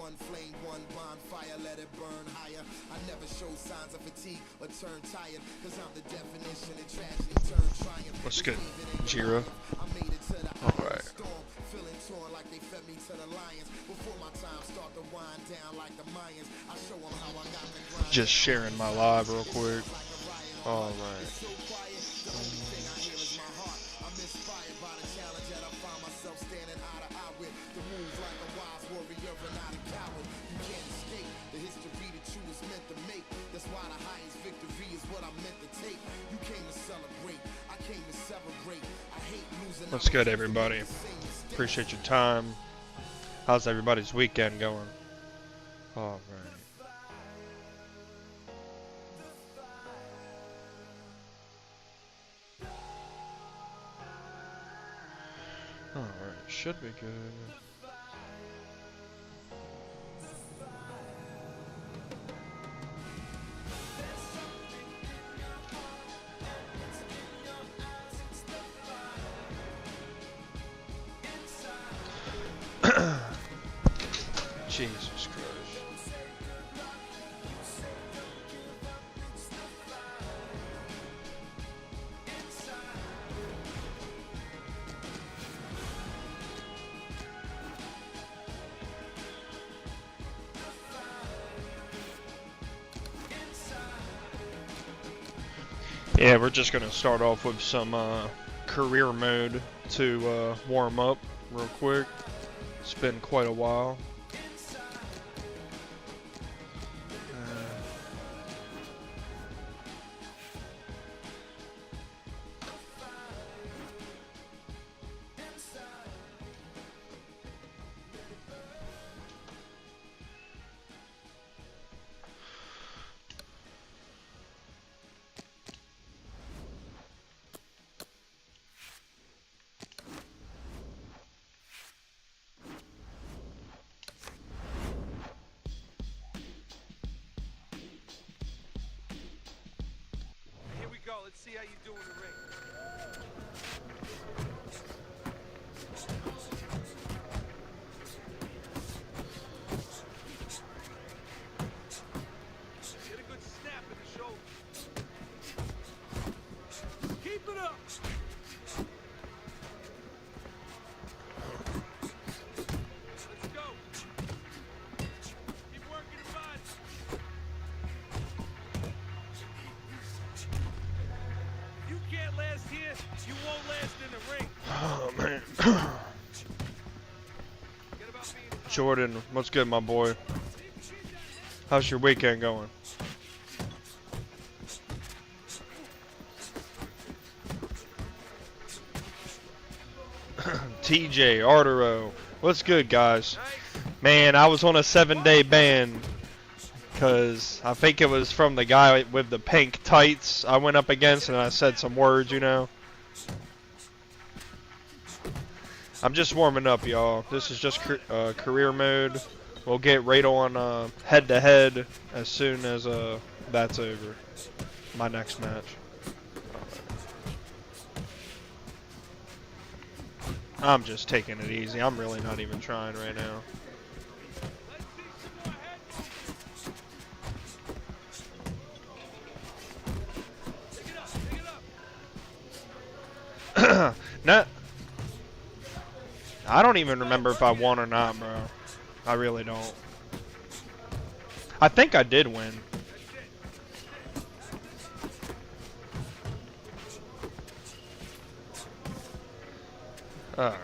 one flame, one bonfire, let it burn higher. I never show signs of fatigue or turn tired, cause I'm the definition of tragedy turned triumph. What's good, Jira? Alright. Feeling torn like they fed me to the lions. Before my time start to wind down like the Mayans. I show them how I got the grind. Just sharing my live real quick. Alright. I'm inspired by the challenge that I find myself standing eye to eye with. The moves like a wise warrior and not a coward. You can't escape the history that you was meant to make. That's why the highest victory is what I'm meant to take. You came to celebrate, I came to celebrate. I hate losing. What's good, everybody? Appreciate your time. How's everybody's weekend going? Alright. Alright, should be good. Jesus Christ. Yeah, we're just gonna start off with some career mode to warm up real quick. It's been quite a while. Let's see how you do in the ring. Get a good snap in the shoulder. Keep it up. Let's go. Keep working the body. You can't last here, you won't last in the ring. Oh man. Jordan, what's good, my boy? How's your weekend going? TJ, Arturo, what's good, guys? Man, I was on a 7-day ban. Because I think it was from the guy with the pink tights I went up against, and I said some words, you know. I'm just warming up, y'all. This is just career mode. We'll get right on head-to-head as soon as that's over. My next match. I'm just taking it easy. I'm really not even trying right now. No, I don't even remember if I won or not, bro. I really don't. I think I did win. Alright.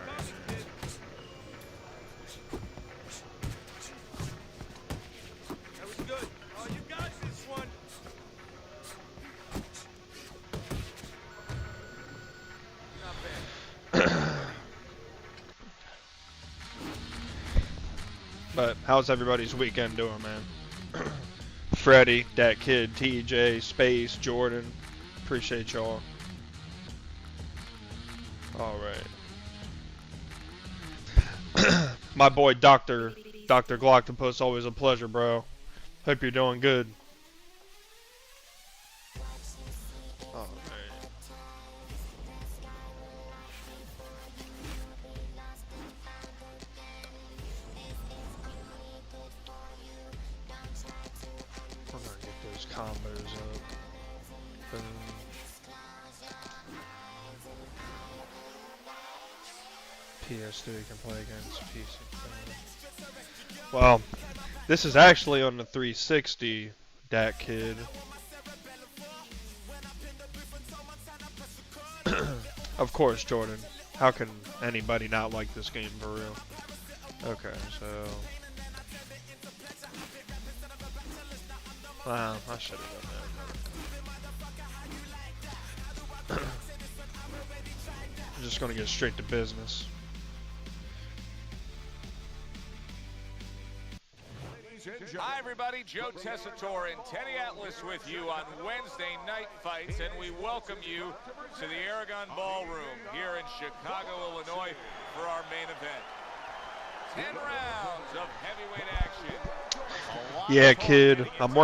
That was good. Oh, you got this one. Not bad. But how's everybody's weekend doing, man? Freddie, that kid, TJ, Space, Jordan. Appreciate y'all. Alright. My boy Dr. Gloctopus, always a pleasure, bro. Hope you're doing good. Alright. combos up. Boom. PS2 can play against PC. Well, this is actually on the 360 DAC Kid. Of course, Jordan. How can anybody not like this game for real? Okay, so... Wow, I should have done that. I'm just gonna get straight to business. Hi everybody, Joe Tessitore and Teddy Atlas with you on Wednesday Night Fights, and we welcome you to the Aragon Ballroom here in Chicago, Illinois for our main event. 10 rounds of heavyweight action. Yeah, kid, I'm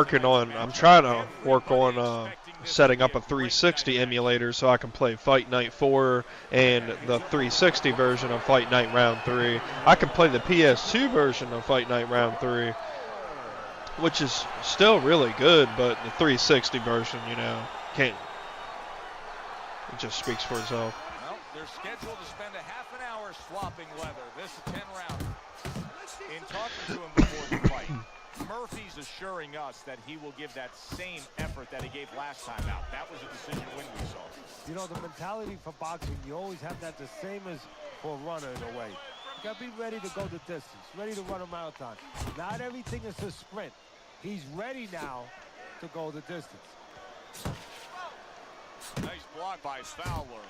trying to work on setting up a 360 emulator so I can play Fight Night 4 and the 360 version of Fight Night Round 3. I can play the PS2 version of Fight Night Round 3, which is still really good, but the 360 version, you know, can't. It just speaks for itself. Well, they're scheduled to spend a half an hour swapping leather. This is 10 rounds. In talking to him before the fight, Murphy's assuring us that he will give that same effort that he gave last time out. That was a decision win we saw. You know, the mentality for boxing, you always have that the same as for a runner in a way. You got to be ready to go the distance, ready to run a marathon. Not everything is a sprint. He's ready now to go the distance. Nice block by Fowler.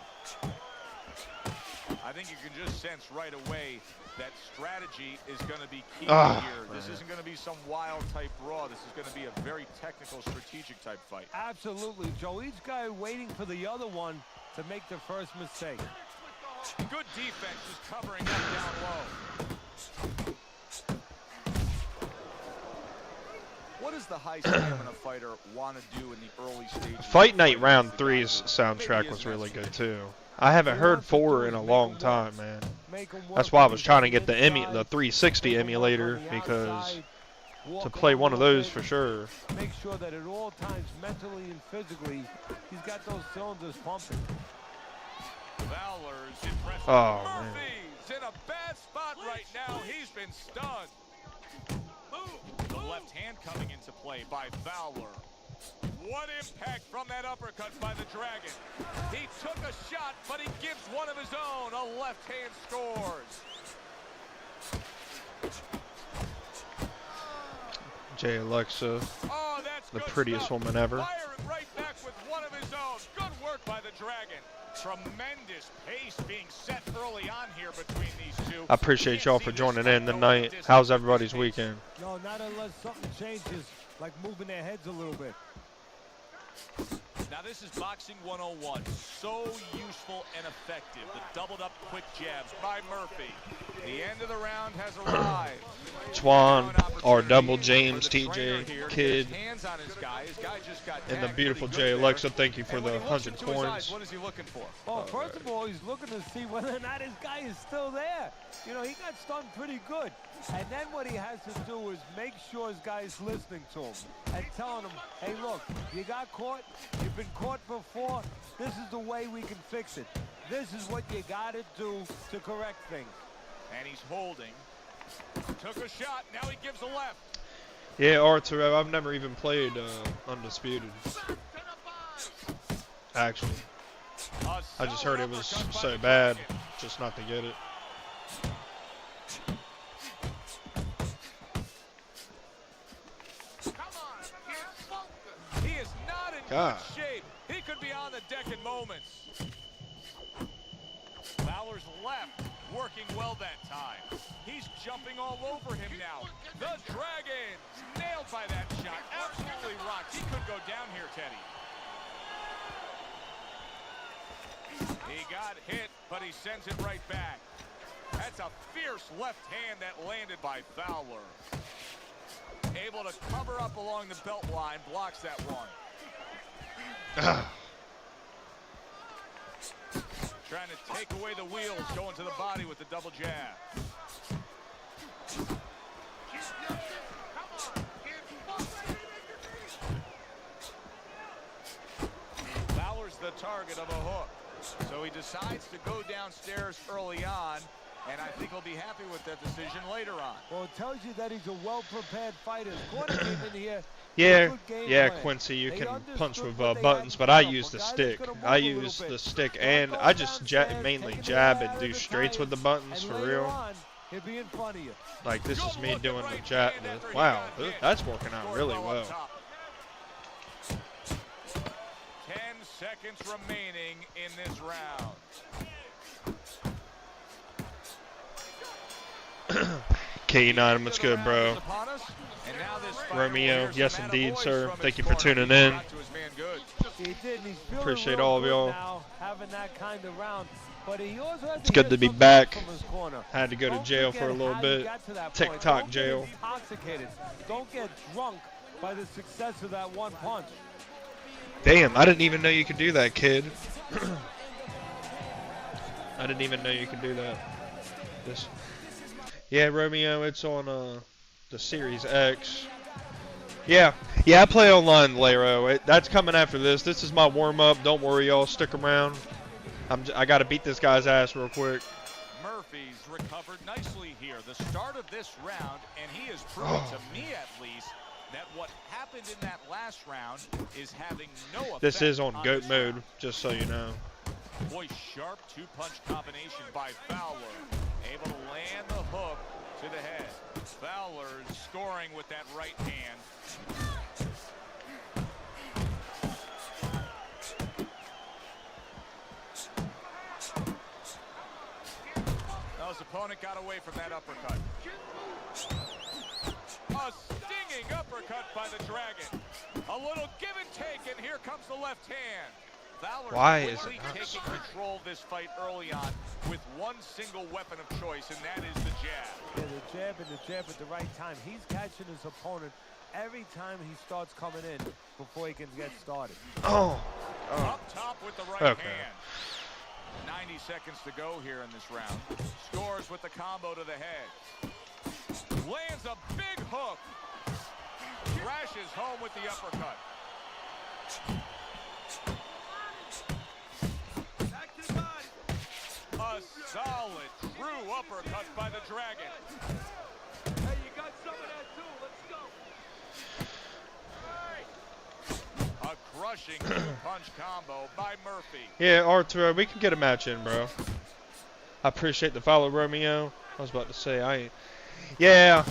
I think you can just sense right away that strategy is going to be key here. This isn't going to be some wild type brawl. This is going to be a very technical, strategic type fight. Absolutely, Joe. Each guy waiting for the other one to make the first mistake. Good defense, just covering up down low. What does the high stamina fighter want to do in the early stages? Fight Night Round 3's soundtrack was really good too. I haven't heard 4 in a long time, man. That's why I was trying to get the 360 emulator, because to play one of those for sure. Make sure that at all times, mentally and physically, he's got those cylinders pumping. Fowler's impressive. Oh, Murphy's in a bad spot right now. He's been stunned. The left hand coming into play by Fowler. What impact from that uppercut by the Dragon. He took a shot, but he gives one of his own. A left hand scores. Jay Alexa, Oh, that's the good prettiest stuff. woman ever. Firing right back with one of his own. Good work by the Dragon. Tremendous pace being set early on here between these two. I appreciate y'all for joining in tonight. How's everybody's weekend? No, not unless something changes, like moving their heads a little bit. Now this is Boxing 101. So useful and effective. The doubled up quick jabs by Murphy. The end of the round has arrived. Twan, our double James, TJ, Kid, Hands on his guy. His guy just got and the tagged beautiful pretty Jay good Alexa. there. Thank you for And the when he looks 100 into his eyes, coins. what is he looking for? Well, first of all, he's looking to see whether or not his guy is still there. You know, he got stunned pretty good. And then what he has to do is make sure his guy is listening to him and telling him, hey, look, you got caught. You've been caught before. This is the way we can fix it. This is what you got to do to correct things. And he's holding. Took a shot. Now he gives a left. Yeah, Arturo, I've never even played Undisputed. Actually, I just heard it was so bad, just not to get it. He is not in God. good shape. He could be on the deck in moments. Fowler's left, working well that time. He's jumping all over him now. The Dragons, nailed by that shot. Absolutely rocked. He could go down here, Teddy. He got hit, but he sends it right back. That's a fierce left hand that landed by Fowler. Able to cover up along the belt line, blocks that one. Trying to take away the wheels, going to the body with the double jab. target of a hook. So he decides to go downstairs early on, and I think he'll be happy with that decision later on. Well, it tells you that he's a well-prepared fighter. His corner came in here. Yeah, yeah, plan. Quincy, you They can punch understood with what they buttons, had but in I front of use them. the Guys stick. gonna move I a little use bit. the stick, Start and going I just downstairs, mainly taking jab it and out do of the straights with the tires, buttons and for later real. on, he'll be in front of you. Like this is Good me looking doing the right jab. hand after he Wow, got hit. that's working out Scored really up well. top. 10 seconds remaining in this round. K9, what's good, bro? Romeo, yes indeed, sir. Thank you for tuning in. He did, and he's feeling Appreciate real all of good y'all. now, having that kind of round. But he also had It's to good hear to be something back. from his corner. Had to go to Don't jail forget for a little how bit. you got to that point. TikTok Don't jail. Get intoxicated. Don't get drunk by the success of that one punch. Damn, I didn't even know you could do that, kid. I didn't even know you could do that. This. Yeah, Romeo, it's on the Series X. Yeah, I play online, Lero. That's coming after this. This is my warm-up. Don't worry, y'all. Stick around. I got to beat this guy's ass real quick. Murphy's recovered nicely here. The start of this round, and he has proven to me at least that what happened in that last round is having no effect. This is on GOAT this mode, round. just so you know. Boy, sharp two-punch combination by Fowler. Able to land the hook to the head. Fowler scoring with that right hand. Now his opponent got away from that uppercut. A stinging uppercut by the Dragon. A little give and take, and here comes the left hand. Fowler Why is quickly it not taking control of this fight early on with one single weapon of choice, and that is the jab. Yeah, the jab at the right time. He's catching his opponent every time he starts coming in before he can get started. Oh. Up top with the right Okay. hand. 90 seconds to go here in this round. Scores with the combo to the head. Lands a big hook. Crashes home with the uppercut. A solid, true uppercut by the Dragon. Hey, you got some of that too. Let's go. A crushing two-punch combo by Murphy. Yeah, Arthur, we can get a match in, bro. I appreciate the follow, Romeo. I was about to say, yeah,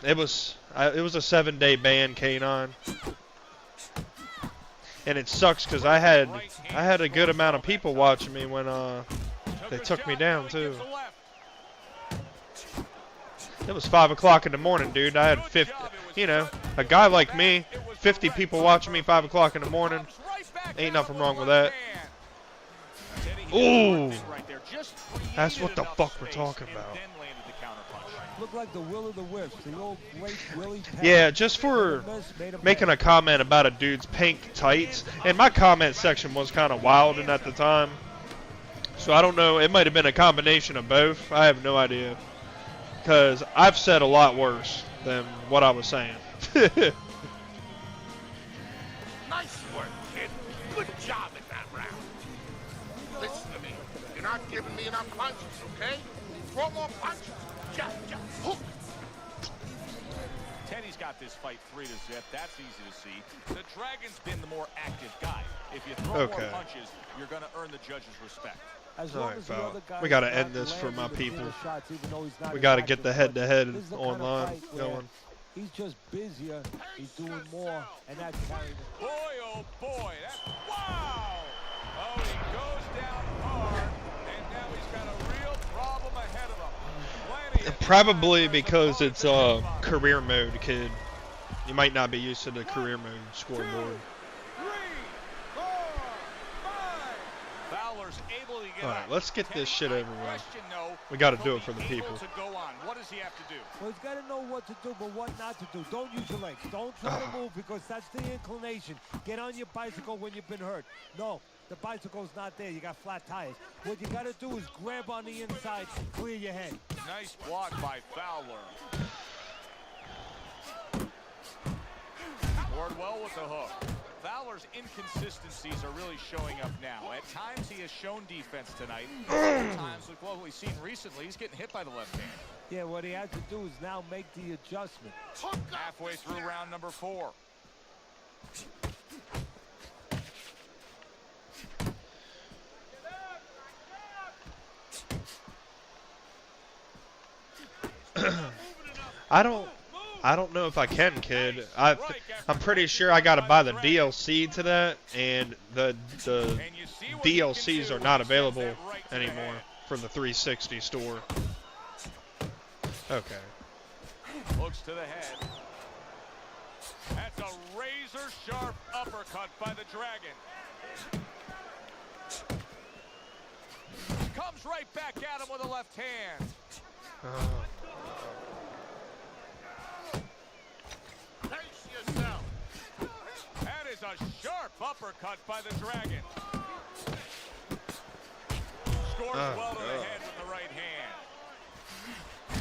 it was a 7-day ban, K9. And it sucks because I had a good amount of people watching me when they took me down too. It was 5 o'clock in the morning, dude. I had 50, you know, a guy like me, 50 people watching me 5 o'clock in the morning. Ain't nothing wrong with that. Ooh, that's what the fuck we're talking about. Look like the will of the wisps, the old great Willie Pep. Yeah, just for making a comment about a dude's pink tights. And my comment section was kind of wild at the time. So I don't know. It might have been a combination of both. I have no idea. Because I've said a lot worse than what I was saying. Nice work, kid. Good job in that round. Listen to me. You're not giving me enough punches, okay? Throw more punches. Jab, jab, hook. Teddy's got this fight 3-0. That's easy to see. The Dragon's been the more active guy. If you throw more punches, you're going to earn the judge's respect. As All long right, as the Val. other guy We got to is end not this for my landing the people. shots, even though he's not We as got to get active. the But head-to-head this is the kind of online fight where going. He's just busier. He's doing more, and that's carrying him. Boy, oh boy. Wow. Oh, he goes down hard, and now he's got a real problem ahead of him. Plenty of Probably time for his because opponent it's to move on. career mode, kid. You might not be used to the career mode scoreboard. 3, 4, 5. Fowler's able to get All right, up. let's get this shit over with. Question, though, We got to will do he it for the be able people. to go on? What does he have to do? Well, he's got to know what to do, but what not to do. Don't use your legs. Don't try to move because that's the inclination. Get on your bicycle when you've been hurt. No, the bicycle's not there. You got flat tires. What you got to do is grab on the inside, clear your head. Nice block by Fowler. Scored well with the hook. Fowler's inconsistencies are really showing up now. At times he has shown defense tonight. Other times, with what we've seen recently, he's getting hit by the left hand. Yeah, what he has to do is now make the adjustment. Halfway through round number 4. I don't know if I can, kid. I'm pretty sure I gotta buy the DLC to that, and the DLCs are not available anymore for the 360 store. Okay. Looks to the head. That's a razor sharp uppercut by the Dragon. Comes right back at him with a left hand. Pace yourself. That is a sharp uppercut by the Dragon. Scores well to the head with the right hand.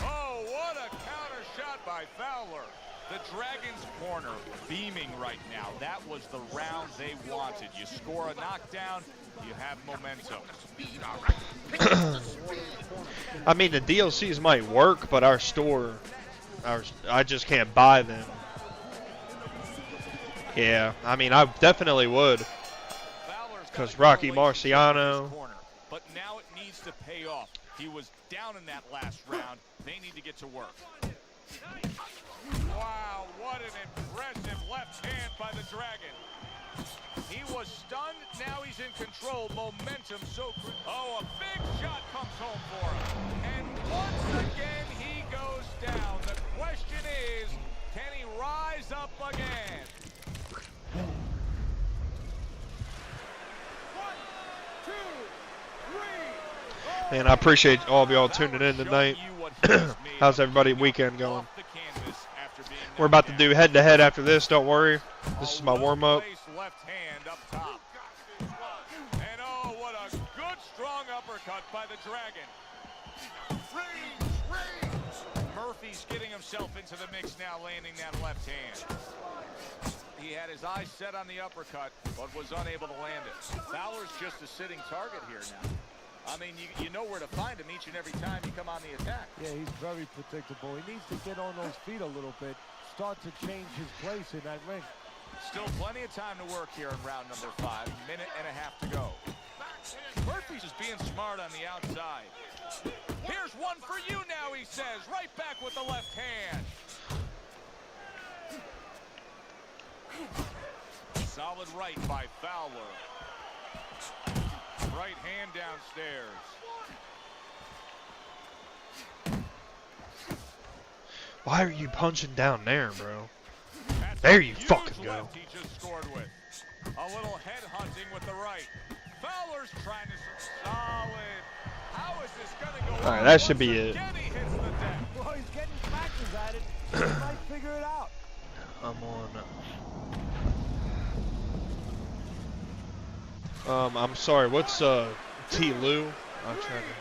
Oh, what a counter shot by Fowler. The Dragon's corner beaming right now. That was the round they wanted. You score a knockdown, you have momentum. I mean, the DLCs might work, but our store, I just can't buy them. Yeah, I mean, I definitely would. Because Rocky Marciano. But now it needs to pay off. He was down in that last round. They need to get to work. Wow, what an impressive left hand by the Dragon. He was stunned, now he's in control. Momentum so crucial. Oh, a big shot comes home for him. And once again, he goes down. The question is, can he rise up again? 1, 2, 3. Man, I appreciate all of y'all tuning in tonight. How's everybody weekend going? We're about to do head-to-head after this, don't worry. This is my warm-up. Left hand up top. And oh, what a good strong uppercut by the Dragon. Murphy's getting himself into the mix now, landing that left hand. He had his eyes set on the uppercut, but was unable to land it. Fowler's just a sitting target here now. I mean, you know where to find him each and every time you come on the attack. Yeah, he's very predictable. He needs to get on those feet a little bit, start to change his place in that ring. Still plenty of time to work here in round number 5. Minute and a half to go. Murphy's just being smart on the outside. Here's one for you now, he says. Right back with the left hand. Solid right by Fowler. Right hand downstairs. Why are you punching down there, bro? That's there a you huge fucking go. left he just scored with. A little head hunting with the right. Fowler's trying to solid. How is this gonna go? All right, that should be it. Again, he hits the deck. Well, he's getting practice at it. He might figure it out. I'm on. I'm sorry. What's T. Lou? I'm trying to.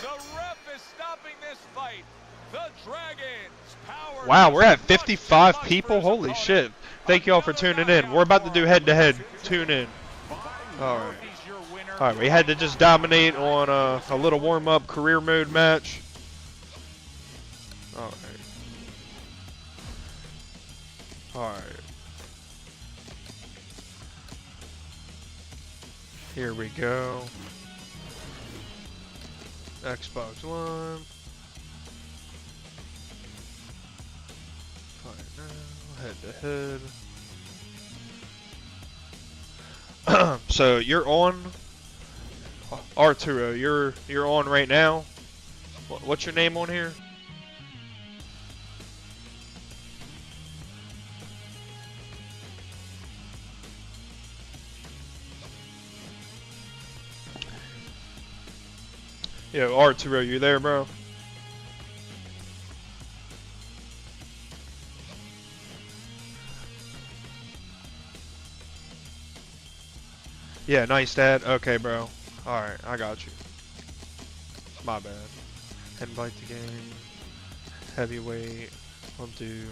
The ref is stopping this fight. The Dragon's power. Wow, we're at 55 people. Holy shit! Thank you all for tuning in. We're about to do head-to-head. Tune in. All right. All right. We had to just dominate on a little warm-up career mode match. All right. All right. Here we go. Xbox One. Right now, head to head. So you're on, Arturo. You're on right now. What's your name on here? Yo, Arturo, you there, bro? Yeah, nice, Dad. Okay, bro. Alright, I got you. My bad. Invite the game. Heavyweight. We'll do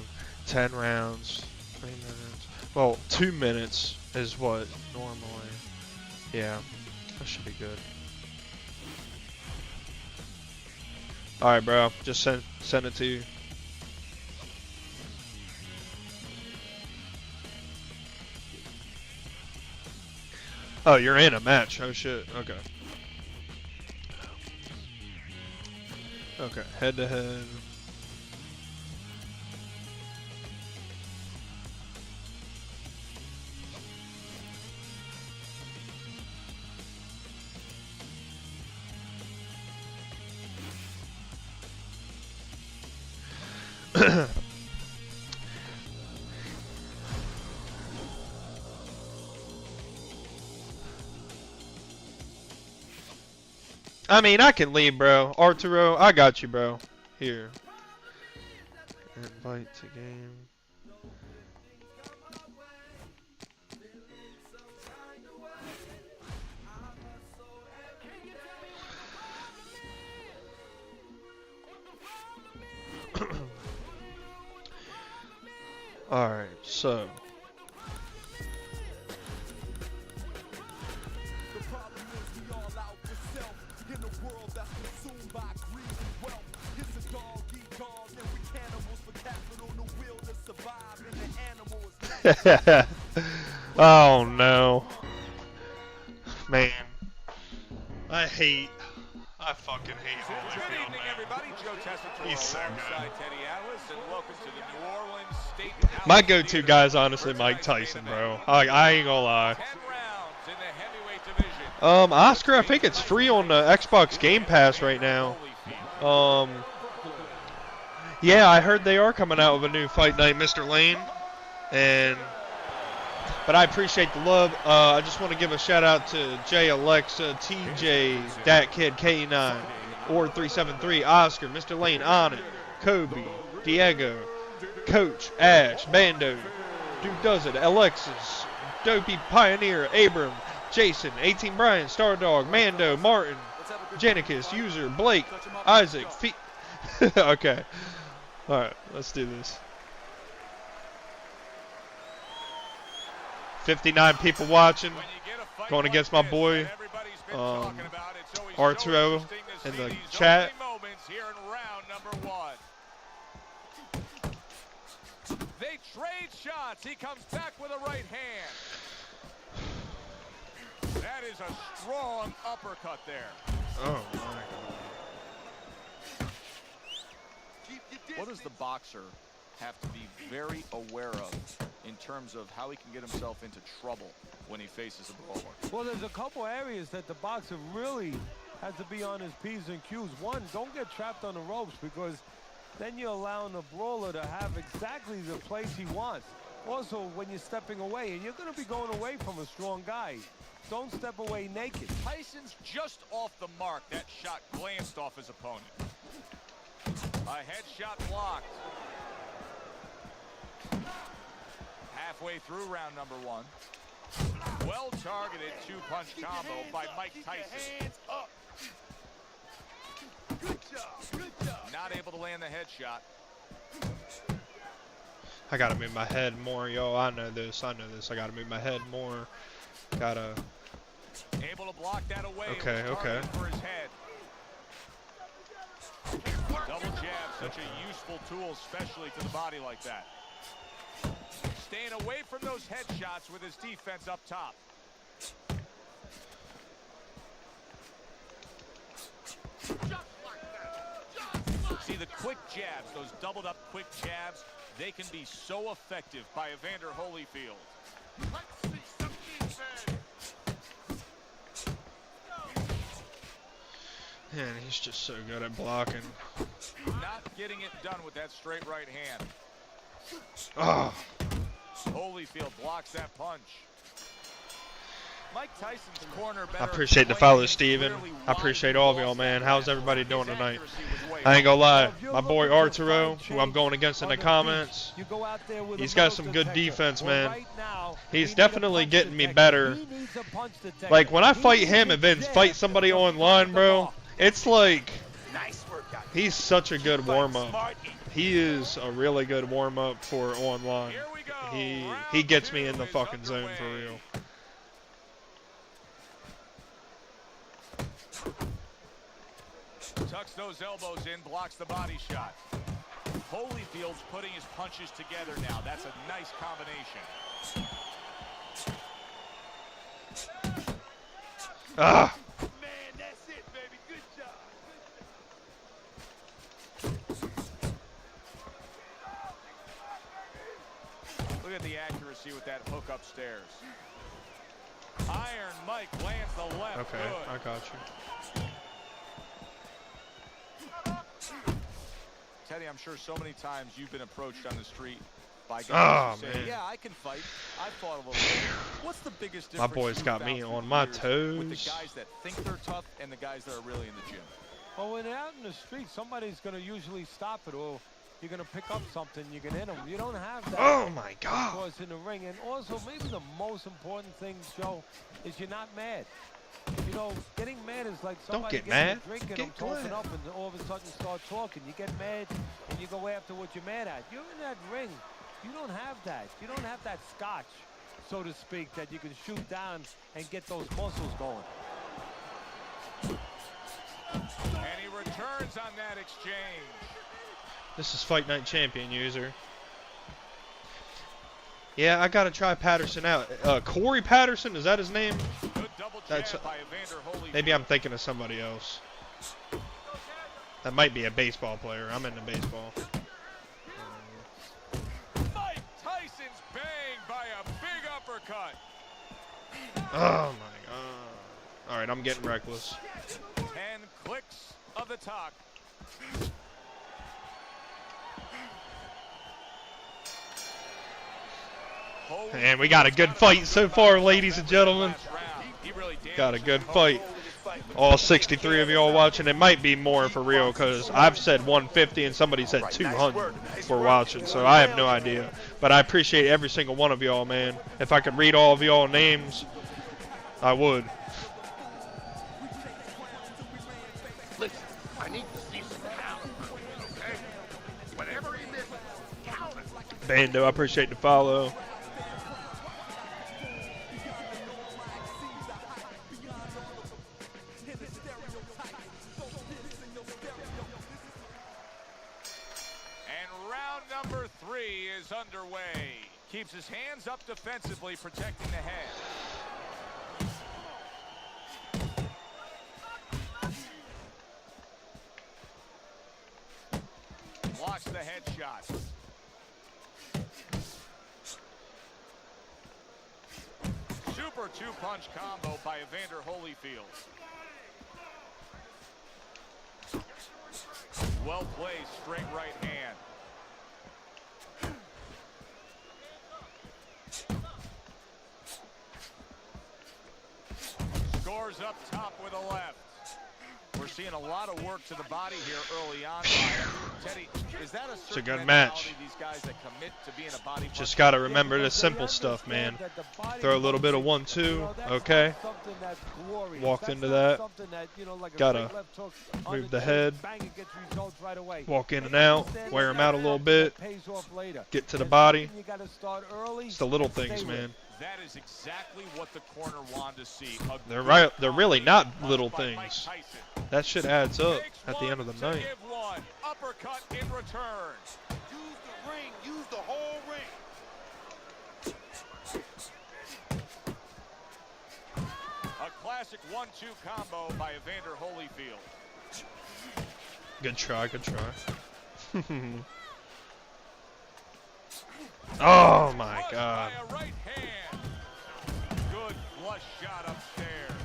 10 rounds. 20 minutes. Well, 2 minutes is what normally. Yeah, that should be good. All right, bro. Just send it to you. Oh, you're in a match. Oh shit. Okay. Okay. Head to head. I mean, I can leave, bro. Arturo, I got you, bro. Here. Invite to game. Alright, so. Oh no. Man. I fucking hate Good Holyfield, evening, man. everybody. Joe Tessitore He's so alongside good. Teddy Atlas, and welcome to the New Orleans State. My go-to guy is honestly Mike Tyson, bro. I ain't gonna lie. 10 rounds in the heavyweight division. Oscar, I think it's free on the Xbox Game Pass right now. Yeah, I heard they are coming out with a new Fight Night, Mr. Lane. But I appreciate the love. I just want to give a shout out to Jay, Alexa, TJ, Dat Kid, K9, Or 373, Oscar, Mr. Lane, On It, Kobe, Diego, Coach, Ash, Bando, Dude Does It, Alexis, Dopey Pioneer, Abram, Jason, 18 Brian, Stardog, Mando, Martin, Janicus, User, Blake, Isaac, Okay. Alright, let's do this. 59 people watching. Going against my boy Arturo in the chat. They trade shots. He comes back with a right hand. That is a strong uppercut there. Oh my God. What does the boxer have to be very aware of in terms of how he can get himself into trouble when he faces a brawler? Well, there's a couple areas that the boxer really has to be on his P's and Q's. One, don't get trapped on the ropes, because then you're allowing the brawler to have exactly the place he wants. Also, when you're stepping away, and you're going to be going away from a strong guy, don't step away naked. Tyson's just off the mark. That shot glanced off his opponent. A headshot blocked. Halfway through round number one. Well targeted two-punch combo by Mike Tyson. Hands up. Good job. Good job. Not able to land the headshot. I gotta move my head more, yo. I know this. I gotta move my head more. Gotta. Able to block that away. Okay, okay. For his head. Double jab, such a useful tool, especially to the body like that. Staying away from those headshots with his defense up top. See the quick jabs, those doubled up quick jabs, they can be so effective by Evander Holyfield. Let's see some defense. Man, he's just so good at blocking. Not getting it done with that straight right hand. Oh. Holyfield blocks that punch. Mike Tyson's corner better. I appreciate the follow, Steven. I appreciate all of y'all, man. How's everybody doing tonight? I ain't gonna lie. My boy Arturo, who I'm going against in the comments, he's got some good defense, man. He's definitely getting me better. Like, when I fight him and then fight somebody online, bro, it's like he's such a good warm-up. He is a really good warm-up for online. Here we go. He gets me in Round the two fucking is zone for underway. real. Tucks those elbows in, blocks the body shot. Holyfield's putting his punches together now. That's a nice combination. Ah! Man, that's it, baby. Good job. Look at the accuracy with that hook upstairs. Iron Mike lands the left. Okay, Good. I got you. Teddy, I'm sure so many times you've been approached on the street by guys Oh, who say, man. yeah, I can fight. I fought a little bit. What's the biggest My difference boys you've got found me through on the my years with the toes. guys that think they're tough and the guys that are really in the gym? Well, when they're out in the street, somebody's going to usually stop it, or you're going to pick up something, you can hit them. You don't have that. Oh my Of God! course, in the ring. And also, maybe the most important thing, Joe, is you're not mad. You know, getting mad is like Don't somebody get getting mad. a drink and Get them tossing glad. up and all of a sudden start talking. You get mad and you go after what you're mad at. You're in that ring. You don't have that. You don't have that scotch, so to speak, that you can shoot down and get those muscles going. And he returns on that exchange. This is Fight Night Champion user. Yeah, I gotta try Patterson out. Corey Patterson, is that his name? Good double jab That's- by Evander Holyfield. Maybe I'm thinking of somebody else. That might be a baseball player. I'm into baseball. Mike Tyson's banged by a big uppercut. Oh my God! All right, I'm getting reckless. 10 clicks of the talk. And we got a good fight so far, ladies and gentlemen. Last round. He really Got a damaged good his fight. All 63 of y'all watching. It might be more for real because I've said 150 and somebody said 200 for watching, so I have no idea. But I appreciate every single one of y'all, man. If I could read all of y'all names, I would. Listen, I need to see some talent, okay? Whatever he misses, count it. Bando, I appreciate the follow. And round number 3 is underway. Keeps his hands up defensively, protecting the head. Blocks the headshot. Super two-punch combo by Evander Holyfield. Well placed, straight right hand. Scores up top with a left. We're seeing a lot of work to the body here early on. Teddy, is that a certain good mentality, match. these guys that commit to being a body Just puncher? got to remember the simple stuff, man. Throw a little bit of 1-2, okay? Walked into that. Gotta move the head. Walk in and out. Wear them out a little bit. Get to the body. It's the little things, man. That is exactly what the corner wanted to see. They're right. They're really not little things. That shit adds up at the end of the night. Give one. Uppercut in return. Use the ring. Use the whole ring. A classic 1-2 combo by Evander Holyfield. Good try. Good try. Oh my Flushed God. by a right hand. Good flush shot upstairs.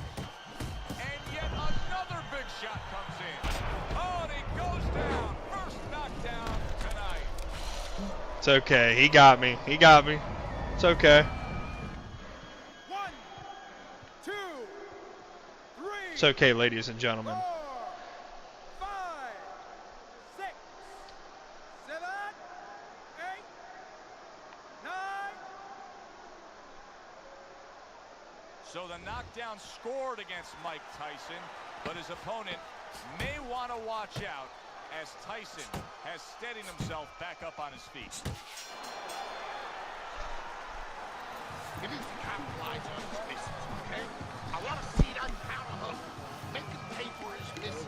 And yet another big shot comes in. Oh, and he goes down. First knockdown tonight. It's okay. He got me. He got me. It's okay. 1, 2, 3. It's okay, ladies and gentlemen. 4, 5, 6, 7, 8, 9. So the knockdown scored against Mike Tyson, but his opponent may want to watch out as Tyson has steadied himself back up on his feet. He needs to capitalize on his misses, okay? I want to see that counter hook. Make him pay for his misses.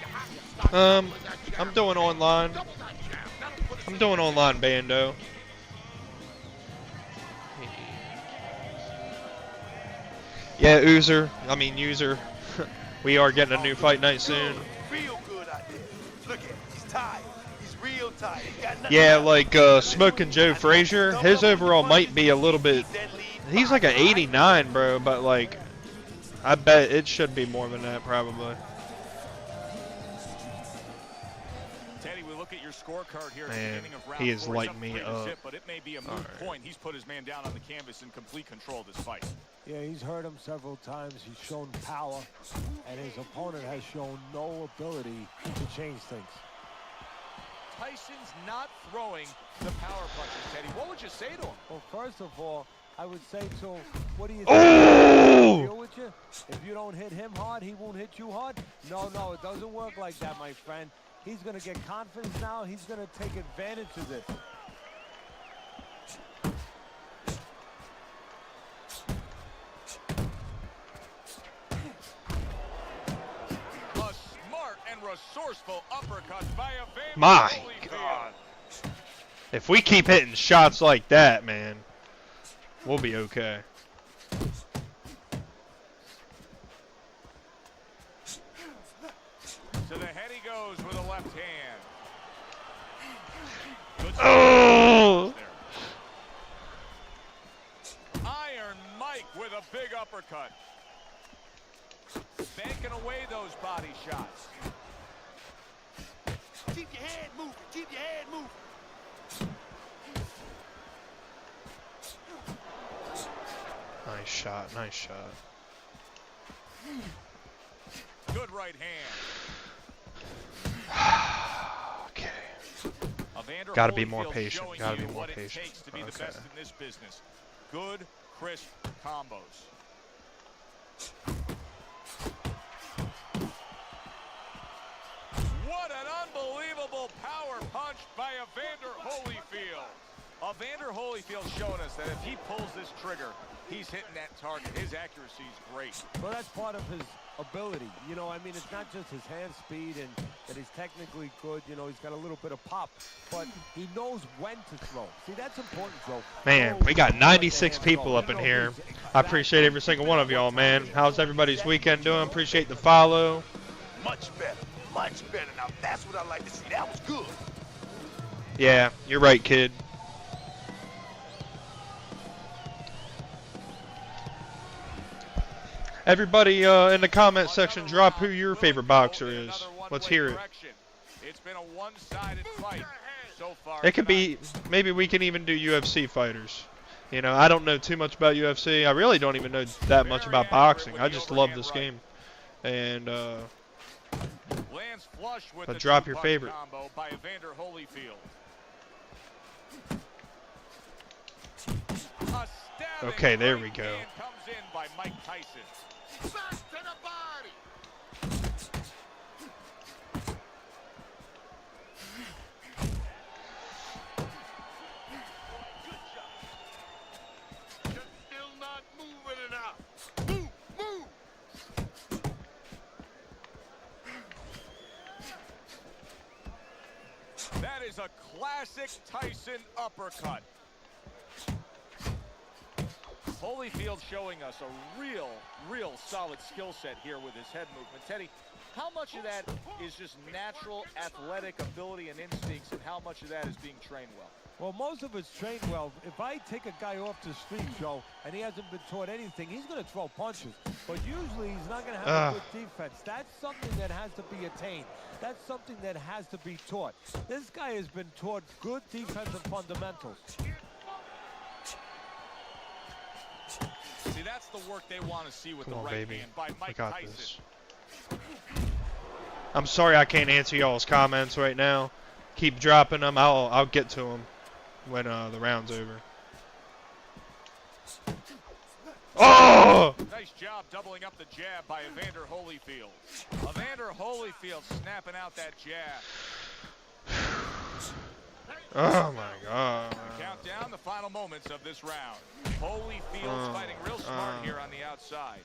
You have to start doubling that jab, I'm doing okay? online. Double that jab. That'll put us I'm in doing the online, Bando. Yeah, user. We are getting a new fight night soon. Real good out there. Look at him. He's tired. He's real tired. He got nothing Yeah, left. like Smoking Joe Frazier. His overall might be a little bit. He's like an 89, bro. But like, I bet it should be more than that, probably. Teddy, we look at your scorecard here at the Man, beginning of round he is 4. He's lighting me 3 to up. zip, but it may be a moot point. He's put his man down on the canvas in complete control of this fight. Yeah, he's hurt him several times. He's shown power, and his opponent has shown no ability to change things. Tyson's not throwing the power punches, Teddy. What would you say to him? Well, first of all, I would say to him, what do you Oh! deal with you? If you don't hit him hard, he won't hit you hard? No, it doesn't work like that, my friend. He's going to get confidence now. He's going to take advantage of this. A smart and resourceful uppercut by Evander My Holyfield. God. If we keep hitting shots like that, man, we'll be okay. To the head he goes with a left hand. Good Oh! Iron Mike with a big uppercut. Banking away those body shots. Keep your head moving. Keep your head moving. Nice shot, nice shot. Good right hand. Okay. Evander Gotta be more Holyfield patient, showing gotta you be more what it patient. takes to be the Okay. best in this business. Good, crisp combos. What an unbelievable power punch by Evander Holyfield. Evander Holyfield showing us that if he pulls this trigger, he's hitting that target. His accuracy is great. Well, that's part of his ability. You know, I mean, it's not just his hand speed and that he's technically good. You know, he's got a little bit of pop, but he knows when to throw. See, that's important, Joe. Man, we got 96 people up in here. I appreciate every single one of y'all, man. How's everybody's weekend doing? Appreciate the follow. Much better. Much better. Now, that's what I like to see. That was good. Yeah, you're right, kid. Everybody in the comment section, drop who your favorite boxer is. Let's hear it. It's been a one-sided fight so far. It could tonight. be, maybe we can even do UFC fighters. You know, I don't know too much about UFC. I really don't even know that much about boxing. I just love this game. And, Lands flush with but the drop your two-punch favorite. combo by Evander Holyfield. A stabbing Okay, there we right go. hand comes in by Mike Tyson. back to the body. You're still not moving enough. Move, move. That is a classic Tyson uppercut. Holyfield showing us a real solid skill set here with his head movement. Teddy, how much of that is just natural athletic ability and instincts, and how much of that is being trained well? Well, most of it's trained well. If I take a guy off the street, Joe, and he hasn't been taught anything, he's going to throw punches. But usually he's not going to have a good defense. That's something that has to be attained. That's something that has to be taught. This guy has been taught good defensive fundamentals. See, that's the work they want to see with Come the on, right baby. hand by I Mike got Tyson. this. I'm sorry I can't answer y'all's comments right now. Keep dropping them. I'll get to them when the round's over. Oh! Nice Nice job doubling up the jab by Evander Holyfield. Evander Holyfield snapping out that jab. Oh my God. Count down the final moments of this round. Holyfield's fighting real smart here on the outside.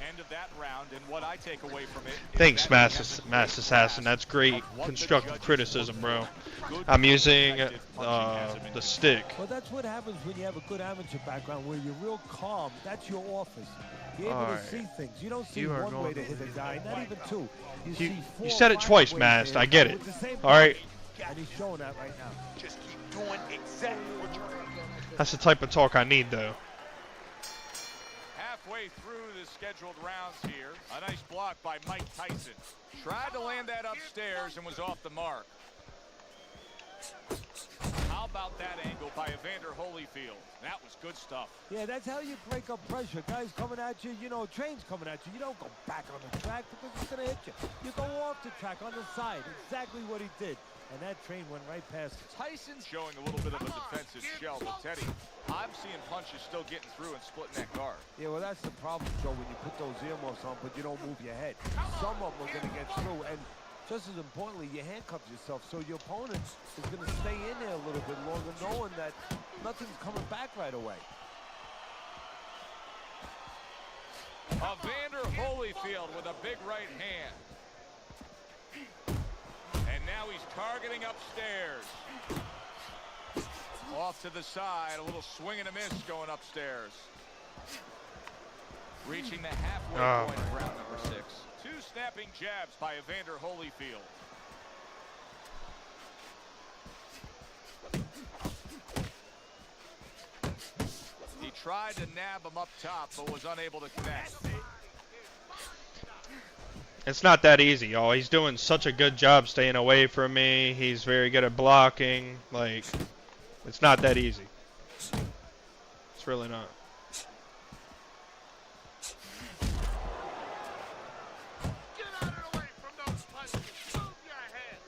End of that round, and what I take away from it. Thanks, Mass Assassin. That's great constructive criticism, bro. I'm using the stick. Well, that's what happens when you have a good amateur background where you're real calm. That's your office. You're able to see things. You don't see one way to hit a guy, not even two. You said it twice, Mast. I get it. All right. And he's showing that right now. Just keep doing exactly what you're doing. That's the type of talk I need, though. Halfway through the scheduled rounds here, a nice block by Mike Tyson. Tried to land that upstairs and was off the mark. How about that angle by Evander Holyfield? That was good stuff. Yeah, that's how you break up pressure. Guys coming at you, you know, trains coming at you. You don't go back on the track because it's going to hit you. You go off the track on the side. Exactly what he did. And that train went right past it. Tyson's showing a little bit of a defensive shell, but Teddy, I'm seeing punches still getting through and splitting that guard. Yeah, well, that's the problem, Joe, when you put those earmuffs on, but you don't move your head. Some of them are going to get through, and just as importantly, you handcuff yourself, so your opponent is going to stay in there a little bit longer, knowing that nothing's coming back right away. Evander Holyfield with a big right hand. And now he's targeting upstairs. Off to the side, a little swing and a miss going upstairs. Reaching the halfway point of round number 6. Two snapping jabs by Evander Holyfield. He tried to nab him up top, but was unable to connect. It's not that easy, y'all. He's doing such a good job staying away from me. He's very good at blocking. Like, it's not that easy. It's really not. Get out of the way from those punches. Move your head.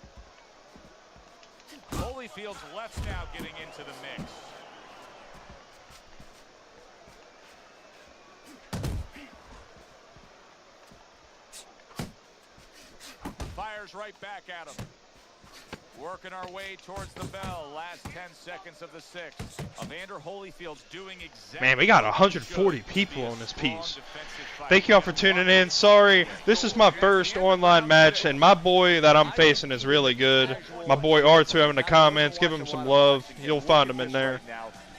Holyfield's left now getting into the mix. Fires right back at him. Working our way towards the bell. Last 10 seconds of the 6th. Evander Holyfield's doing exactly. Man, we got 140 people on this piece. Thank y'all for tuning in. Sorry, this is my first online match, and my boy that I'm facing is really good. My boy R2 in the comments. Give him some love. You'll find him in there.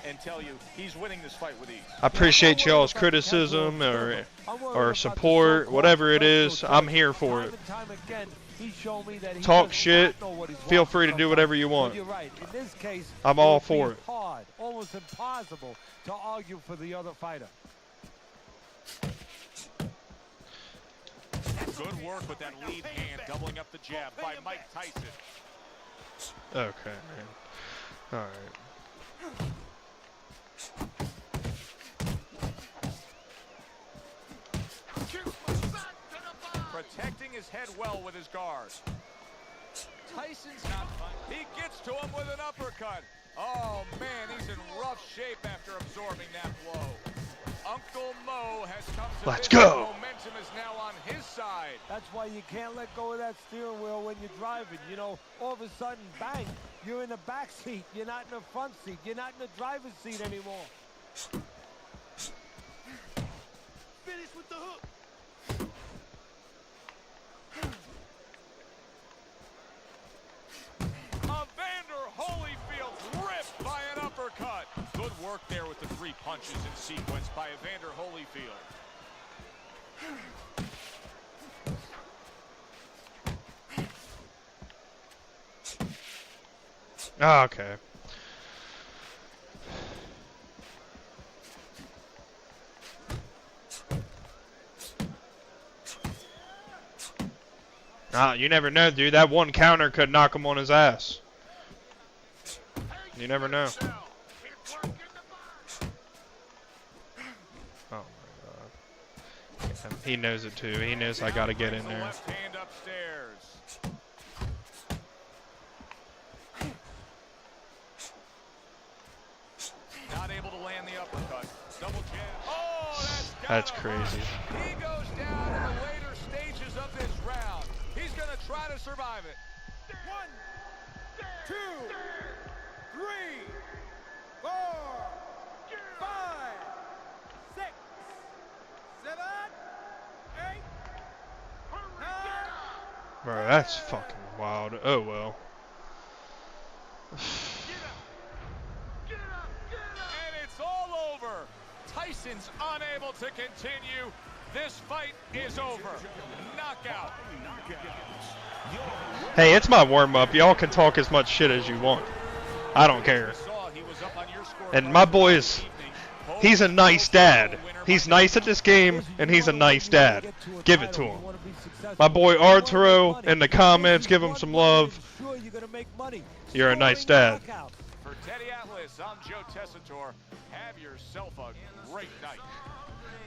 And tell you he's winning this fight with ease. I appreciate y'all's criticism or support, whatever it is. I'm here for it. Talk shit. Feel free to do whatever you want. You're right. In this case, I'm all for it. Hard, almost impossible to argue for the other fighter. Good work with that lead hand, doubling up the jab by Mike Tyson. Okay, man. All right. Protecting his head well with his guard. Tyson's not fun. He gets to him with an uppercut. Oh, man, he's in rough shape after absorbing that blow. Uncle Mo has come to Let's this. go. Momentum is now on his side. That's why you can't let go of that steering wheel when you're driving. You know, all of a sudden, bang, you're in the back seat. You're not in the front seat. You're not in the driver's seat anymore. Finish with the hook. Evander Holyfield ripped by an uppercut. Good work there with the 3 punches in sequence by Evander Holyfield. Oh, okay. Nah, you never know, dude. That one counter could knock him on his ass. You never know. Oh my God. Yeah, he knows it too. He knows I gotta get in there. Left hand upstairs. Not able to land the uppercut. That's crazy. He goes down in the later stages of this round. He's going to try to survive it. 1, 2, 3, 4, 5, 6, 7, 8, 9. Bro, that's fucking wild. Oh well. And it's all over. Tyson's unable to continue. This fight is over. Knockout. Hey, it's my warm-up. Y'all can talk as much shit as you want. I don't care. And my boy he's a nice dad. He's nice at this game, and he's a nice dad. Give it to him. My boy Arturo in the comments, give him some love. You're a nice dad. For Teddy Atlas, I'm Joe Tessitore. Have yourself a great night.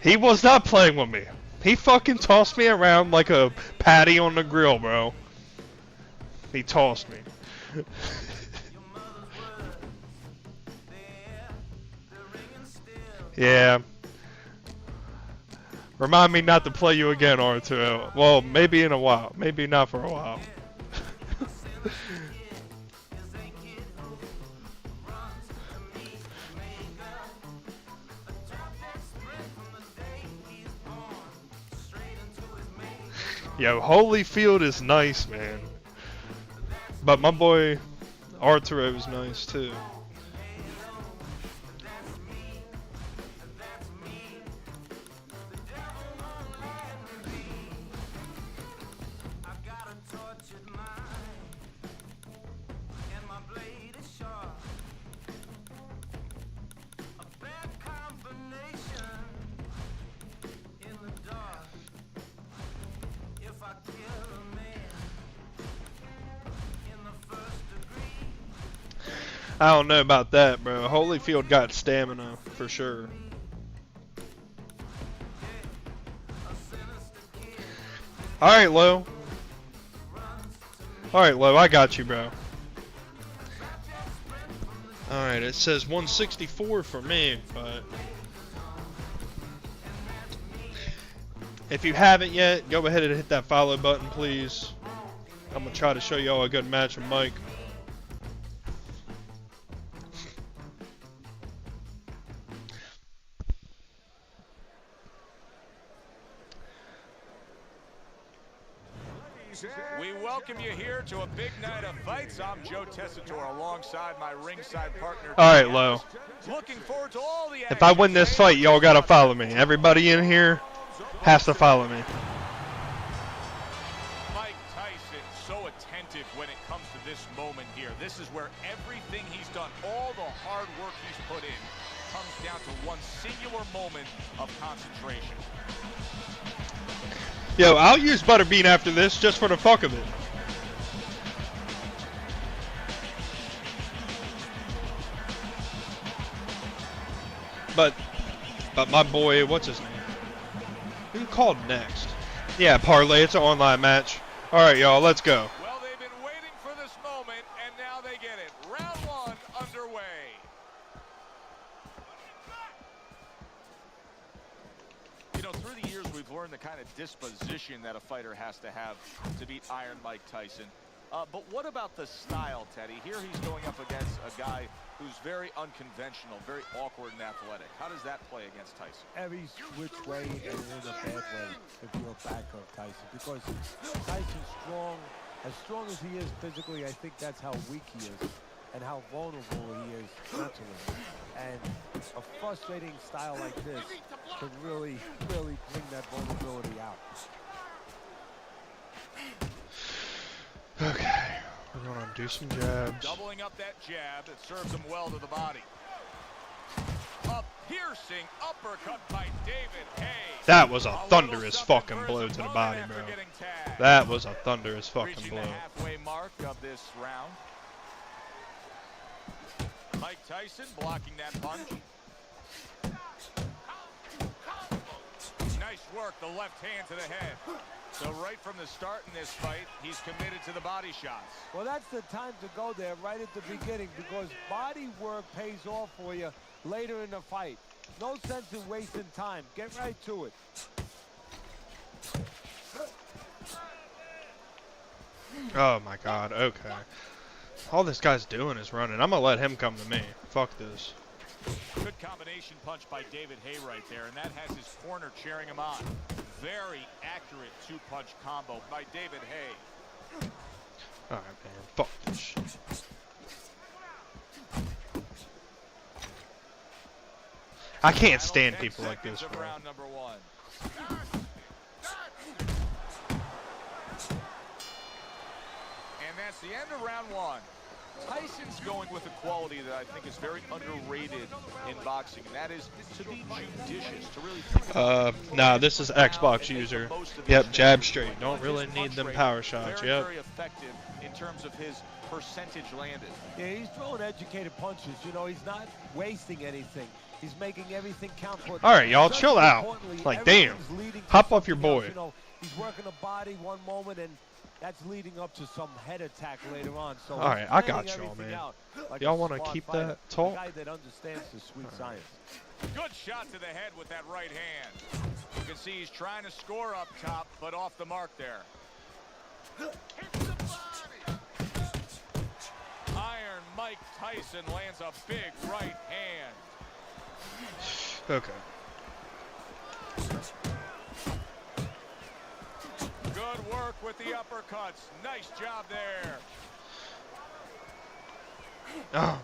He was not playing with me. He fucking tossed me around like a patty on the grill, bro. He tossed me. Yeah. Remind me not to play you again, Arturo. Well, maybe in a while. Maybe not for a while. Yo, Holyfield is nice, man. But my boy Arturo is nice too. I don't know about that, bro. Holyfield got stamina for sure. Alright, Lo. Alright, Lo, I got you, bro. Alright, it says 164 for me, but if you haven't yet, go ahead and hit that follow button, please. I'm going to try to show y'all a good match with Mike. We welcome you here to a big night of fights. I'm Joe Tessitore alongside my ringside partner. Alright, Lo. Looking forward to all the If I win this fight, y'all gotta follow me. Everybody in here has to follow me. Mike Tyson, so attentive when it comes to this moment here. This is where everything he's done, all the hard work he's put in, comes down to one singular moment of concentration. Yo, I'll use Butterbean after this just for the fuck of it. But my boy, what's his name? Who called next? Yeah, Parlay, it's an online match. Alright, y'all, let's go. Well, they've been waiting for this moment, and now they get it. Round one underway. You know, through the years, we've learned the kind of disposition that a fighter has to have to beat Iron Mike Tyson. But what about the style, Teddy? Here he's going up against a guy who's very unconventional, very awkward and athletic. How does that play against Tyson? Every which way and in a bad way if you're a backer of Tyson. Because Tyson's strong. As strong as he is physically, I think that's how weak he is and how vulnerable he is mentally. And a frustrating style like this can really, really bring that vulnerability out. Okay, we're gonna do some jabs. Doubling up that jab that serves him well to the body. A piercing uppercut by David Hayes. That was a thunderous fucking blow to the body, bro. That was a thunderous fucking blow. Reaching the halfway mark of this round. Mike Tyson blocking that punch. Nice work, the left hand to the head. So right from the start in this fight, he's committed to the body shots. Well, that's the time to go there right at the beginning because body work pays off for you later in the fight. No sense in wasting time. Get right to it. Oh my God. Okay. All this guy's doing is running. I'm gonna let him come to me. Fuck this. Good combination punch by David Hay right there, and that has his corner cheering him on. Very accurate two-punch combo by David Hay. All right, man. Fuck this shit. I can't stand people like this, bro. Round number 1. And that's the end of round 1. Tyson's going with a quality that I think is very underrated in boxing, and that is to be judicious, to really think Nah, this is Xbox user. Yep, jab straight. Don't really need them power shots. Yep. Very effective in terms of his percentage landed. Yeah, he's throwing educated punches. You know, he's not wasting anything. He's making everything count for. All right, y'all, chill out. Like, damn. Hop off your boy. You know, he's working a body one moment, and that's leading up to some head attack later on. So all right, I got y'all, man. Y'all want to keep that talk? A guy that understands the sweet science. Good shot to the head with that right hand. You can see he's trying to score up top, but off the mark there. Iron Mike Tyson lands a big right hand. Okay. Good work with the uppercuts. Nice job there. Oh.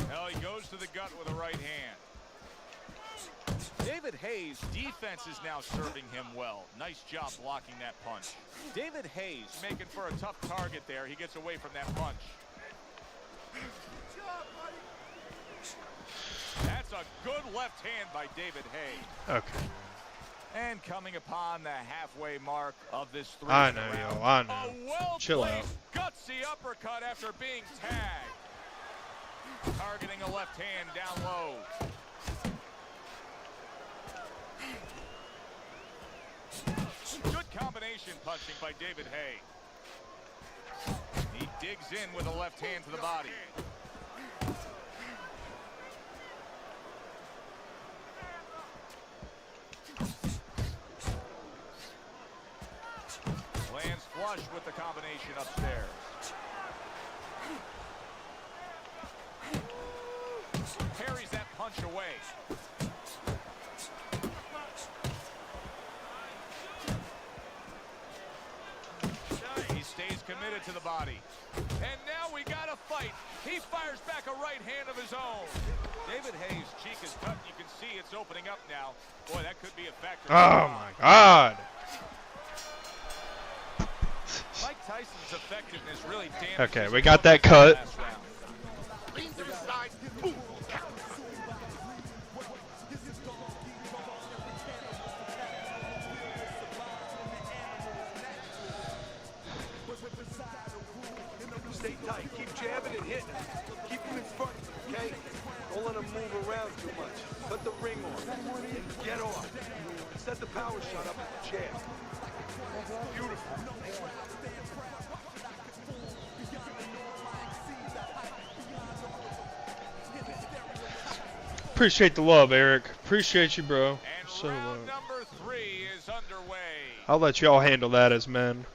Well, he goes to the gut with a right hand. David Hayes' defense is now serving him well. Nice job blocking that punch. David Hayes making for a tough target there. He gets away from that punch. That's a good left hand by David Hay. Okay. And coming upon the halfway mark of this 3rd I know, round. yo. I know. A well Chill out. gutsy uppercut after being tagged. Targeting a left hand down low. Good combination punching by David Hay. He digs in with a left hand to the body. Lands flush with the combination upstairs. Parries that punch away. He stays committed to the body. And now we got a fight. He fires back a right hand of his own. David Hayes' cheek is cut. You can see it's opening up now. Boy, that could be a factor. Oh my God. Mike Tyson's effectiveness really damaged. Okay, we got that cut. Lean to the side. Boom. Stay tight. Keep jabbing and hitting. Keep him in front, okay? Don't let him move around too much. Cut the ring off. And get off. Set the power shot up with the jab. Beautiful. Appreciate the love, Eric. Appreciate you, bro. And So round number 3 is underway. I'll let y'all handle that as men.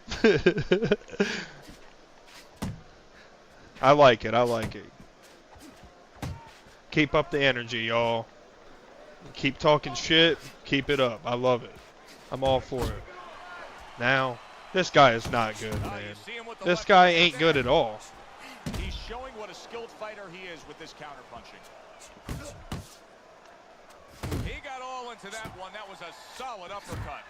I like it. I like it. Keep up the energy, y'all. Keep talking shit. Keep it up. I love it. I'm all for it. Now, this guy is not good, man. This guy ain't good at all. He's showing what a skilled fighter he is with this counterpunching. He got all into that one. That was a solid uppercut.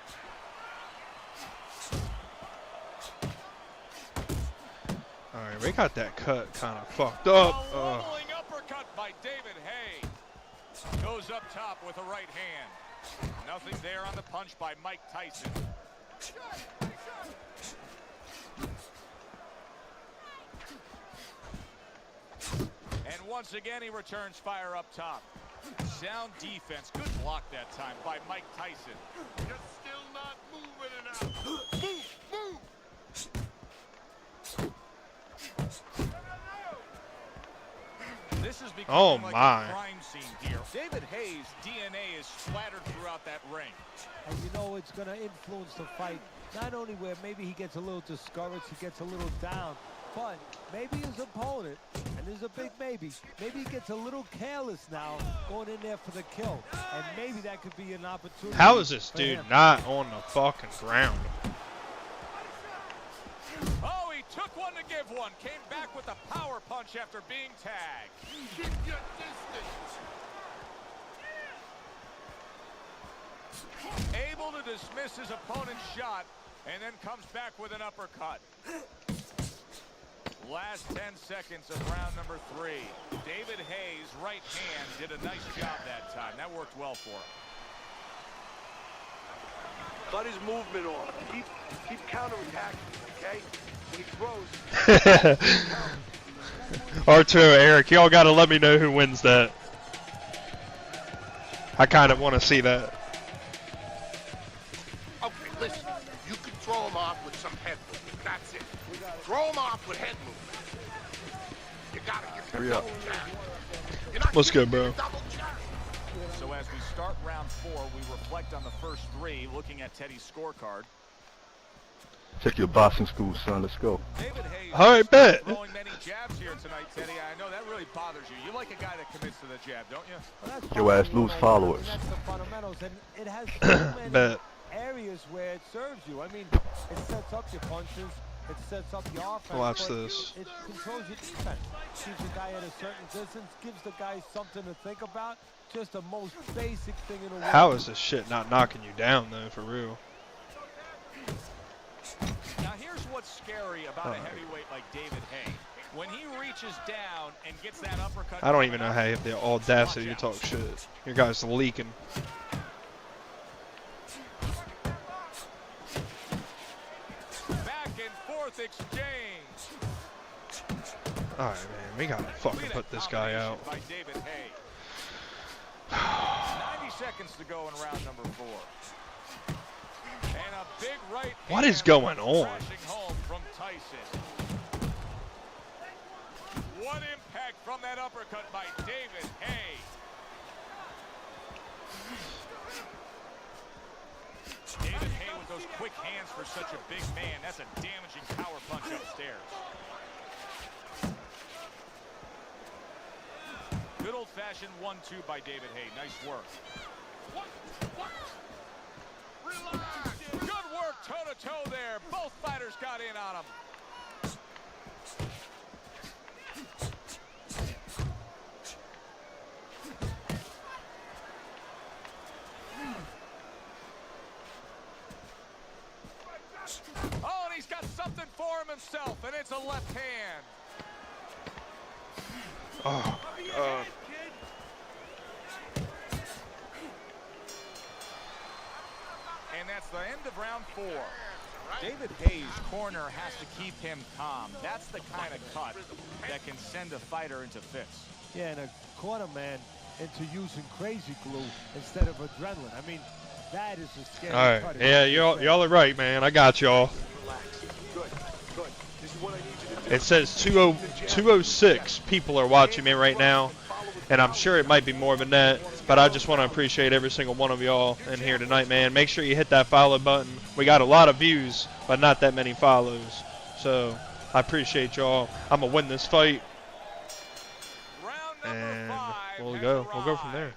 All right, we got that cut kind of fucked up. A leveling uppercut by David Hay. Goes up top with a right hand. Nothing there on the punch by Mike Tyson. And once again, he returns fire up top. Sound defense. Good block that time by Mike Tyson. You're still not moving enough. Move, move. This is Oh, becoming like my. a crime scene here. David Hayes' DNA is splattered throughout that ring. And you know it's going to influence the fight, not only where maybe he gets a little discouraged, he gets a little down, but maybe his opponent, and there's a big maybe he gets a little careless now going in there for the kill. And maybe that could be an opportunity. How is this for dude him. not on the fucking ground? Oh, he took one to give one. Came back with a power punch after being tagged. Keep your distance. Able to dismiss his opponent's shot and then comes back with an uppercut. Last 10 seconds of round number 3. David Hayes' right hand did a nice job that time. That worked well for him. Cut his movement off. Keep counterattacking, okay? When he throws. Arturo, Eric, y'all gotta let me know who wins that. I kind of want to see that. Okay, listen. You can throw him off with some head movement. That's it. Throw him off with head movement. You gotta give him Hurry up. double jab. You're not Let's go, giving him bro. a double jab. So as we start round 4, we reflect on the first 3, looking at Teddy's scorecard. Check your boxing school, son. Let's go. David Hayes All right, bet. throwing many jabs here tonight, Teddy. I know that really bothers you. You like a guy that commits to the jab, don't you? Well, that's Your ass probably lose 101. followers. I mean, that's the fundamentals, and it has so many Bet. areas where it serves you. I mean, it sets up your punches, it sets up your offense. Watch but this. It controls your defense. Keeps the guy at a certain distance, gives the guy something to think about. Just the most basic thing in the world. How is this shit not knocking you down though, for real? Now here's what's scary about a heavyweight like David Hay. When he reaches down and gets that uppercut. I don't even know how you have the audacity to talk shit. Your guys leaking. Back and forth exchange. Alright, man, we gotta fucking put this guy out. By David Hay. 90 seconds to go in round number 4. And a big right What is hand going on? crashing home from Tyson. What impact from that uppercut by David Hay. David Hay with those quick hands for such a big man. That's a damaging power punch upstairs. Good old-fashioned 1-2 by David Hay. Nice work. Relax. Good work toe-to-toe there. Both fighters got in on him. Oh, and he's got something for him himself, and it's a left hand. Oh, God. And that's the end of round 4. David Hayes' corner has to keep him calm. That's the kind of cut that can send a fighter into fits. Yeah, and a corner man into using crazy glue instead of adrenaline. I mean, that is a scary Alright, cut. yeah, y'all are right, man. I got y'all. Relax. Good. This is what I need you to do. It says 206 people are watching me right now, and I'm sure it might be more than that, but I just want to appreciate every single one of y'all in here tonight, man. Make sure you hit that follow button. We got a lot of views, but not that many follows, so I appreciate y'all. I'm going to win this fight, and we'll go from there.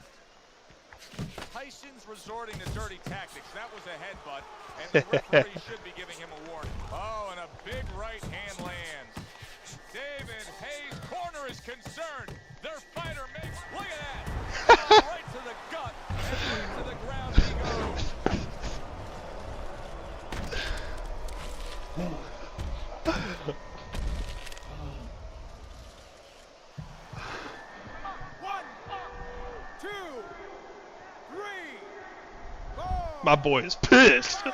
Tyson's resorting to dirty tactics. That was a headbutt, and the referee should be giving him a warning. Oh, and a big right hand lands. David Hayes' corner is concerned. Their fighter makes, look at that. Right to the gut, and right to the ground he goes. My boy is pissed. Down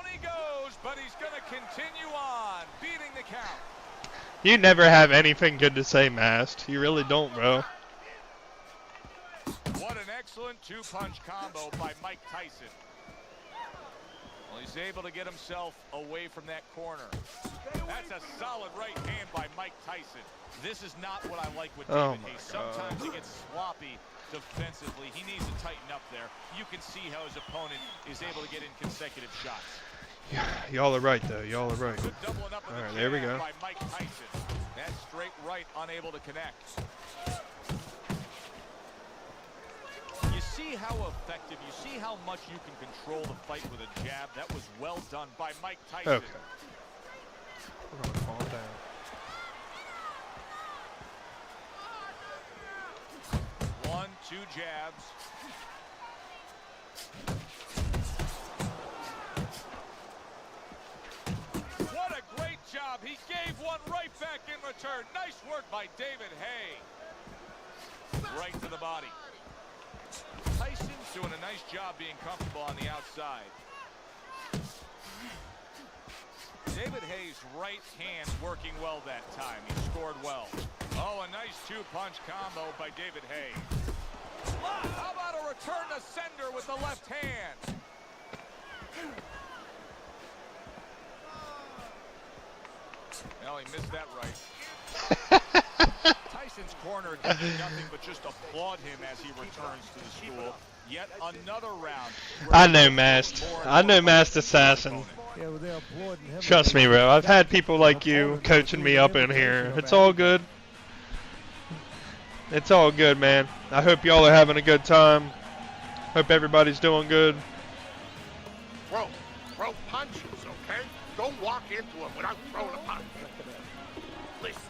he goes, but he's going to continue on, beating the count. You never have anything good to say, Mast. You really don't, bro. What an excellent two-punch combo by Mike Tyson. Well, he's able to get himself away from that corner. That's a solid right hand by Mike Tyson. This is not what I like with David Hayes. Sometimes he gets sloppy defensively. He needs to tighten up there. You can see how his opponent is able to get in consecutive shots. Y'all are right, though. Y'all are right. Good doubling up. All right, there we go. By Mike Tyson. That straight right, unable to connect. You see how effective, you see how much you can control the fight with a jab. That was well done by Mike Tyson. Okay. We're gonna calm down. One, two jabs. What a great job. He gave one right back in return. Nice work by David Hay. Right to the body. Tyson's doing a nice job being comfortable on the outside. David Hayes' right hand working well that time. He scored well. Oh, a nice two-punch combo by David Hay. How about a return to sender with the left hand? Well, he missed that right. Tyson's corner can do nothing but just applaud him as he returns to the stool. Yet another round. I know Masked. I know Masked Assassin. Yeah, well, they're applauding him. Trust me, bro. I've had people like you coaching me up in here. It's all good. It's all good, man. I hope y'all are having a good time. Hope everybody's doing good. Throw punches, okay? Don't walk into it without throwing a punch. Listen.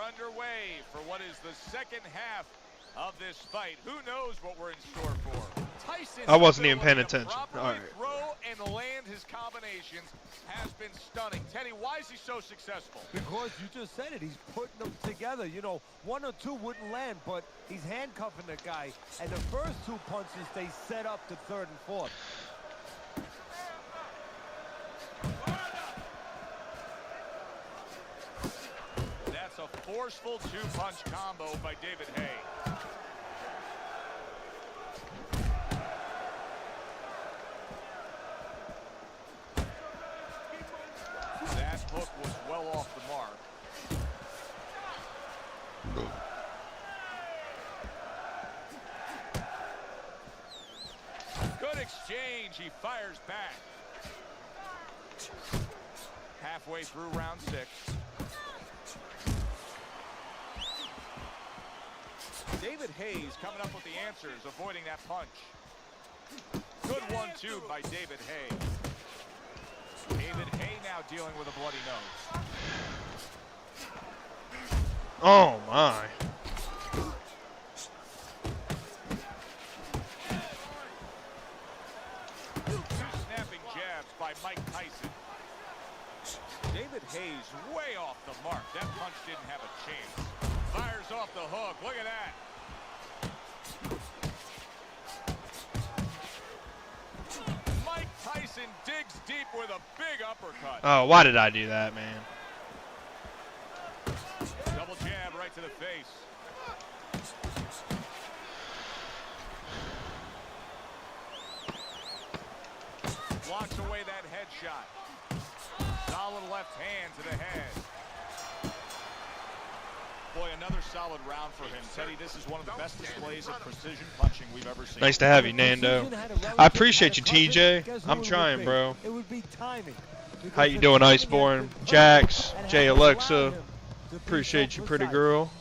Underway for what is the second half of this fight. Who knows what we're in store for? Tyson. I wasn't even paying attention. All right. Throw and land his combinations has been stunning. Teddy, why is he so successful? Because you just said it. He's putting them together. You know, one or two wouldn't land, but he's handcuffing the guy. And the first two punches, they set up the third and fourth. A forceful two-punch combo by David Hay. That hook was well off the mark. Good exchange. He fires back. Halfway through round 6. David Hayes coming up with the answers, avoiding that punch. Good 1-2 by David Hay. David Hay now dealing with a bloody nose. Oh, my. Two snapping jabs by Mike Tyson. David Hayes way off the mark. That punch didn't have a chance. Fires off the hook. Look at that. Mike Tyson digs deep with a big uppercut. Oh, why did I do that, man? Double jab right to the face. Blocks away that headshot. Solid left hand to the head. Boy, another solid round for him. Teddy, this is one of the best displays of precision punching we've ever seen. Nice to have you, Nando. I appreciate you, TJ. I'm trying, bro. It would be timing. How you doing, Iceborne? Jax, J Alexa. Appreciate you, pretty girl.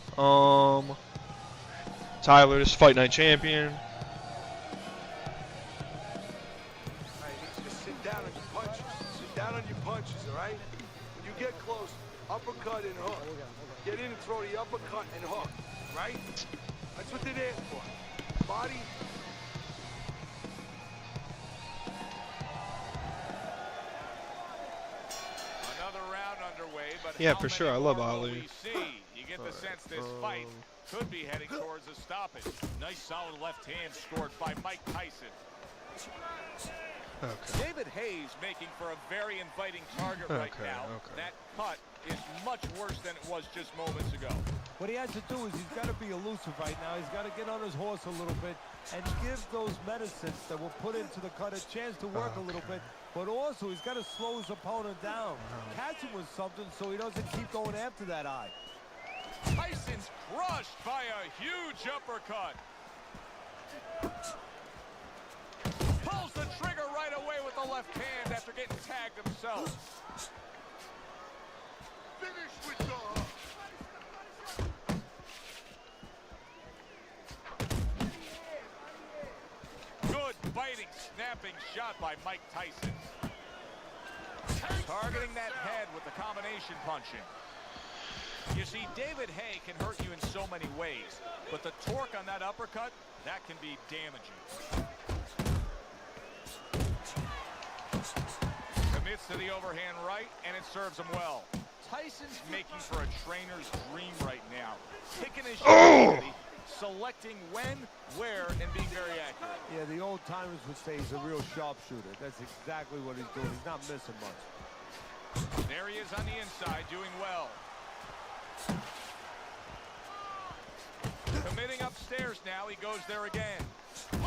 Tyler, this is Fight Night champion. Just sit down on your punches. Sit down on your punches, all right? When you get close, uppercut and hook. Get in and throw the uppercut and hook, right? That's what they're there for. Body. Another round underway, but Yeah, for sure. I love Ali. You get the sense this fight could be heading towards a stoppage. Nice solid left hand scored by Mike Tyson. Okay. David Hayes making for a very inviting target right Okay, now. okay. That cut is much worse than it was just moments ago. What he has to do is he's got to be elusive right now. He's got to get on his horse a little bit and give those medicines that were put into the cut a chance to work a little bit. But also, he's got to slow his opponent down. Catch him with something so he doesn't keep going after that eye. Tyson's crushed by a huge uppercut. Pulls the trigger right away with the left hand after getting tagged himself. Finish with the hook. Good biting, snapping shot by Mike Tyson. Targeting that head with the combination punching. You see, David Hay can hurt you in so many ways, but the torque on that uppercut, that can be damaging. Commits to the overhand right, and it serves him well. Tyson's making for a trainer's dream right now. Picking his shot, selecting when, where, and being very accurate. Yeah, the old timers would say he's a real sharpshooter. That's exactly what he's doing. He's not missing much. There he is on the inside, doing well. Committing upstairs now, he goes there again.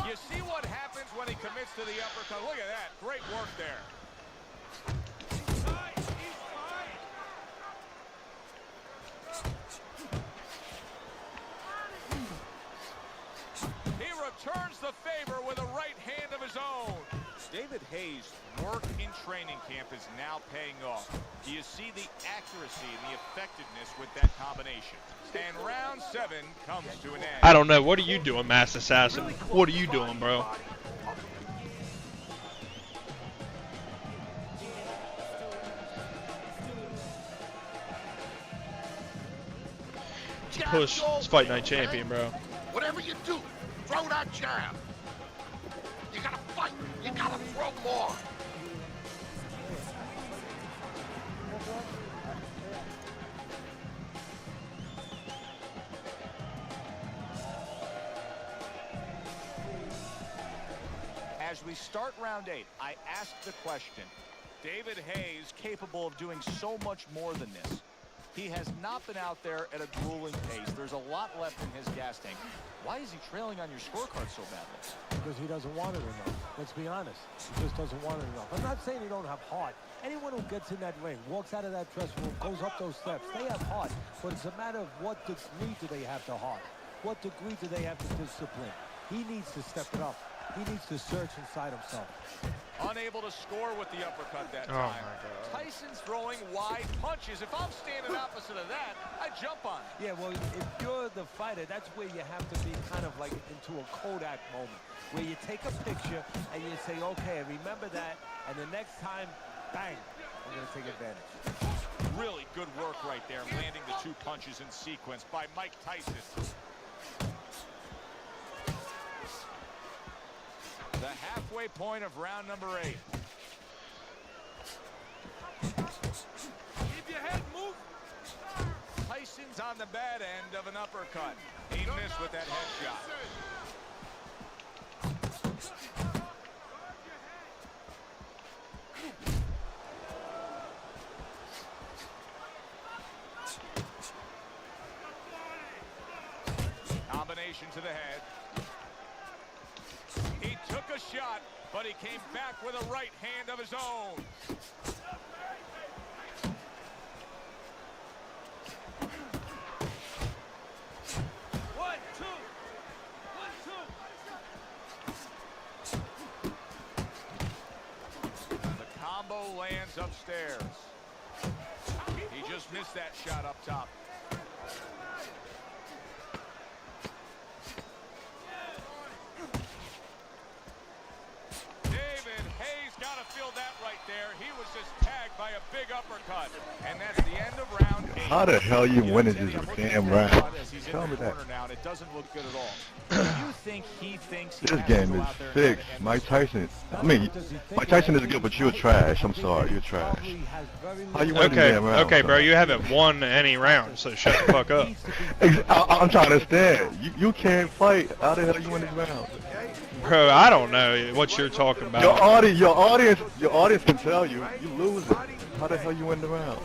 You see what happens when he commits to the uppercut. Look at that, great work there. He returns the favor with a right hand of his own. David Hayes' work in training camp is now paying off. Do you see the accuracy and the effectiveness with that combination? And round 7 comes to an end. I don't know. What are you doing, Master Assassin? What are you doing, bro? Push this Fight Night champion, bro. Whatever you do, throw that jab. You gotta fight. You gotta throw more. As we start round 8, I ask the question, David Hayes capable of doing so much more than this? He has not been out there at a grueling pace. There's a lot left in his gas tank. Why is he trailing on your scorecard so badly? Because he doesn't want it enough. Let's be honest. He just doesn't want it enough. I'm not saying he don't have heart. Anyone who gets in that ring, walks out of that dressing room, goes up those steps, they have heart. But it's a matter of what degree do they have to heart? What degree do they have to discipline? He needs to step it up. He needs to search inside himself. Unable to score with the uppercut that Oh, time. my God. Tyson's throwing wide punches. If I'm standing opposite of that, I jump on it. Yeah, well, if you're the fighter, that's where you have to be kind of like into a Kodak moment, where you take a picture and you say, okay, remember that, and the next time, bang, I'm going to take advantage. Really good work right there, landing the 2 punches in sequence by Mike Tyson. The halfway point of round number 8. Keep your head moving. Tyson's on the bad end of an uppercut. He missed with that headshot. Combination to the head. He took a shot, but he came back with a right hand of his own. One, two. The combo lands upstairs. He just missed that shot up top. David Hayes got to feel that right there. He was just tagged by a big uppercut. And that's the end of round 8. How the hell you winning this damn round? Tell me that. Now, and it doesn't look good at all. You think he thinks he This has to game go is out there and fixed. end Mike this? Tyson. I mean, Mike Tyson is good, but you're trash. I'm sorry, you're trash. How you winning Okay, the damn round? okay, bro. son? You haven't won any round, so shut the fuck up. I'm trying to understand. You can't fight. How the hell you win this round? Bro, I don't know what you're talking about. Your audience can tell you. You losing. How the hell you win the round?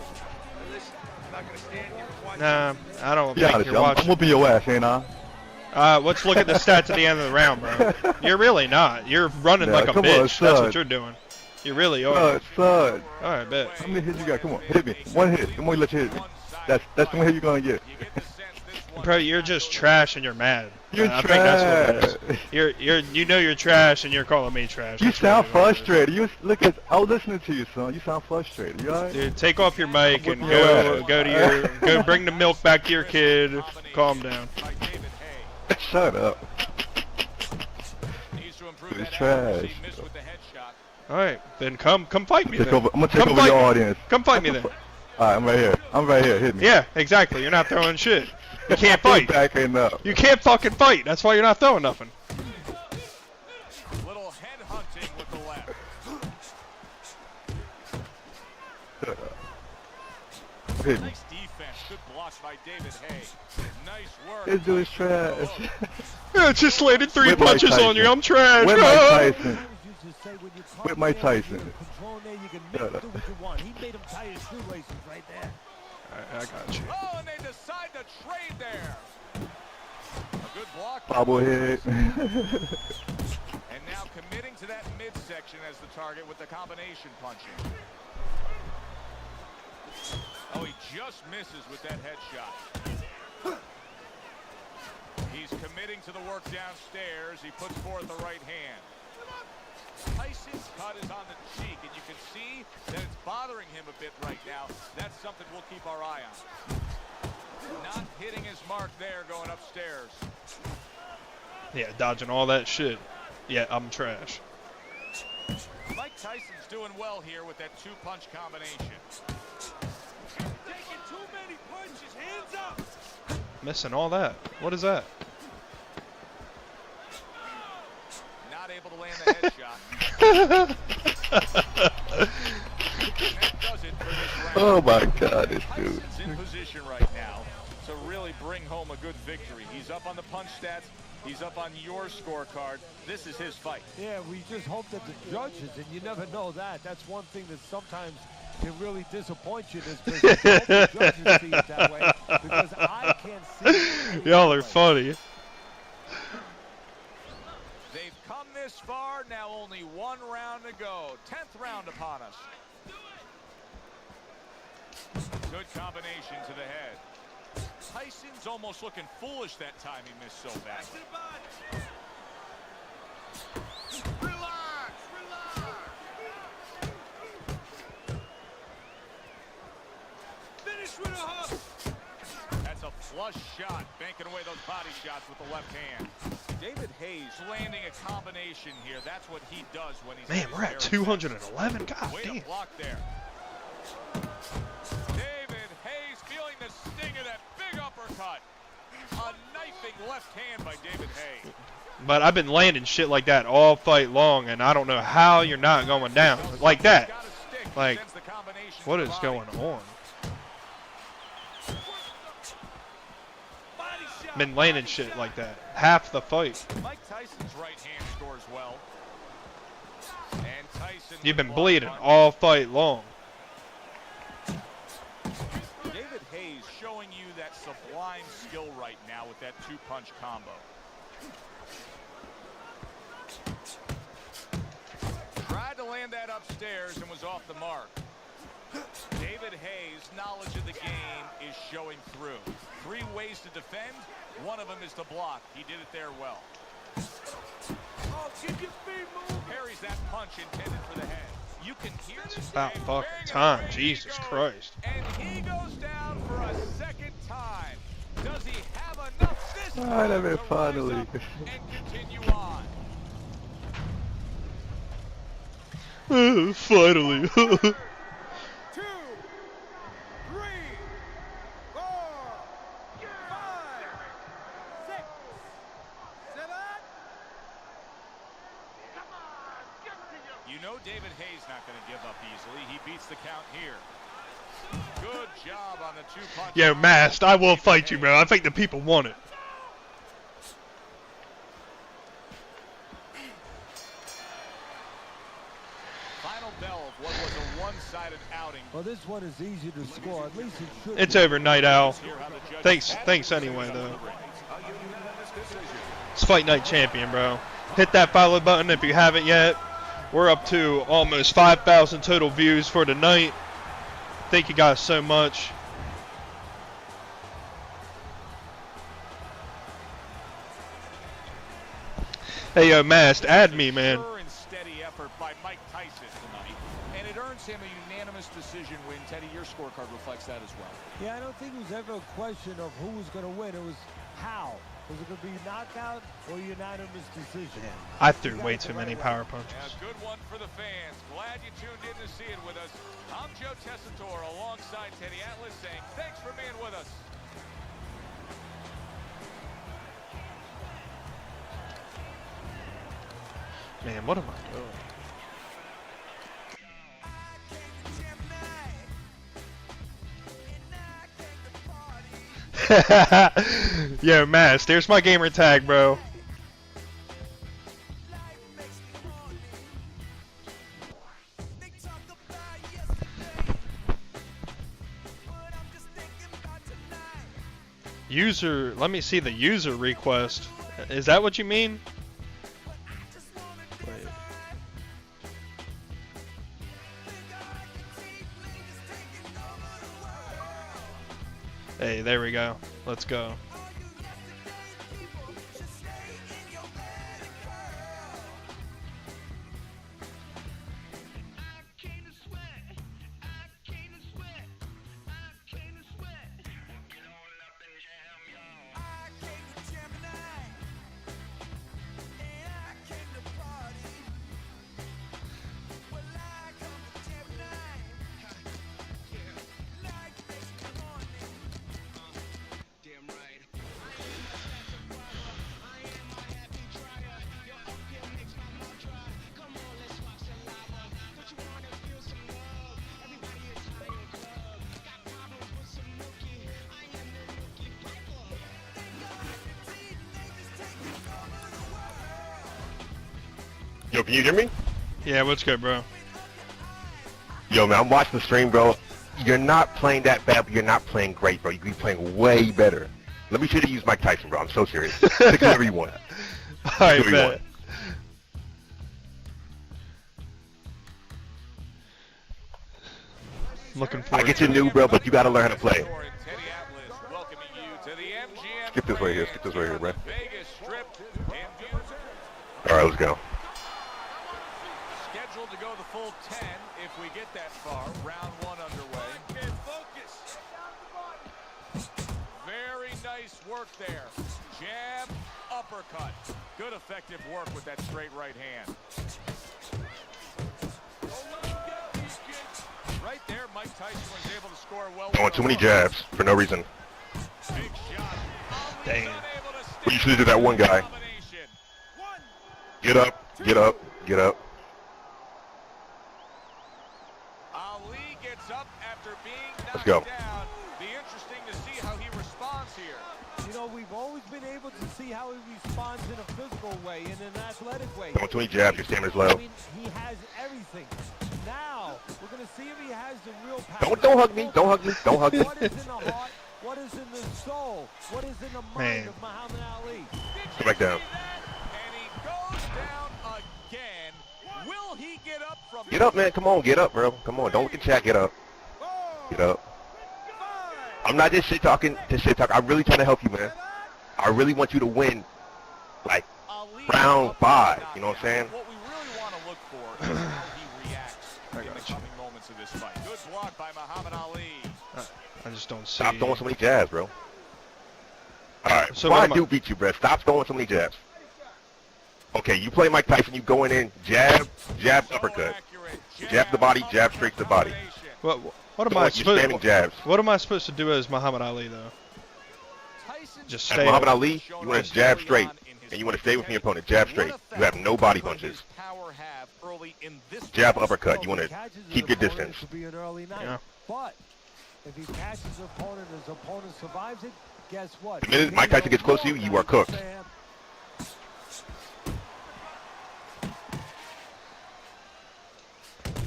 Listen, I'm not gonna stand here and watch. Nah, I don't Be think honest, you're I'm watching. whooping your ass, ain't I? Let's look at the stats at the end of the round, bro. You're really not. You're running Nah, like a come on, bitch. That's son. what you're doing. You really are. Son. Alright, bet. How many hits you got? Come on, hit me. One hit. Come on, let you hit me. That's the one hit you're gonna get. Bro, you're just trash and you're mad. You're I think that's what it trash. is. You know you're trash and you're calling me trash. You That's sound really what it is. frustrated. I was listening to you, son. You sound frustrated. You alright? Dude, take off your mic and Whooping your go bring the milk back to your kid. Calm down. Shut up. It's trash. Alright, then come fight me then. I'm gonna take Come over fight your me. audience. Come fight me then. Alright, I'm right here. Hit me. Yeah, exactly. You're not throwing shit. You can't fight. Backing up. You can't fucking fight. That's why you're not throwing nothing. Little head hunting with the left. Hit me. Nice defense. Good block by David Hay. Nice work. This dude is trash. Yeah, just landed 3 Whip Mike punches on you. Tyson. I'm trash. Whip Mike Tyson. Whip Whip Mike Tyson. Shut up. He made him tie his shoelaces right there. I got you. Oh, and they decide to trade there. A good block. Bobblehead. And now committing to that midsection as the target with the combination punching. Oh, he just misses with that headshot. He's committing to the work downstairs. He puts forth the right hand. Tyson's cut is on the cheek, and you can see that it's bothering him a bit right now. That's something we'll keep our eye on. Not hitting his mark there going upstairs. Yeah, dodging all that shit. Yeah, I'm trash. Mike Tyson's doing well here with that 2-punch combination. Taking too many punches, hands up! Missing all that. What is that? Not able to land the headshot. That does it for this round. Oh my God, this dude. Tyson's in position right now to really bring home a good victory. He's up on the punch stats. He's up on your scorecard. This is his fight. Yeah, we just hope that the judges, and you never know that. That's one thing that sometimes can really disappoint you. Is because the judges see it that way. Because I can't see it. Y'all are funny. They've come this far. Now only 1 round to go. 10th round upon us. Good combination to the head. Tyson's almost looking foolish that time he missed so bad. Relax, relax. Finish with a hook. That's a flush shot, banking away those body shots with the left hand. David Hayes landing a combination here. That's what he does when he's Man, we're at 211. God Way damn. to block there. David Hayes feeling the sting of that big uppercut. A knifing left hand by David Hayes. But I've been landing shit like that all fight long, and I don't know how you're not going down like that. Like, what is going on? Been landing shit like that half the fight. Mike Tyson's right hand scores well. And Tyson. You've been bleeding all fight long. David Hayes showing you that sublime skill right now with that 2-punch combo. Tried to land that upstairs and was off the mark. David Hayes' knowledge of the game is showing through. 3 ways to defend. One of them is to block. He did it there well. Oh, keep your feet moving. Parries that punch intended for the head. You can hear It's this. about fucking time. Jesus Christ. And he goes down for a second time. Does he have enough this time Alright, I mean, to finally. rise up and continue on? Finally. 2, 3, 4, 5, 6, 7. Come on, get to your You know David Hayes not going to give up easily. He beats the count here. Good job on the 2-punch. Yo, Mast, I will fight you, bro. I think the people want it. Well, this one is easy to score. At least it should. It's be. over, Night Owl. Thanks anyway, though. It's Fight Night Champion, bro. Hit that follow button if you haven't yet. We're up to almost 5,000 total views for tonight. Thank you guys so much. Hey, yo, Mast, add me, man. Sure and steady effort by Mike Tyson tonight, and it earns him a unanimous decision win. Teddy, your scorecard reflects that as well. Yeah, I don't think it was ever a question of who was going to win. It was how. Was it going to be knockout or unanimous decision? I threw way too many power punches. A good one for the fans. Glad you tuned in to see it with us. I'm Joe Tessitore alongside Teddy Atlas saying thanks for being with us. Man, what am I doing? Yo, Mass, there's my gamer tag, bro. User, let me see the user request. Is that what you mean? Wait. Hey, there we go. Let's go. Yo, can you hear me? Yeah, what's good, bro? Yo, man, I'm watching the stream, bro. You're not playing that bad, but you're not playing great, bro. You could be playing way better. Let me show you to use Mike Tyson, bro. I'm so serious. Pick whoever you want. I bet. Looking forward I get to you it. new, bro, but you gotta learn how to play. Teddy Atlas welcoming you to the MGM Skip this right here. Skip this right here, bro. Vegas Strip in All right, let's go. scheduled to go the full 10 if we get that far. Round one underway. Very nice work there. Jab, uppercut. Good effective work with that straight right hand. Right there, Mike Tyson was able to score well. Throwing too many jabs for no reason. Big shot. Damn. Well, you should have did that one guy. Get up, get up, get up. Ali gets up after being knocked Let's go. down. Be interesting to see how he responds here. You know, we've always been able to see how he responds in a physical way, in an athletic way. Throwing too many jabs, your stamina's I low. mean, he has everything. Now, we're going to see if he has the real power. Don't hug me, don't hug me, don't hug me. What is in the heart? What is in the soul? What is in the mind Man. of Muhammad Ali? Come back down. And he goes down again. Will he get up from Get up, man, come on, get up, bro. Come on, don't look at chat, get up. Get up. I'm not just shit talking, I'm really trying to help you, man. I really want you to win, like, Ali round up 5, and you know what I'm saying? What we really want to look for is how he reacts in the coming moments of this fight. Good block by Muhammad Ali. I just don't see. Stop throwing so many jabs, bro. Alright, So why what I am do beat you, bro? Stop throwing so many jabs. Okay, you play Mike Tyson, you going in, jab, jab, uppercut. Jab to the body, jab straight to the body. What am Throwing I your supposed? spamming jabs. What am I supposed to do as Muhammad Ali though? Just As stay. Muhammad Ali, you want to jab straight, and you want to stay with your opponent, jab straight. You have no body punches. Jab, uppercut, you want to keep your distance. Yeah. But if he catches his opponent and his opponent survives it, guess what? The minute Mike Tyson gets close to you, you are cooked.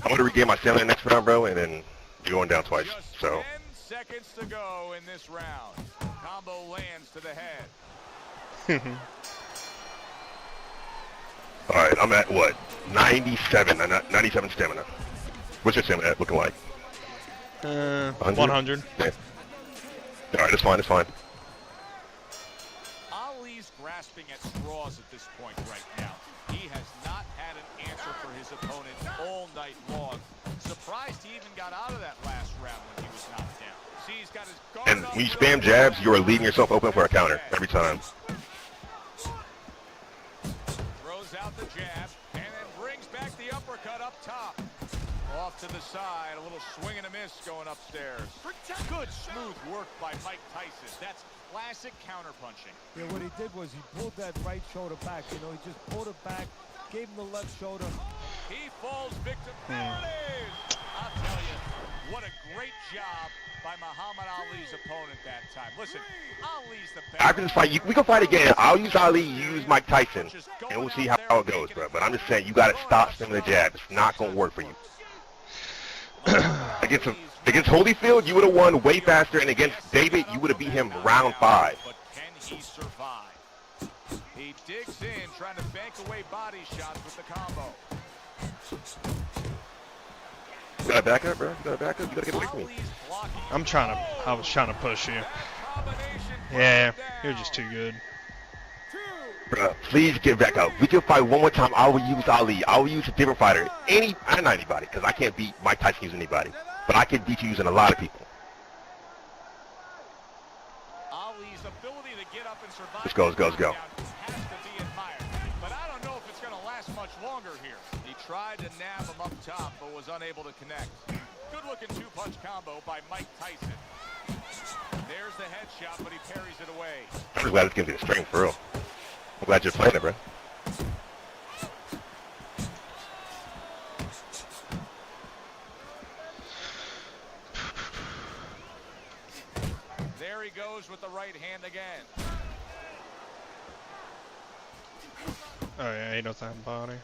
I'm going to regain my stamina next round, bro, and then going down twice. Just So 10 seconds to go in this round. Combo lands to the head. all right, I'm at what? 97. 97 stamina. What's your stamina looking like? 100. Yeah. All right, that's fine. That's fine. Ali's grasping at straws at this point right now. He has not had an answer for his opponent all night long. Surprised he even got out of that last round when he was knocked down. See, he's got his guard And up when you real spam well. jabs, you are leaving yourself open for a counter every time. Throws out the jab and then brings back the uppercut up top. Off to the side, a little swing and a miss going upstairs. Good smooth work by Mike Tyson. That's classic counter punching. Yeah, what he did was he pulled that right shoulder back. You know, he just pulled it back, gave him the left shoulder. He falls victim. There it is. I'll tell you, what a great job by Muhammad Ali's opponent that time. Listen, Ali's the best. After this fight, we can fight again. I'll use Ali, you use Mike Tyson, and we'll see how it goes, bro. But I'm just saying, you got to stop spamming the jab. It's not going to work for you. Against Holyfield, you would have won way faster, and against David, you would have beat him round 5. But can he survive? He digs in, trying to bank away body shots with the combo. You got to back up, bro. You got to back up. You got to get away from me. Ali's blocking. I was trying to push you. Yeah, you're just too good. Bro, please get back up. We can fight one more time. I will use Ali. I will use a different fighter. Not anybody, because I can't beat Mike Tyson using anybody. But I can beat you using a lot of people. Ali's ability to get up and survive. Let's go, let's go, let's go. Has to be admired. But I don't know if it's going to last much longer here. He tried to nab him up top, but was unable to connect. Good-looking two-punch combo by Mike Tyson. There's the headshot, but he parries it away. I'm just glad it's getting to the string, for real. I'm glad you're playing it, bro. There he goes with the right hand again. Oh yeah, ain't no time body.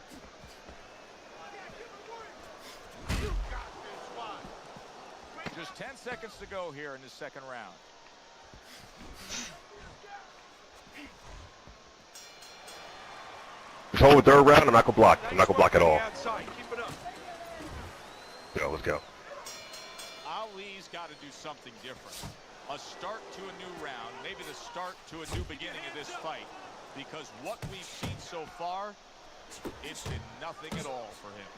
Just 10 seconds to go here in the second round. This whole third round, I'm not going to block. I'm not going to block at all. Outside. Keep it up. Go, let's go. Ali's got to do something different. A start to a new round, maybe the start to a new beginning of this fight. Because what we've seen so far, it's been nothing at all for him.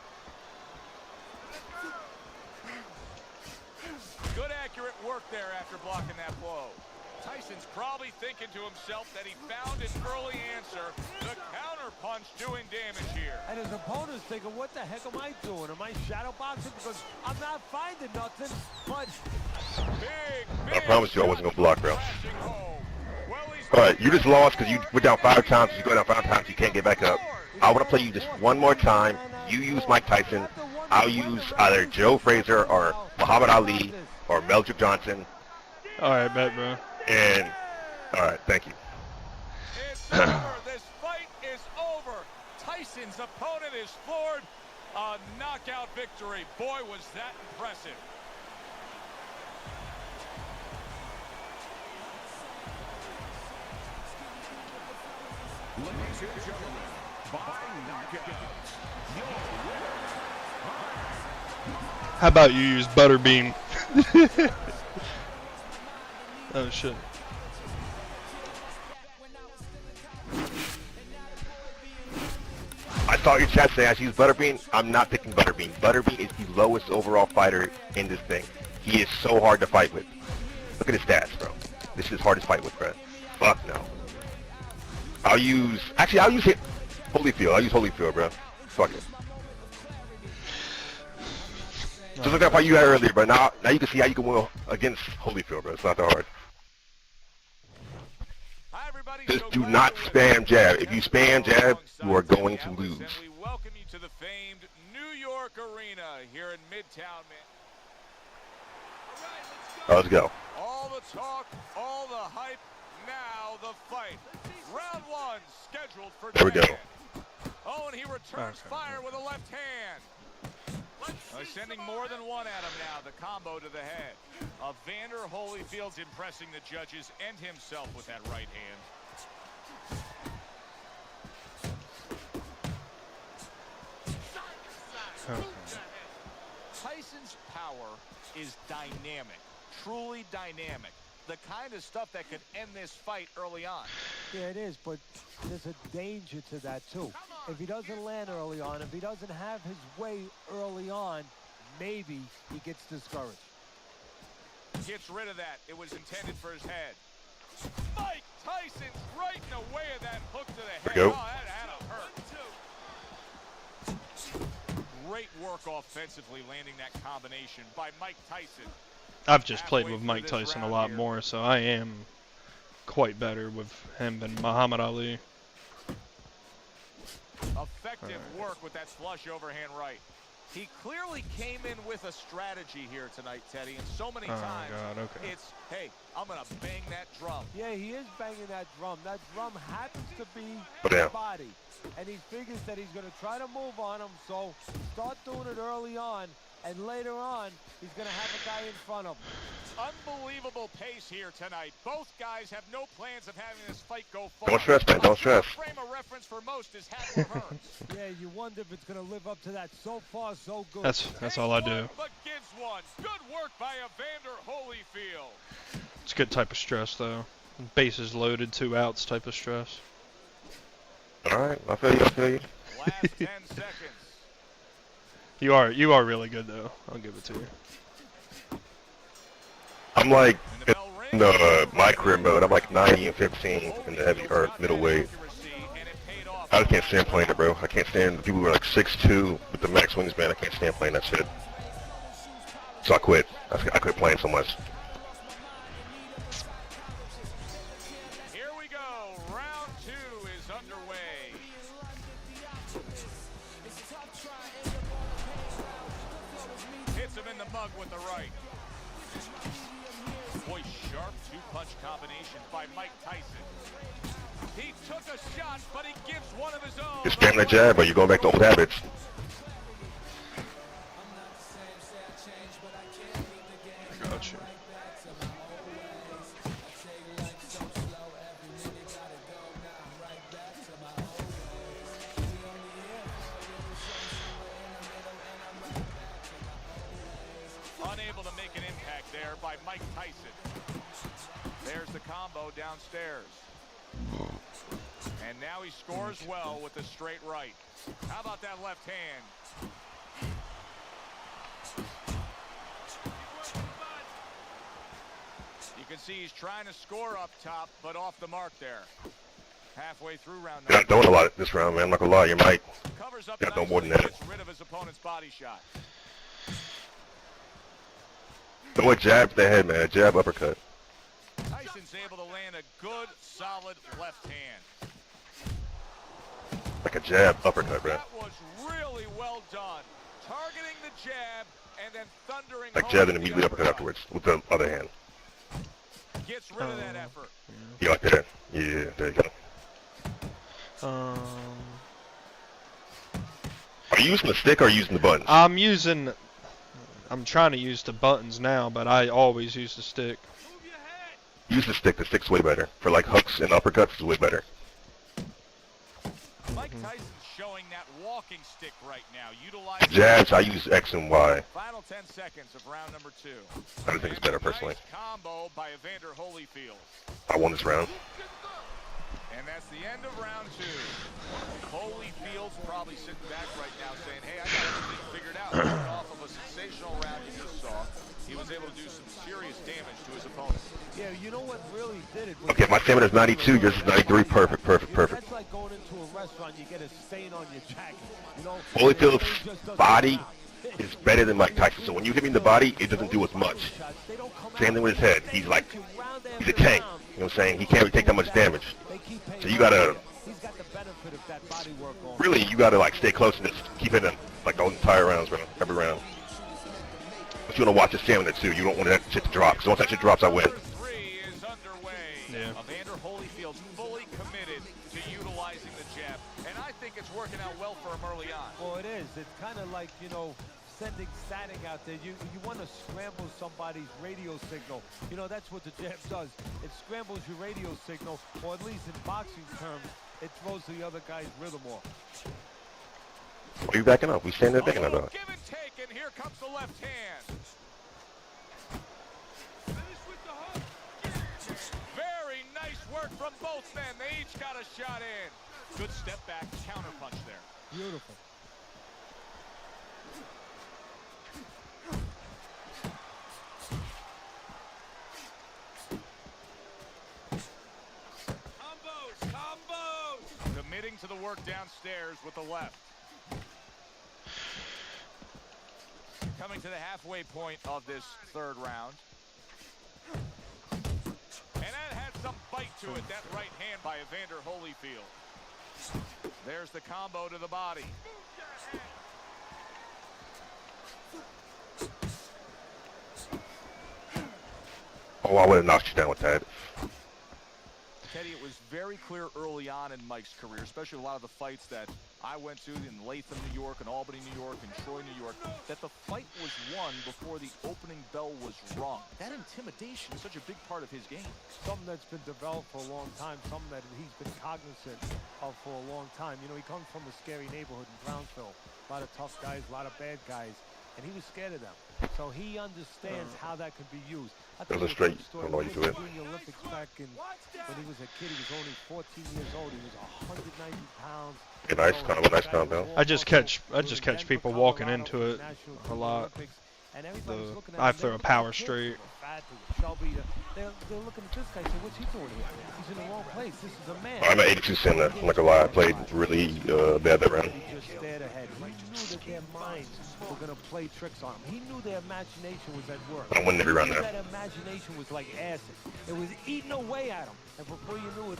Good accurate work there after blocking that blow. Tyson's probably thinking to himself that he found an early answer. The counter punch doing damage here. And his opponent's thinking, what the heck am I doing? Am I shadow boxing? Because I'm not finding nothing. But Big I promised you I wasn't going to block, bro. flashing home. Well, he's All right, you just lost because you went down 5 times. You go down 5 times, you can't get back up. I want to play you just one more time. You use Mike Tyson. I'll use either Joe Frazier or Muhammad Ali or Meldrick Johnson. All right, bet, bro. And, all right, thank you. It's over. This fight is over. Tyson's opponent is floored. A knockout victory. Boy, was that impressive. Ladies and gentlemen, by knockout, your winner. How about you use Butterbean? Oh shit. I saw your chat say I should use Butterbean. I'm not picking Butterbean. Butterbean is the lowest overall fighter in this thing. He is so hard to fight with. Look at his stats, bro. This is his hardest fight with, bro. Fuck no. I'll use Holyfield. I'll use Holyfield, bro. Fuck it. Just like that fight you had earlier, bro. Now you can see how you can win against Holyfield, bro. It's not that hard. Hi, everybody. Just So do glad not you're spam jab. If you spam jab, you are going to lose. And we welcome you to the famed New York Arena here in Midtown, man. Let's go. All the talk, all the hype, now the fight. Round 1 scheduled for There we go. Oh, and he returns fire with a left hand. Sending more than one at him now. The combo to the head. Evander Holyfield's impressing the judges and himself with that right hand. Tyson's power is dynamic, truly dynamic. The kind of stuff that could end this fight early on. Yeah, it is, but there's a danger to that, too. If he doesn't land early on, if he doesn't have his way early on, maybe he gets discouraged. Gets rid of that. It was intended for his head. Mike Tyson's right in the way of that hook to the head. There we go. Oh, that had to hurt. Great work offensively landing that combination by Mike Tyson. I've just played with Mike Tyson a lot more, so I am quite better with him than Muhammad Ali. Effective work with that flush overhand right. He clearly came in with a strategy here tonight, Teddy, and so many times it's, hey, I'm going to bang that drum. Yeah, he is banging that drum. That drum happens to be Yeah. his body, and he figures that he's going to try to move on him, so start doing it early on, and later on, he's going to have a guy in front of him. Unbelievable pace here tonight. Both guys have no plans of having this fight go forward. Don't stress, man. Don't stress. Frame of reference for most is Hagler Hearns. Yeah, you wonder if it's going to live up to that. So far, so good. That's all I do. But gives one. Good work by Evander Holyfield. It's a good type of stress, though. Bases loaded, 2 outs type of stress. All right, I feel you. I feel you. Last 10 seconds. You are really good, though. I'll give it to you. I'm like in the my career mode. I'm like 90-15 in the heavy or middleweight. I just can't stand playing it, bro. I can't stand the people who are like 6'2" with the max wingspan. I can't stand playing that shit. So I quit. I quit playing so much. Here we go. Round 2 is underway. Hits him in the mug with the right. Boy, sharp 2-punch combination by Mike Tyson. He took a shot, but he gives one of his own. You're spamming the jab, or you're going back to old habits. I got you. Unable to make an impact there by Mike Tyson. There's the combo downstairs. And now he scores well with the straight right. How about that left hand? You can see he's trying to score up top, but off the mark there. Halfway through round You're not doing a lot this round, man. I'm not gonna lie. You might. Covers up You're not doing more than that. gets rid of his opponent's body shot. Throw a jab to the head, man. A jab uppercut. Tyson's able to land a good, solid left hand. Like a jab uppercut, bro. That was really well done. Targeting the jab and then thundering Like home jab and with the immediately uppercut afterwards with the other hand. Gets rid of that effort. You like that? Yeah, there you go. Are you using the stick or are you using the buttons? I'm trying to use the buttons now, but I always use the stick. Use the stick. The stick's way better. For like hooks and uppercuts, it's way better. Mike Tyson's showing that walking stick right now. Utilizing Jabs, I use X and Y. Final 10 seconds of round number 2. I think it's better personally. Nice combo by Evander Holyfield. I won this round. And that's the end of round 2. Holyfield's probably sitting back right now saying, hey, I got everything figured out. Off of a sensational round you just saw, he was able to do some serious damage to his opponent. Yeah, you know what really did it? Okay, my stamina is 92, yours is 93. Perfect. That's like going into a restaurant, you get a stain on your jacket. You know, Holyfield's body is better than Mike Tyson. So when you hit me in the body, it doesn't do as much. Same thing with his head. He's a tank. You know what I'm saying? He can't really take that much damage. So you gotta, really, you gotta like stay close and just keep hitting like the entire rounds, bro. Every round. But you wanna watch his stamina too. You don't want that shit to drop. Because once that shit drops, I win. Number 3 is underway. Yeah. Evander Holyfield's fully committed to utilizing the jab. And I think it's working out well for him early on. Well, it is. It's kind of like, you know, sending static out there. You want to scramble somebody's radio signal. You know, that's what the jab does. It scrambles your radio signal, or at least in boxing terms, it throws the other guy's rhythm off. Why are you backing up? We stand there backing up. Give and take, and here comes the left hand. Very nice work from both men. They each got a shot in. Good step back counter punch there. Beautiful. Combos. Committing to the work downstairs with the left. Coming to the halfway point of this third round. And that had some bite to it, that right hand by Evander Holyfield. There's the combo to the body. Oh, I would have knocked you down with that. Teddy, it was very clear early on in Mike's career, especially a lot of the fights that I went to in Latham, New York, and Albany, New York, and Troy, New York, that the fight was won before the opening bell was rung. That intimidation is such a big part of his game. Something that's been developed for a long time, something that he's been cognizant of for a long time. You know, he comes from a scary neighborhood in Brownsville. A lot of tough guys, a lot of bad guys, and he was scared of them. So he understands how that can be used. That was a straight. I don't know you do it. In the Olympics back in, when he was a kid, he was only 14 years old. He was 190 pounds. Yeah, nice compound. I just catch people walking into it a lot. I throw a power straight. They're looking at this guy saying, what's he doing here? He's in the wrong place. This is a man. I'm at 82 center. I'm not gonna lie, I played really bad that round. He just stared ahead. He knew that their minds were going to play tricks on him. He knew their imagination was at work. I'm winning every round now. That imagination was like acid. It was eating away at him. And before you knew it,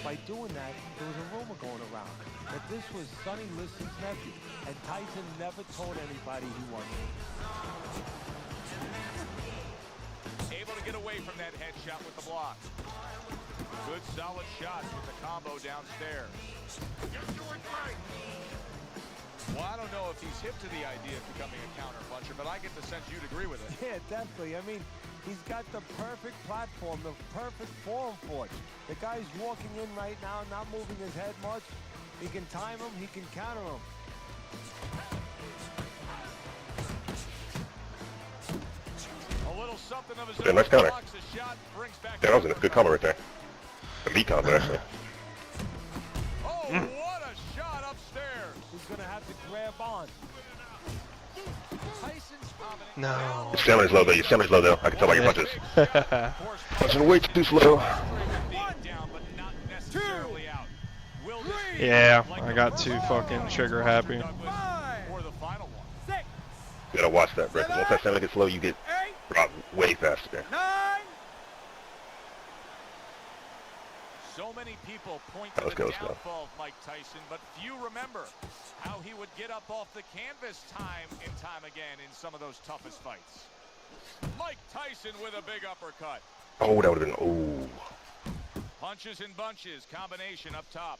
by doing that, there was a rumor going around that this was Sonny Liston's nephew. And Tyson never told anybody he won. Able to get away from that headshot with the block. Good solid shots with the combo downstairs. You're doing great. Well, I don't know if he's hip to the idea of becoming a counter puncher, but I get the sense you'd agree with it. Yeah, definitely. I mean, he's got the perfect platform, the perfect form for it. The guy's walking in right now, not moving his head much. He can time him, he can counter him. A little something of his Yeah, nice counter. blocks a shot, brings back Yeah, that was a good combo right there. A meat combo, actually. Oh, what a shot upstairs. He's going to have to grab on. Tyson's dominant. No. Your stamina's low though. Your stamina's low though. I can tell by your punches. Punching way too slow. Down, but not necessarily out. Will this be Yeah, like I the got first too round fucking trigger happy. or the final one? You gotta watch that, bro. 'Cause once that stamina gets low, you get dropped way faster. So many people point to Let's the go, let's go. downfall of Mike Tyson, but few remember how he would get up off the canvas time and time again in some of those toughest fights. Mike Tyson with a big uppercut. Oh, that would have been. Oh. Punches and bunches, combination up top.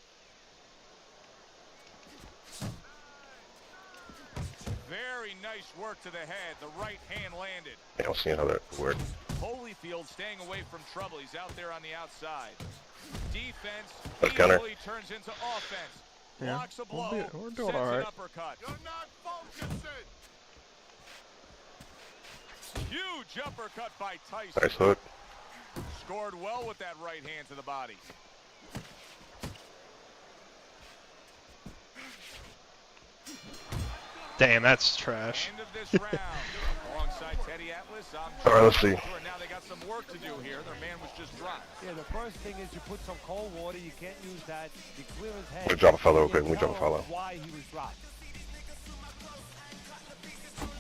Very nice work to the head. The right hand landed. I don't see how that worked. Holyfield staying away from trouble. He's out there on the outside. Defense Let's counter. easily turns into offense. Yeah, Blocks a blow. we're doing sends all right. an uppercut. You're not focusing. Huge uppercut by Tyson. Nice hook. Scored well with that right hand to the body. Damn, that's trash. End of this round. Alongside Teddy Atlas, I'm All right, let's see. Now they got some work to do here. Their man was just dropped. Yeah, the first thing is you put some cold water. You can't use that. You clear his head. Let me drop a follow, okay? You Let me drop a tell follow. him why he was dropped.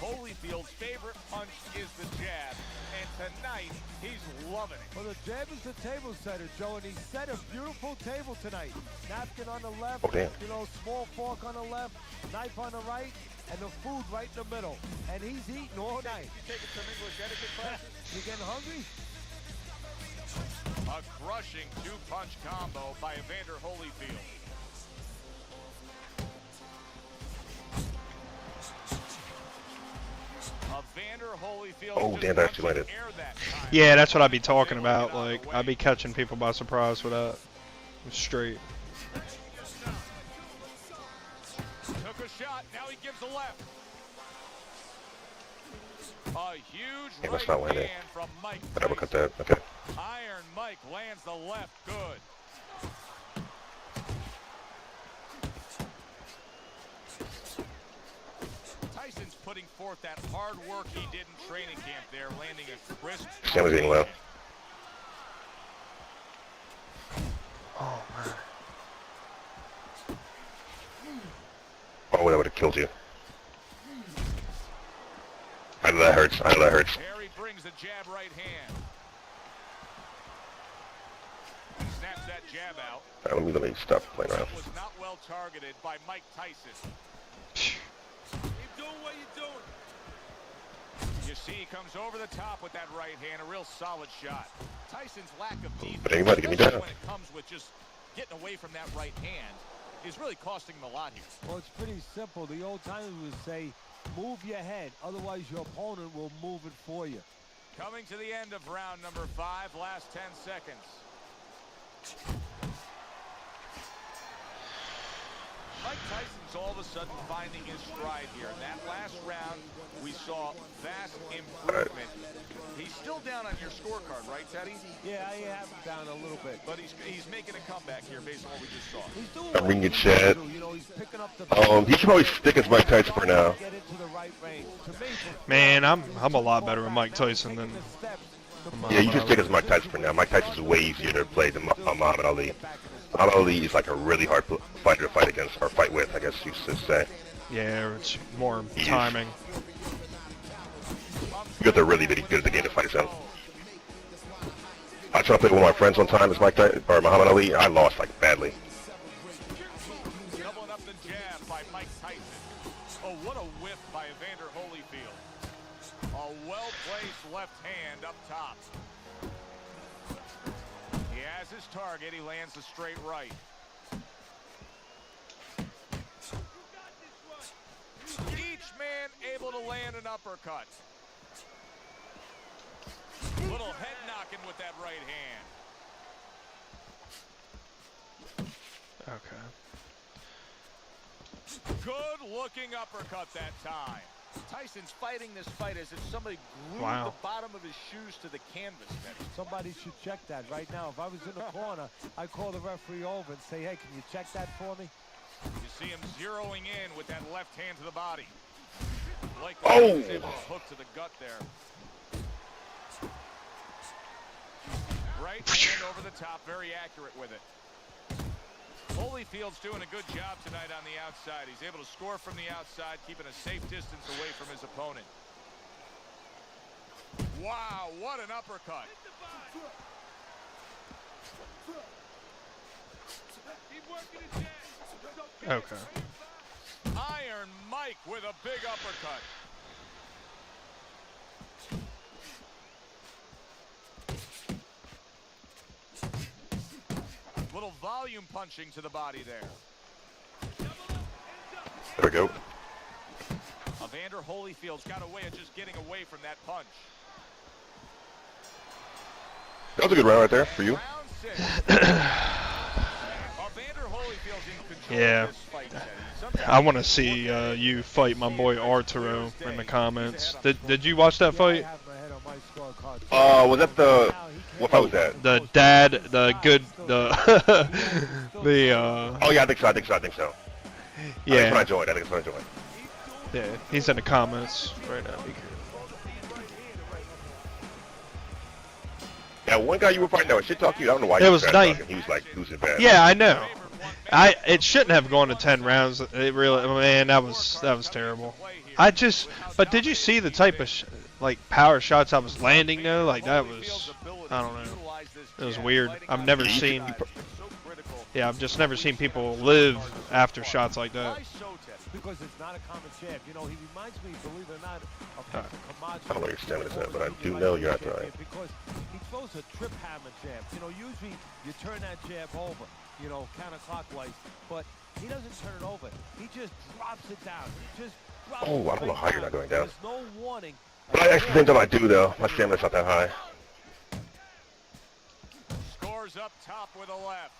Holyfield's favorite punch is the jab, and tonight he's loving it. Well, the jab is the table setter, Joe, and he set a beautiful table tonight. Napkin on the left, Oh, damn. you know, small fork on the left, knife on the right, and the food right in the middle. And he's eating all night. Taking some English etiquette classes? You getting hungry? A crushing two-punch combo by Evander Holyfield. Evander Holyfield Oh, just damn, that wants actually to landed. air that time. Yeah, that's what I'd be talking about. Like, I'd be catching people by surprise with that. Straight. Took a shot, now he gives a left. A huge Yeah, that's right not landing. hand from Mike I never cut Tyson. that. Okay. Iron Mike lands the left good. Tyson's putting forth that hard work he did in training camp there, landing a crisp. Stanley's getting low. Oh, man. Oh, that would have killed you. I know that hurts. I know that hurts. Harry brings the jab right hand. Snaps that jab out. All right, let me stop playing around. Was not well targeted by Mike Tyson. Keep doing what you're doing. You see he comes over the top with that right hand, a real solid shot. Tyson's lack of defense, But anybody get me especially down. when it comes with just getting away from that right hand, is really costing him a lot here. Well, it's pretty simple. The old timers would say, move your head, otherwise your opponent will move it for you. Coming to the end of round number 5, last 10 seconds. Mike Tyson's all of a sudden finding his stride here. In that last round, we saw vast improvement. He's still down on your scorecard, right, Teddy? Yeah, I have him down a little bit. But he's making a comeback here based on what we just saw. He's doing I'm what reading he your chat. needs to do. You know, he's picking up the He should probably stick as Mike Tyson for now. Get into the right range. To me, Man, I'm a lot better with Mike Tyson than. Yeah, you should stick as Mike Tyson for now. Mike Tyson's way easier to play than Muhammad Ali. Muhammad Ali is like a really hard fighter to fight against, or fight with, I guess you should say. Yeah, it's more timing. You got to really, really good at the game to fight himself. I tried to play with one of my friends one time as Mike Tyson, or Muhammad Ali. I lost like badly. Doubling up the jab by Mike Tyson. Oh, what a whiff by Evander Holyfield. A well-placed left hand up top. He has his target. He lands a straight right. Each man able to land an uppercut. Little head knocking with that right hand. Okay. Good looking uppercut that time. Tyson's fighting this fight as if somebody glued Wow. the bottom of his shoes to the canvas. Somebody should check that right now. If I was in the corner, I'd call the referee over and say, hey, can you check that for me? You see him zeroing in with that left hand to the body. Like Oh! he's able to hook to the gut there. Right hand over the top, very accurate with it. Holyfield's doing a good job tonight on the outside. He's able to score from the outside, keeping a safe distance away from his opponent. Wow, what an uppercut. Okay. Iron Mike with a big uppercut. Little volume punching to the body there. There we go. Evander Holyfield's got a way of just getting away from that punch. That was a good round right there for you. Round 6. Evander Holyfield's in control Yeah. of this fight, Teddy. Sometimes I want to see you fight my boy Arturo in the comments. Did you watch that fight? I have my head on my scorecard. Was that the... What fight was that? The dad, the good, the the Oh, yeah, I think so. I think so. I think so. I think yeah, it's what I enjoyed. yeah. He's in the comments right now. Yeah, one guy you were fighting that was shit talking you. I don't know why It you was trash nice. talking. He was like losing bad. Yeah, I know. It shouldn't have gone to 10 rounds. It really, man, that was terrible. But did you see the type of like power shots I was landing though? Like that was, I don't know. It was weird. I've never seen. Yeah, I've just never seen people live after shots like that. Because it's not a common jab. You know, he reminds me, believe it or not, of Hector Camacho. I don't know your stamina's at, but I do know you're not right. Because he throws a trip hammer jab. You know, usually you turn that jab over, you know, counterclockwise, but he doesn't turn it over. He just drops it down. He just drops it Oh, I don't know right how you're not going down. There's no warning But I actually think I do though. My stamina's not that high. Scores up top with a left.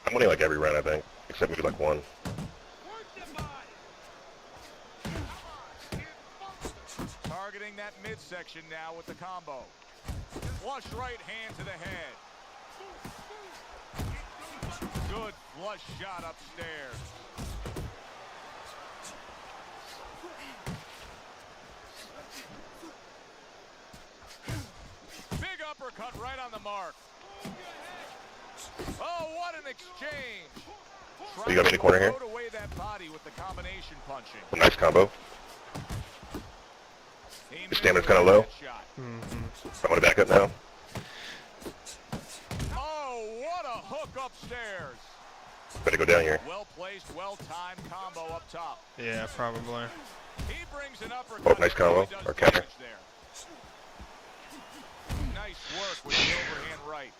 I'm winning like every round, I think, except maybe like one. Targeting that midsection now with the combo. Flush right hand to the head. Good flush shot upstairs. Big uppercut right on the mark. Oh, what an exchange. You got me in the corner here. Throw away that body with the combination punching. Nice combo. He Your stamina's kind of low. headshot. I want to back up now. Oh, what a hook upstairs. Better go down here. Well placed, well timed combo up top. Yeah, probably. He brings an uppercut. Oh, nice combo. He does Or counter. damage there. Nice work with the overhand right.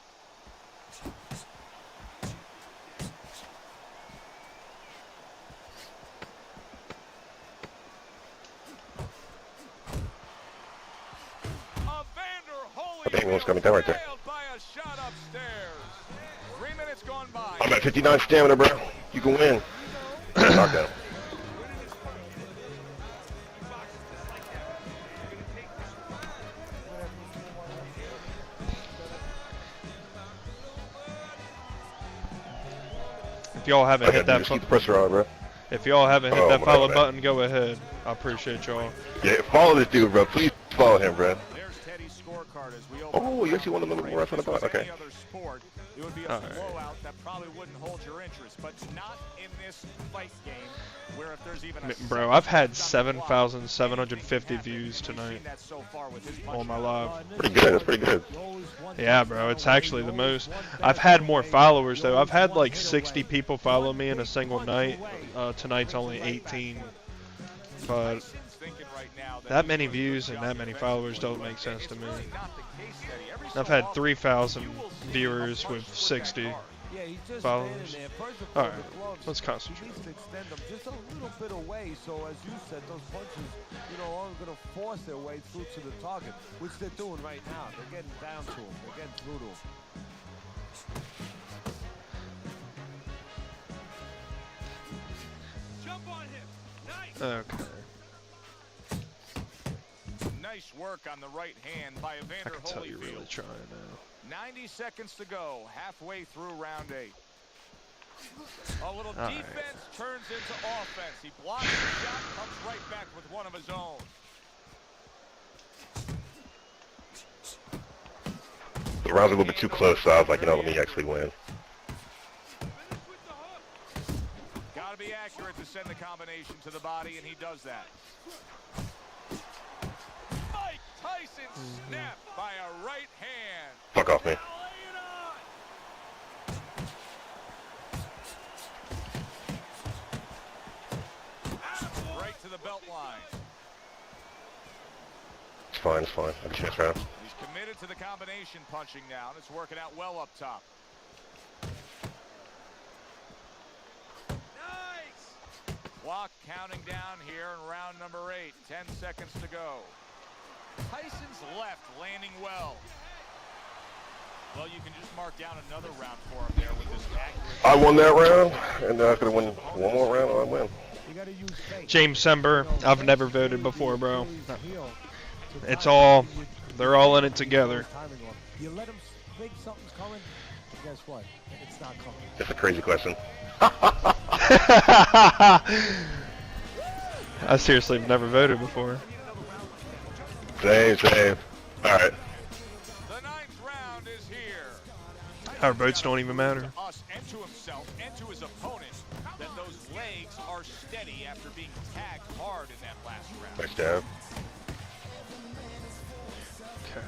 I think one's coming down right there. By a shot upstairs. 3 minutes gone by. I'm at 59 stamina, bro. You can win. Knockdown. If y'all haven't hit that, Just keep the pressure on, bro. if y'all haven't hit Oh, that my follow bad. button, go ahead. I appreciate y'all. Yeah, follow this dude, bro. Please follow him, bro. There's Teddy's scorecard as we open. Oh, you actually want a little more on the button? Okay. Any other sport, it would be a All right. blowout that probably wouldn't hold your interest, but not in this fight game, where if there's even a Bro, I've had 7,750 views tonight on my live. Pretty good. That's pretty good. Yeah, bro, it's actually the most. I've had more followers though. I've had like 60 people follow me in a single night. Tonight's only 18, but that many views and that many followers don't make sense to me. I've had 3,000 viewers with 60 followers. All right, let's concentrate. Just extend them just a little bit away, so as you said, those punches, aren't going to force their way through to the target, which they're doing right now. They're getting down to him. They're getting through to him. Jump on him. Nice. Okay. Nice work on the right hand by I Evander can tell you're really Holyfield. trying now. 90 seconds to go, halfway through round 8. A little All right. defense turns into offense. He blocks the shot, comes right back with one of his own. The round's a little bit too close, so I was like, let me actually win. Gotta be accurate to send the combination to the body, and he does that. Mike Tyson snapped by a right hand. Fuck off me. Right to the belt line. It's fine, it's fine. I'll be chance round. He's committed to the combination punching now, and it's working out well up top. Nice! Clock counting down here in round number 8. 10 seconds to go. Tyson's left landing well. Well, you can just mark down another round for him there with this accurate. I won that round, and then I'm going to win one more round, and I win. James Sember, I've never voted before, bro. It's all, they're all in it together. You let him think something's coming, guess what? It's not coming. It's a crazy question. I seriously have never voted before. Same. Alright. The 9th round is here. Our votes don't even matter. To us and to himself and to his opponent that those legs are steady after being tagged hard in that last round. Nice jab. Okay.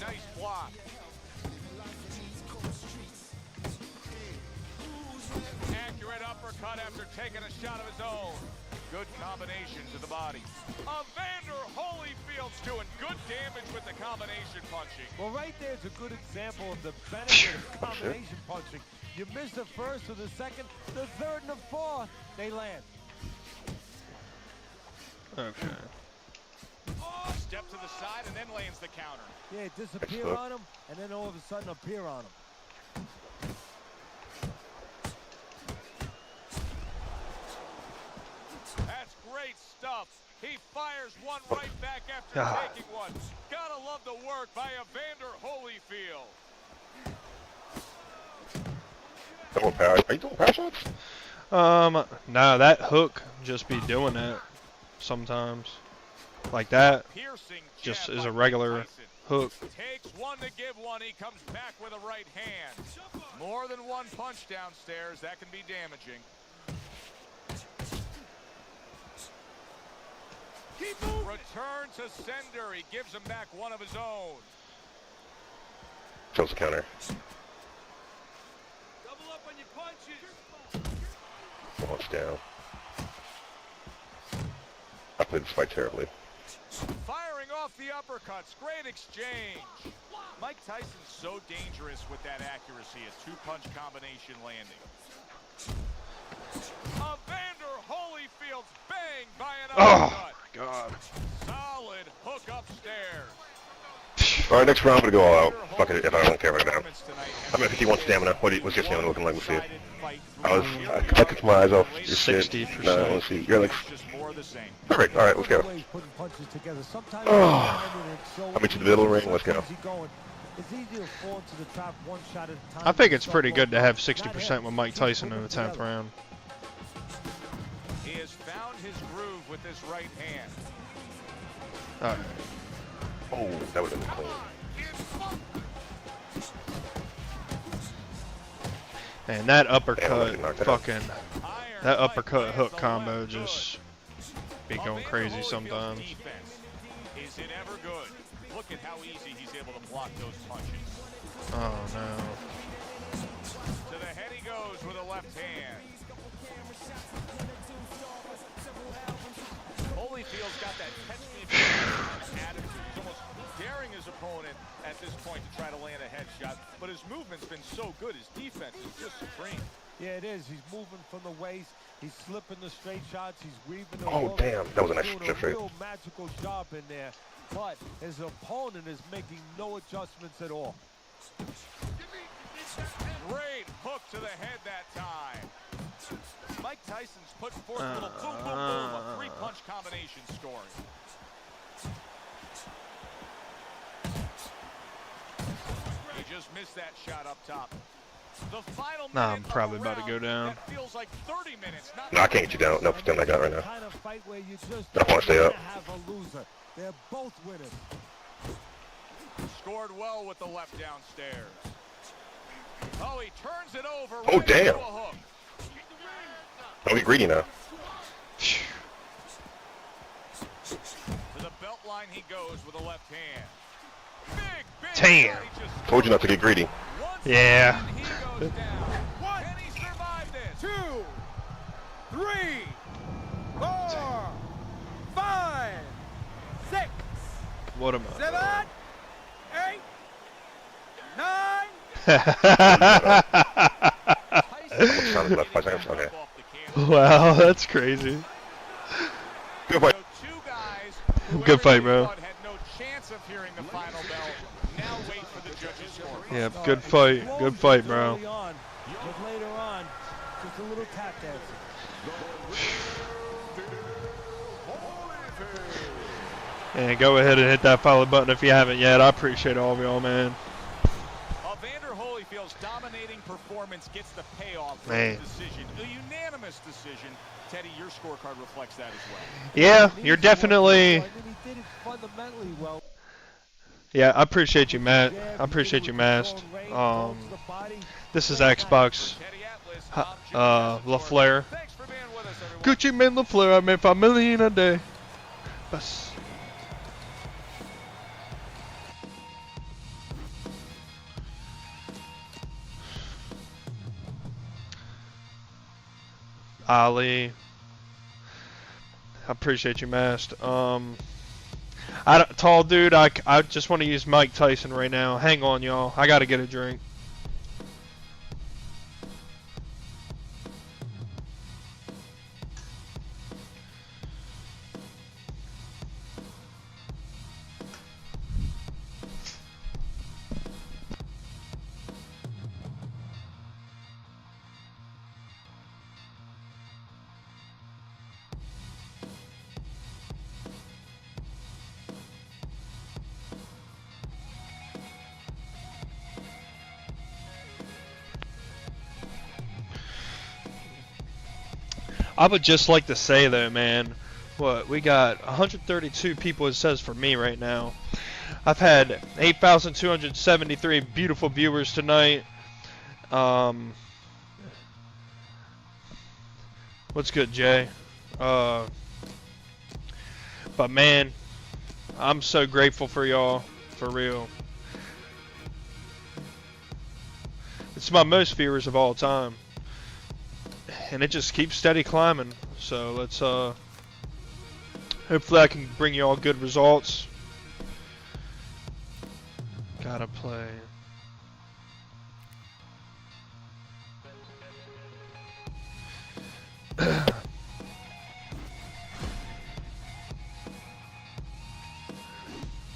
Nice block. Accurate uppercut after taking a shot of his own. Good combination to the body. Evander Holyfield's doing good damage with the combination punching. Well, right there is a good example of the benefit of combination punching. You miss the first or the second, the third and the fourth, they land. Okay. Step to the side and then lands the counter. Yeah, disappear Excellent. on him, and then all of a sudden appear on him. That's great stuff. He fires one right back after Ah. taking one. Gotta love the work by Evander Holyfield. Double power. Are you doing power shots? No, that hook just be doing that sometimes. Like that Piercing just jab is by a Mike regular Tyson. hook. Takes one to give one. He comes back with a right hand. More than one punch downstairs. That can be damaging. Return to sender. He gives him back one of his own. Chose the counter. Double up on your punches. Launch down. I played this fight terribly. Firing off the uppercuts. Great exchange. Mike Tyson's so dangerous with that accuracy. A two-punch combination landing. Evander Holyfield's banged by an uppercut. God. Solid hook upstairs. Alright, next round I'm gonna go all out. Fuck it if I don't care right now. I'm at 51 stamina. What's your stamina looking like? Let's see it. I took my eyes off your shit. 60%. Let's see. You're like, Just more of the same. perfect. Alright, let's go. Always putting punches together. Sometimes I'm into the middle ring. Let's go. It's easy to fall into the trap one shot at a time. I think it's pretty good to have 60% with Mike Tyson in the 10th round. He has found his groove with his right hand. Alright. Oh, that would have been clean. And that Damn, I uppercut, didn't knock that fucking, Iron that Mike uppercut lands hook the combo left just be hook. going Evander crazy Holyfield's sometimes. defense. Is it ever good? Look at how easy he's able to block those punches. Oh no. To the head he goes with a left hand. Holyfield's got that catch me if you can attitude. He's almost daring his opponent at this point to try to land a headshot, but his movement's been so good. His defense is just supreme. Yeah, it is. He's moving from the waist. He's slipping the straight shots. He's weaving the Oh, hooks. damn. That was a nice He's doing chip straight. real magical job in there. But his opponent is making no adjustments at all. Great hook to the head that time. Mike Tyson's put forth a little boom, boom, boom, a three-punch combination scoring. He just missed that shot up top. The final Nah, minute I'm probably of a about to go round down. that feels like 30 minutes, not No, I can't get you down. No, damn, I got right now. Kind of fight where you just I wanna stay up. have a loser. They're both winners. scored well with the left downstairs. Oh, he turns it over. Oh, right damn. into a hook. Don't be greedy now. To the belt line he goes with a left hand. Big Damn. shot. He just Told you not to get greedy. once Yeah. again, he goes down. Can he survive this? 2, 3, 4, 5, 6, What am 7, 8, 9. How much time is left? 5 seconds? Okay. Wow, that's crazy. Good fight. So two guys who Good fight, everybody bro. thought had no chance of hearing the final bell. Now wait for the judges' score. Yeah, good fight. Good fight, bro. Early on, but later on, just a little tap dancing. And go ahead and hit that follow button if you haven't yet. I appreciate all of y'all, man. Evander Holyfield's dominating performance gets the payoff for Man. the decision. A unanimous decision. Teddy, your scorecard reflects that as well. Yeah, you're definitely. I mean, he did it fundamentally well. Yeah, I appreciate you, Matt. I appreciate you, Mast. This is Xbox. Teddy Atlas, LaFleur. thanks for being with us, everyone. Gucci Mane LaFleur. I make $5 million a day. Bus. Ali. I appreciate you, Mast. Tall dude, I just want to use Mike Tyson right now. Hang on, y'all. I gotta get a drink. I would just like to say though, man, what we got 132 people it says for me right now. I've had 8,273 beautiful viewers tonight. What's good, Jay? But man, I'm so grateful for y'all, for real. It's my most viewers of all time. And it just keeps steady climbing. So let's hopefully I can bring you all good results. Gotta play.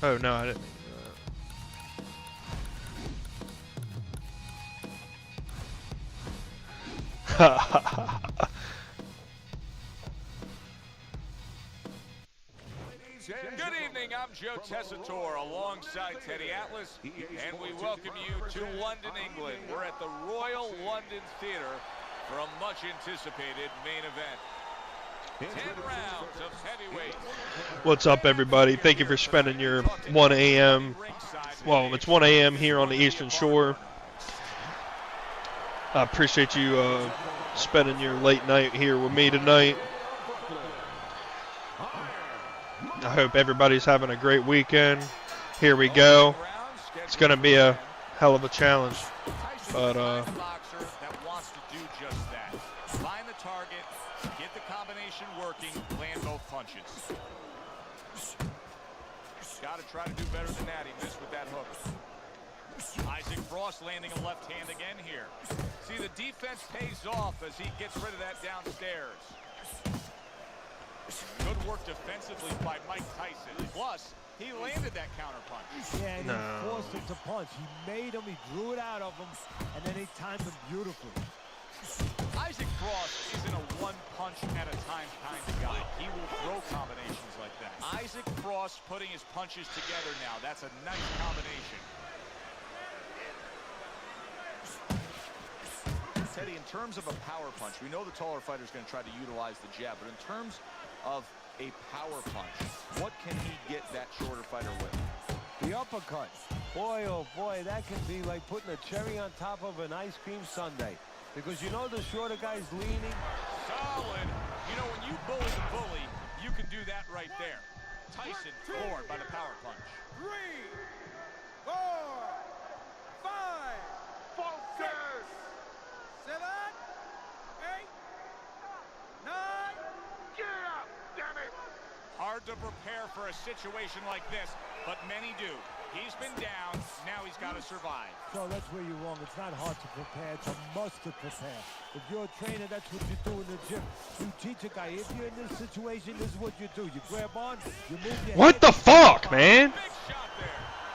Oh no, I didn't. Good evening, I'm Joe Tessitore alongside Teddy Atlas, and we welcome you to London, England. We're at the Royal London Theatre for a much anticipated main event. 10 rounds of heavyweight. What's up, everybody? Thank you for spending your 1 a.m. Well, it's 1 a.m. here on the Eastern Shore. I appreciate you spending your late night here with me tonight. I hope everybody's having a great weekend. Here we go. It's going to be a hell of a challenge. But Boxer that wants to do just that. Find the target, get the combination working, land both punches. Got to try to do better than that. He missed with that hook. Isaac Frost landing a left hand again here. See, the defense pays off as he gets rid of that downstairs. Good work defensively by Mike Tyson. Plus, he landed that counter punch. Yeah, and he forced him to punch. He made him, he drew it out of him, and then he timed him beautifully. Isaac Frost isn't a one-punch at a time kind of guy. He will throw combinations like that. Isaac Frost putting his punches together now. That's a nice combination. Teddy, in terms of a power punch, we know the taller fighter is going to try to utilize the jab, but in terms of a power punch, what can he get that shorter fighter with? The uppercut. Boy, oh boy, that can be like putting a cherry on top of an ice cream sundae. Because you know the shorter guy's leaning. Solid. You know, when you bully the bully, you can do that right there. Tyson floored by the power punch. 3, 4, 5. Focus. 7, 8, 9. Get up, damn it. Hard to prepare for a situation like this, but many do. He's been down, now he's got to survive. So that's where you're wrong. It's not hard to prepare. It's a must to prepare. If you're a trainer, that's what you do in the gym. You teach a guy, if you're in this situation, this is what you do. You grab on, you move your what the fuck, man? Big shot there.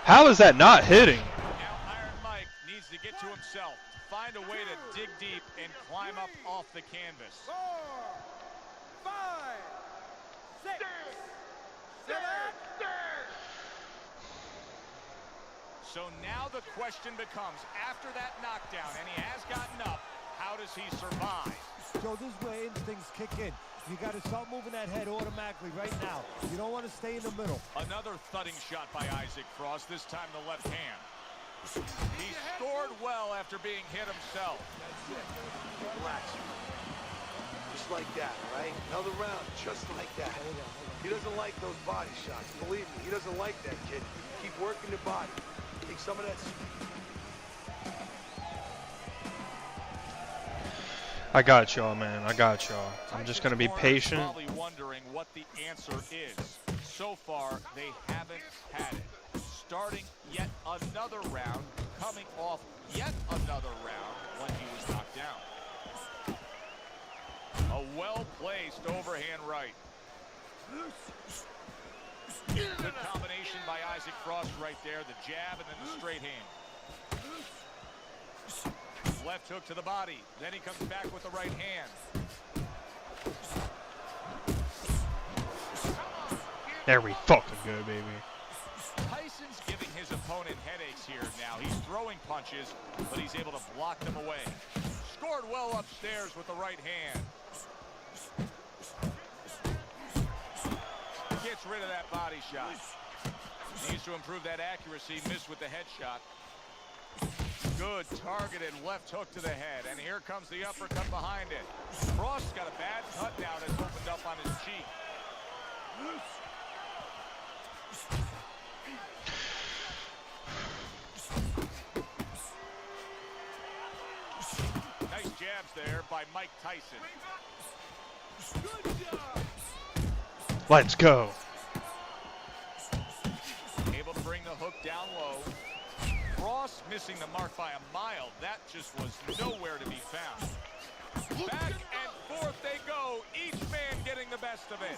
How is that not hitting? Now Iron Mike needs to get to himself, find a way to dig deep and climb up off the canvas. 4, 5, 6, 7, 8. So now the question becomes, after that knockdown, and he has gotten up, how does he survive? So this is where instincts kick in. You got to start moving that head automatically right now. You don't want to stay in the middle. Another thudding shot by Isaac Frost, this time the left hand. He scored well after being hit himself. That's it. Relax. Just like that, right? Another round, just like that. He doesn't like those body shots. Believe me, he doesn't like that, kid. Keep working the body. Take some of that. I got y'all, man. I got y'all. I'm just going to be patient. Probably wondering what the answer is. So far, they haven't had it. Starting yet another round, coming off yet another round when he was knocked down. A well-placed overhand right. Good combination by Isaac Frost right there. The jab and then the straight hand. Left hook to the body. Then he comes back with the right hand. There we fucking go, baby. Tyson's giving his opponent headaches here now. He's throwing punches, but he's able to block them away. Scored well upstairs with the right hand. gets rid of that body shot. Needs to improve that accuracy. Missed with the headshot. Good targeted left hook to the head. And here comes the uppercut behind it. Frost's got a bad cut now that's opened up on his cheek. Nice jabs there by Mike Tyson. Let's go. Able to bring the hook down low. Frost missing the mark by a mile. That just was nowhere to be found. Back and forth they go. Each man getting the best of it.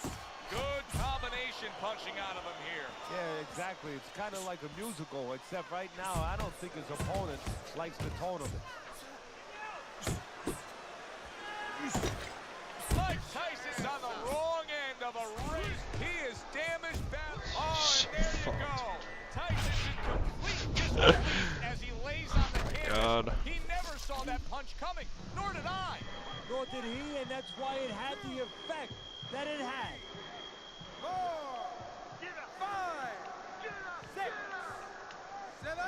Good combination punching out of him here. Yeah, exactly. It's kind of like a musical, except right now I don't think his opponent likes the tone of it. Mike Tyson's on the wrong end of a race. He is damaged bad. Oh, and there you go. Tyson's in complete disbelief as he lays on the canvas. God. He never saw that punch coming, nor did I. Nor did he, and that's why it had the effect that it had. 4, 5, 6, 7,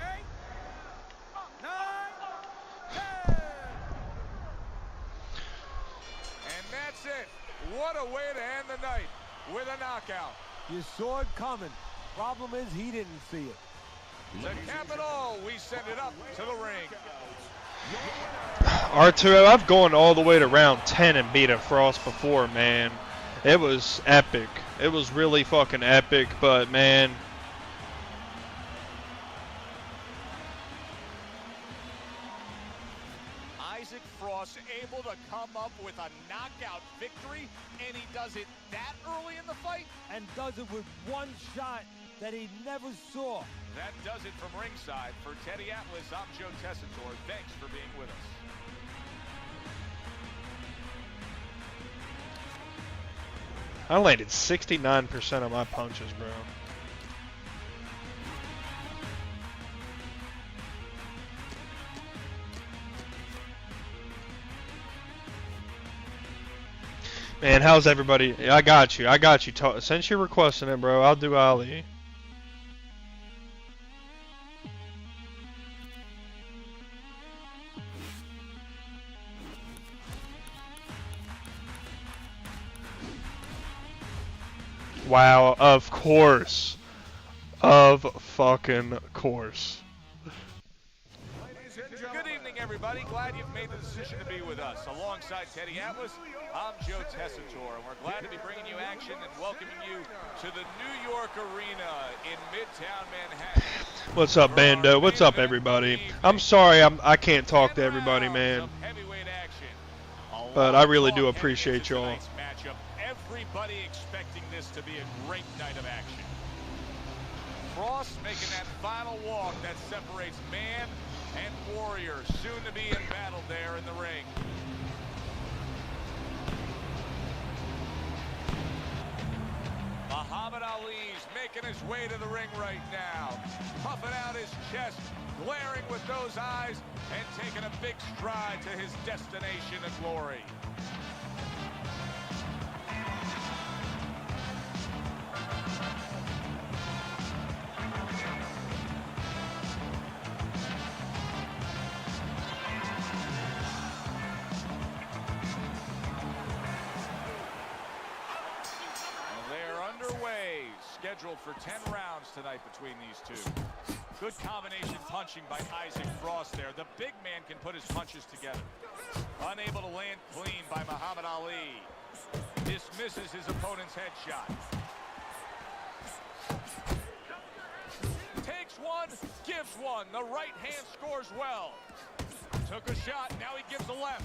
8, 9, 10. And that's it. What a way to end the night with a knockout. You saw it coming. Problem is he didn't see it. To cap it all, we send it up to the ring. Arturo, I've gone all the way to round 10 and beat a Frost before, man. It was epic. It was really fucking epic, but man. Isaac Frost able to come up with a knockout victory, and he does it that early in the fight? And does it with one shot that he never saw. That does it from ringside. For Teddy Atlas, I'm Joe Tessitore. Thanks for being with us. I landed 69% of my punches, bro. Man, how's everybody? I got you. I got you. Since you're requesting it, bro, I'll do Ali. Wow, of course. Of fucking course. Good evening, everybody. Glad you've made the decision to be with us. Alongside Teddy Atlas, I'm Joe Tessitore, and we're glad to be bringing you action and welcoming you to the New York Arena in Midtown Manhattan. What's up, Bando? What's up, everybody? I'm sorry I can't talk to everybody, man. But I really do appreciate y'all. Everybody expecting this to be a great night of action. Frost making that final walk that separates man and warrior, soon to be in battle there in the ring. Muhammad Ali's making his way to the ring right now, puffing out his chest, glaring with those eyes, and taking a big stride to his destination of glory. Scheduled for 10 rounds tonight between these two. Good combination punching by Isaac Frost there. The big man can put his punches together. Unable to land clean by Muhammad Ali. Dismisses his opponent's headshot. Takes one, gives one. The right hand scores well. Took a shot, now he gives a left.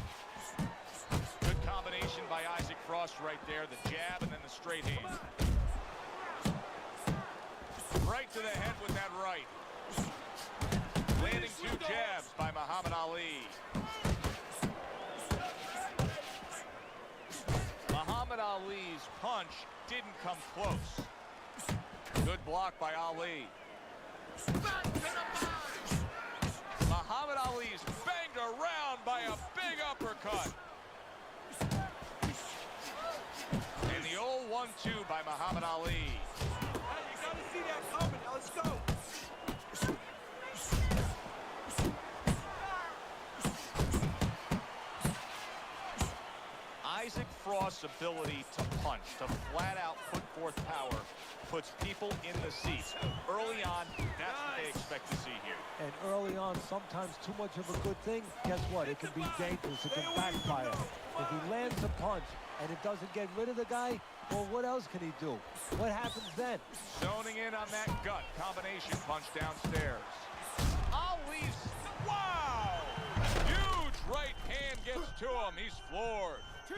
Good combination by Isaac Frost right there. The jab and then the straight hand. Right to the head with that right. Landing two jabs by Muhammad Ali. Muhammad Ali's punch didn't come close. Good block by Ali. Muhammad Ali's banged around by a big uppercut. And the old 1-2 2 by Muhammad Ali. Hey, you gotta see that coming. Now let's go. Isaac Frost's ability to punch, to flat out put forth power, puts people in the seats. Early on, that's what they expect to see here. And early on, sometimes too much of a good thing, guess what? It can be dangerous. It can backfire. If he lands a punch and it doesn't get rid of the guy, well, what else can he do? What happens then? Zoning in on that gut combination punch downstairs. Ali's, wow! Huge right hand gets to him. He's floored. 2,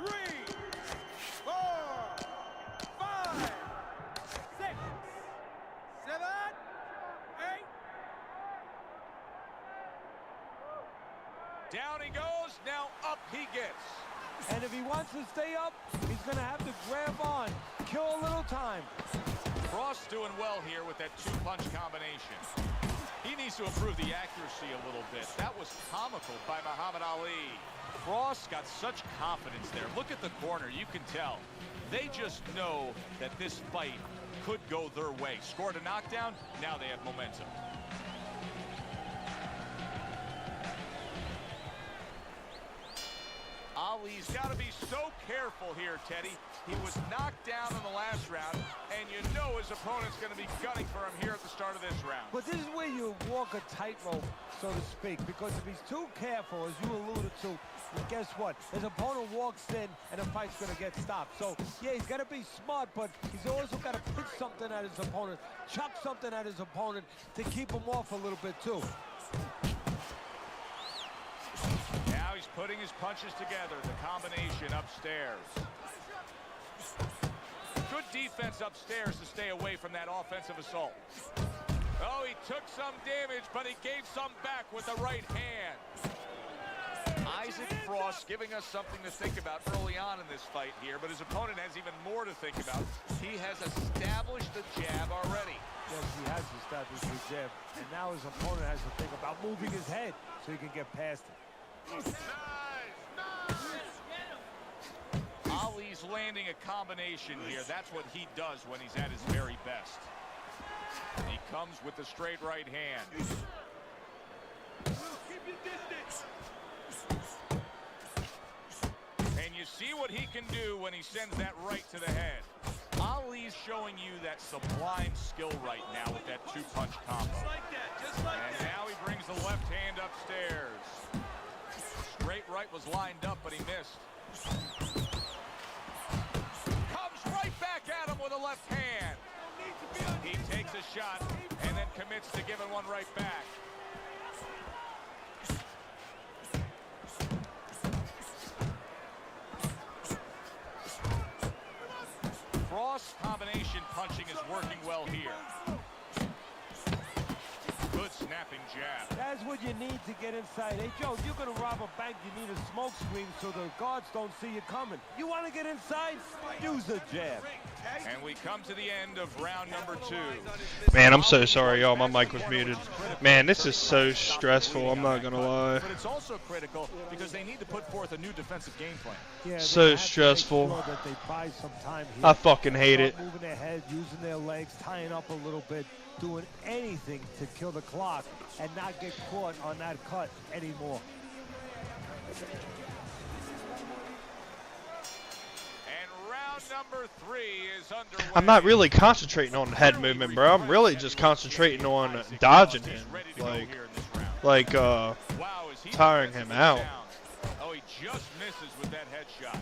3, 4, 5, 6, 7, 8. Down he goes, now up he gets. And if he wants to stay up, he's going to have to grab on, kill a little time. Frost doing well here with that 2-punch combination. He needs to improve the accuracy a little bit. That was comical by Muhammad Ali. Frost got such confidence there. Look at the corner, you can tell. They just know that this fight could go their way. Scored a knockdown, now they have momentum. Ali's got to be so careful here, Teddy. He was knocked down in the last round, and you know his opponent's going to be gunning for him here at the start of this round. But this is where you walk a tightrope, so to speak, because if he's too careful, as you alluded to, guess what? His opponent walks in, and the fight's going to get stopped. So, yeah, he's got to be smart, but he's also got to pitch something at his opponent, chuck something at his opponent to keep him off a little bit, too. Now he's putting his punches together, the combination upstairs. Good defense upstairs to stay away from that offensive assault. Oh, he took some damage, but he gave some back with the right hand. Isaac Frost giving us something to think about early on in this fight here, but his opponent has even more to think about. He has established the jab already. Yes, he has established the jab, and now his opponent has to think about moving his head so he can get past it. Ali's landing a combination here. That's what he does when he's at his very best. He comes with the straight right hand. Keep your distance. And you see what he can do when he sends that right to the head. Ali's showing you that sublime skill right now with that 2-punch combo. Just like that, just like And that. now he brings the left hand upstairs. Straight right was lined up, but he missed. Comes right back at him with a left hand. He takes a shot and then commits to giving one right back. Frost combination punching is working well here. Good snapping jab. That's what you need to get inside. Hey, Joe, if you're going to rob a bank, you need a smoke screen so the guards don't see you coming. You want to get inside? Use a jab. And we come to the end of round number 2. Man, I'm so sorry, y'all. My mic was muted. Man, this is so stressful. I'm not going to lie. But it's also critical because they need to put forth a new defensive game plan. Yeah, So they have to make stressful. sure that they buy some time here. I fucking hate it. Moving their head, using their legs, tying up a little bit, doing anything to kill the clock and not get caught on that cut anymore. And round number 3 is underway. I'm not really concentrating on head movement, bro. I'm really just concentrating on dodging him. Wow, is he tiring him out. down. Oh, he just misses with that headshot.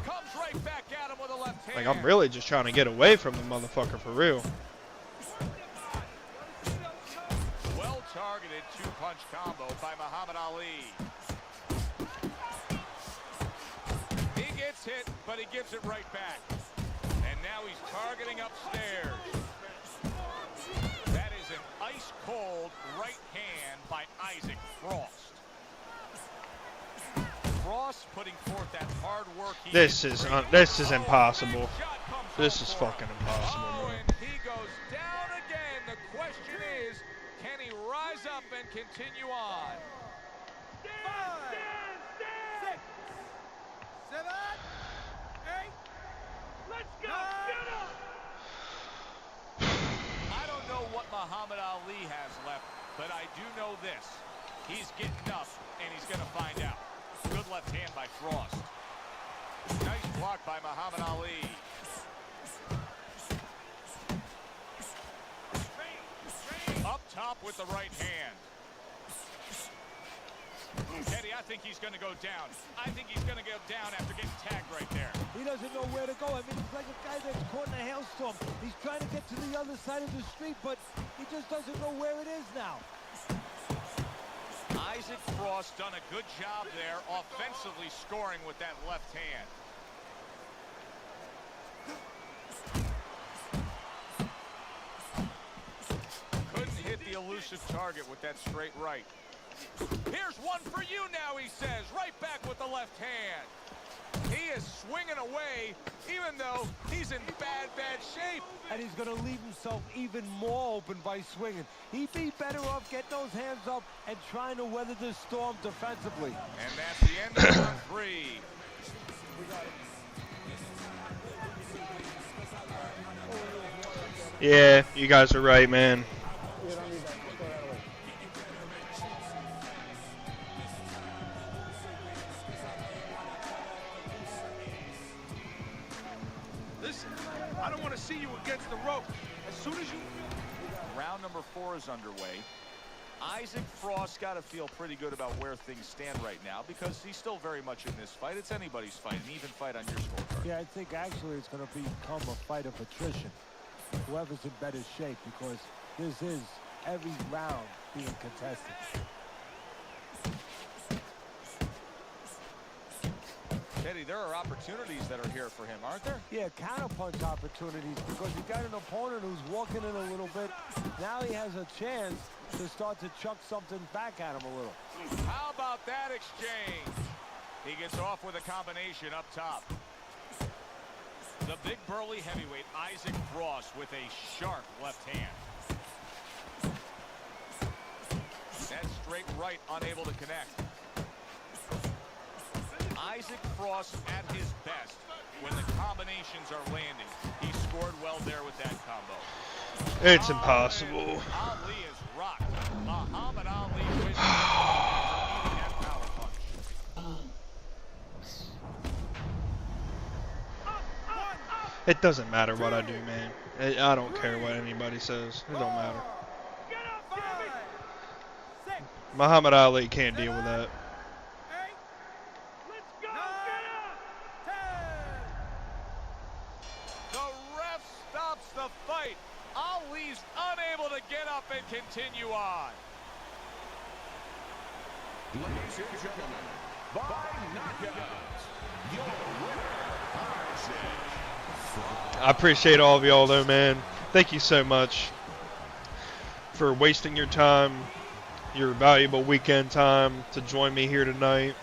Comes right back at him with a left hand. Like, I'm really just trying to get away from the motherfucker for real. Well-targeted 2-punch combo by Muhammad Ali. He gets hit, but he gives it right back. And now he's targeting upstairs. That is an ice-cold right hand by Isaac Frost. Frost putting forth that hard work. This is impossible. This is fucking impossible, Oh, man. and he goes down again. The question is, can he rise up and continue on? 5, 6, I don't know what Muhammad Ali has left, but I do know this. He's getting up, and he's going to find out. Good left hand by Frost. Nice block by Muhammad Ali. Up top with the right hand. Teddy, I think he's going to go down. I think he's going to go down after getting tagged right there. He doesn't know where to go. I mean, it's like a guy that's caught in a hailstorm. He's trying to get to the other side of the street, but he just doesn't know where it is now. Isaac Frost done a good job there, offensively scoring with that left hand. Couldn't hit the elusive target with that straight right. Here's one for you now, he says, right back with the left hand. He is swinging away, even though he's in bad shape. And he's going to leave himself even more open by swinging. He'd be better off getting those hands up and trying to weather this storm defensively. And that's the end of round 3. Yeah, you guys are right, man. Listen, I don't want to see you against the rope. As soon as you... Round number 4 is underway. Isaac Frost got to feel pretty good about where things stand right now because he's still very much in this fight. It's anybody's fight, an even fight on your scorecard. Yeah, I think actually it's going to become a fight of attrition. Whoever's in better shape, because this is every round being contested. Teddy, there are opportunities that are here for him, aren't there? Yeah, counterpunch opportunities, because you got an opponent who's walking in a little bit. Now he has a chance to start to chuck something back at him a little. How about that exchange? He gets off with a combination up top. The big burly heavyweight, Isaac Frost, with a sharp left hand. That straight right, unable to connect. Isaac Frost at his best when the combinations are landing. He scored well there with that combo. It's impossible. Ali is rocked. Muhammad Ali wins after eating that power punch. It doesn't matter what I do, man. I don't care what anybody says. It don't matter. Muhammad Ali can't deal with that. The ref stops the fight. Ali's unable to get up and continue on. Ladies and gentlemen, by knockout, your winner, Isaac. I appreciate all of y'all though, man. Thank you so much for wasting your time, your valuable weekend time to join me here tonight.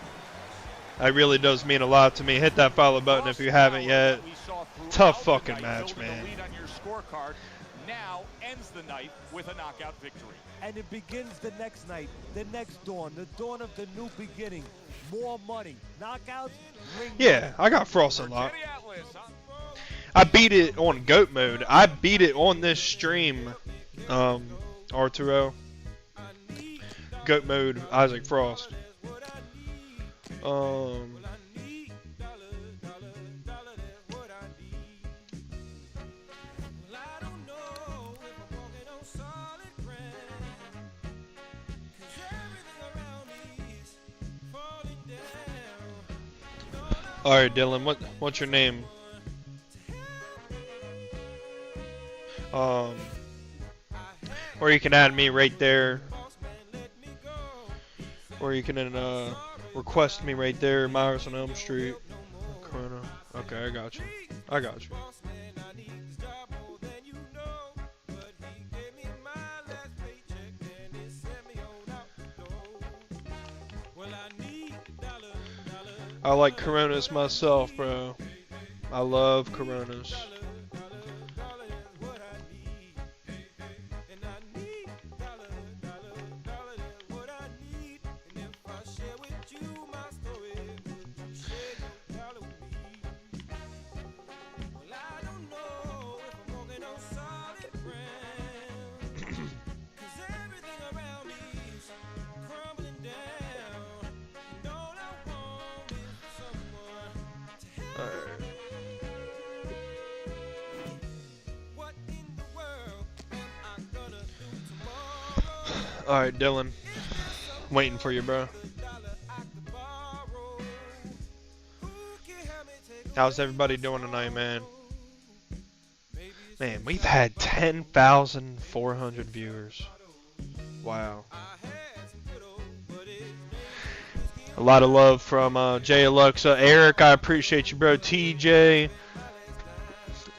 It really does mean a lot to me. Hit that follow button if you haven't yet. Tough fucking match, man. Now ends the night with a knockout victory. And it begins the next night, the next dawn, the dawn of the new beginning. More money, knockouts, ring. Yeah, I got Frost a lot. I beat it on GOAT mode. I beat it on this stream, Arturo. GOAT mode, Isaac Frost. Alright, Dylan, what's your name? Or you can add me right there. Or you can request me right there, Myers on Elm Street. Corona. Okay, I got you. I got you. I like Coronas myself, bro. I love Coronas. Alright, Dylan. Waiting for you, bro. How's everybody doing tonight, man? Man, we've had 10,400 viewers. Wow. A lot of love from Jay Alexa. Eric, I appreciate you, bro. TJ,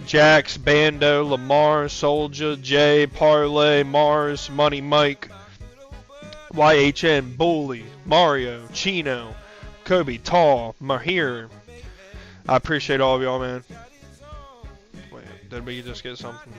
Jax, Bando, Lamar, Soldier, Jay, Parlay, Mars, Money Mike, YHN, Bully, Mario, Chino, Kobe, Tall, Mahir. I appreciate all of y'all, man. Wait, did we just get something?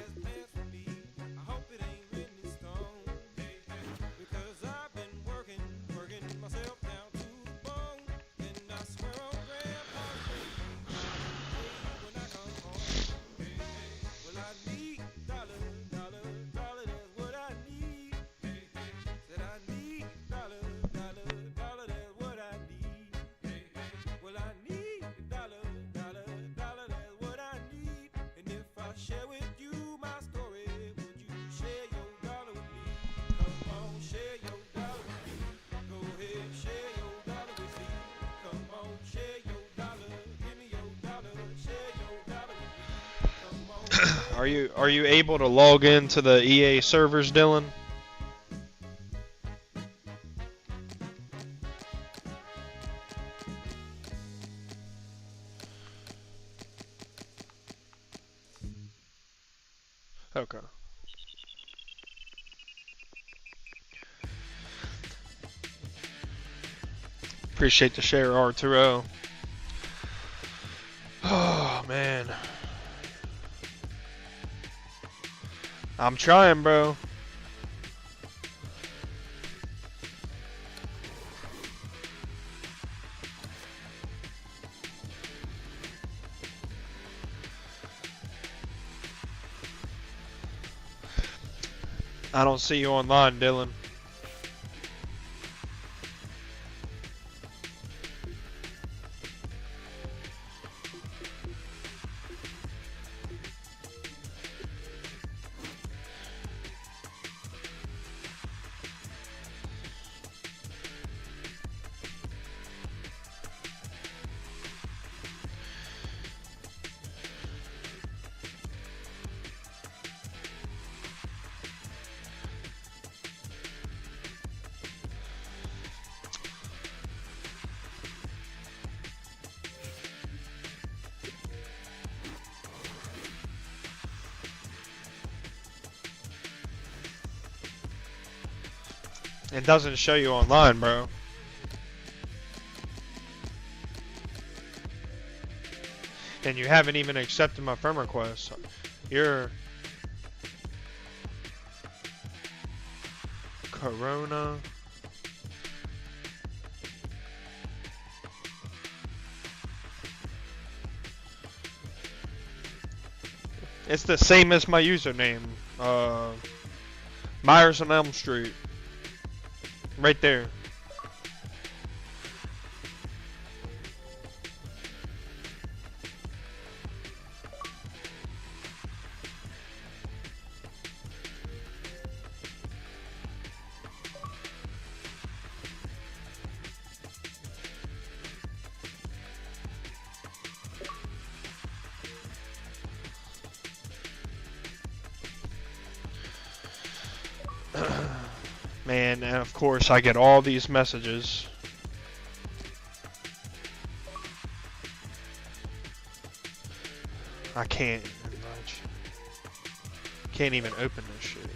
Are you able to log into the EA servers, Dylan? Okay. Appreciate the share, Arturo. Oh, man. I'm trying, bro. I don't see you online, Dylan. It doesn't show you online, bro. And you haven't even accepted my friend request. You're Corona. It's the same as my username. Myers on Elm Street. Right there. Man, and of course I get all these messages. I can't even open this shit.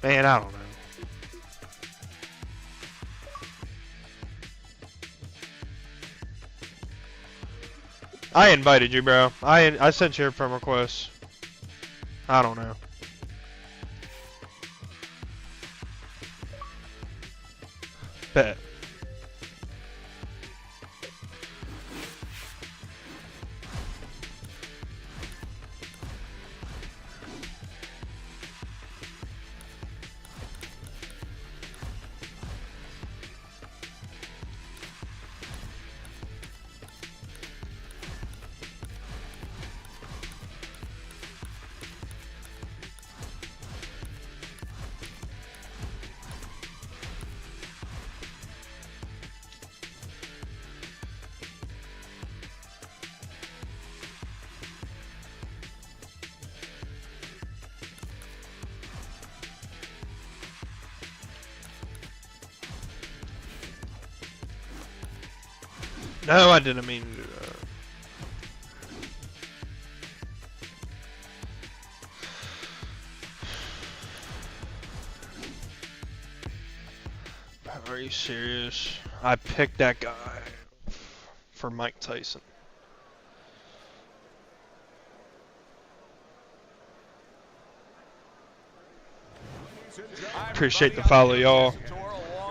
Man, I don't know. I invited you, bro. I sent you a friend request. I don't know. Bet. No, I didn't mean to do that. Are you serious? I picked that guy for Mike Tyson. Appreciate the follow, y'all.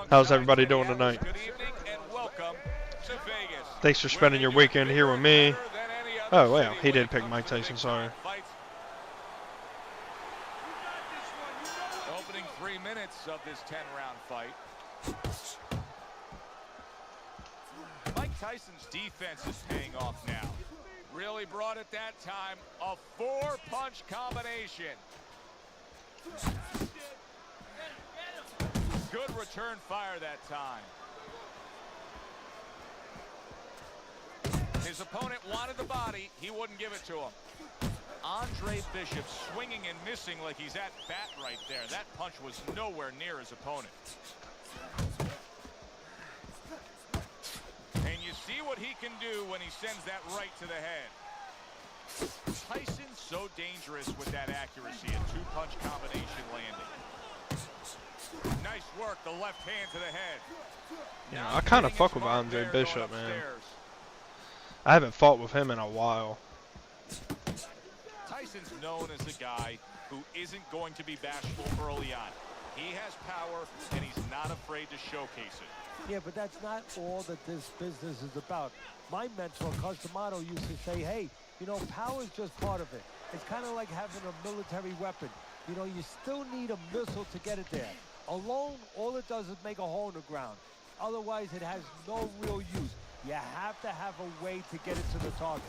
How's everybody doing tonight? Good evening and welcome to Vegas. Thanks for spending your weekend here with me. Oh, wow. He did pick Mike Tyson, sorry. Opening 3 minutes of this 10-round fight. Mike Tyson's defense is paying off now. Really brought it that time. A 4-punch combination. Good return fire that time. His opponent wanted the body. He wouldn't give it to him. Andre Bishop swinging and missing like he's at bat right there. That punch was nowhere near his opponent. And you see what he can do when he sends that right to the head. Tyson's so dangerous with that accuracy. A 2-punch combination landing. Nice work, the left hand to the head. Yeah, I kind of fuck with Andre Bishop, man. I haven't fought with him in a while. Tyson's known as a guy who isn't going to be bashful early on. He has power, and he's not afraid to showcase it. Yeah, but that's not all that this business is about. My mentor, Costamato, used to say, hey, you know, power is just part of it. It's kind of like having a military weapon. You know, you still need a missile to get it there. Alone, all it does is make a hole in the ground. Otherwise, it has no real use. You have to have a way to get it to the target.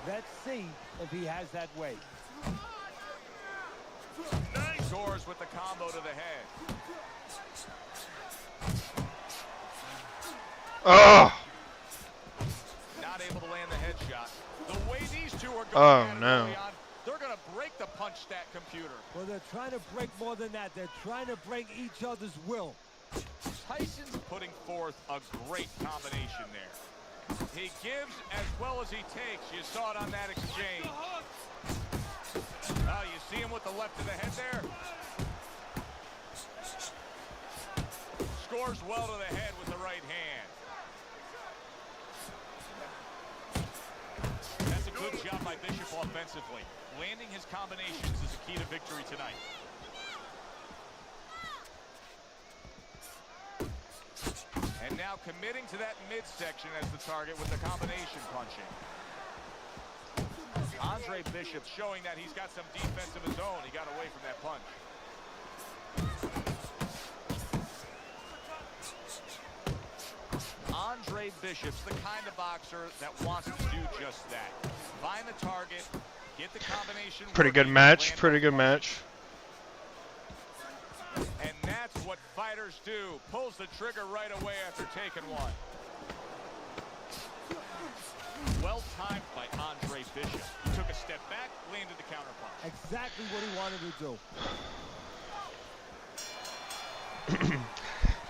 Let's see if he has that way. Nice. Scores with the combo to the head. Oh! Not able to land the headshot. The way these two are going Oh, no. they're going to break the punch stat computer. Well, they're trying to break more than that. They're trying to break each other's will. Tyson's putting forth a great combination there. He gives as well as he takes. You saw it on that exchange. Oh, you see him with the left of the head there? Scores well to the head with the right hand. That's a good job by Bishop offensively. Landing his combinations is a key to victory tonight. And now committing to that midsection as the target with the combination punching. Andre Bishop showing that he's got some defense of his own. He got away from that punch. Andre Bishop's the kind of boxer that wants to do just that. Find the target, get the combination. Pretty good match. Pretty good match. And that's what fighters do. Pulls the trigger right away after taking one. Well timed by Andre Bishop. He took a step back, landed the counterpunch. Exactly what he wanted to do.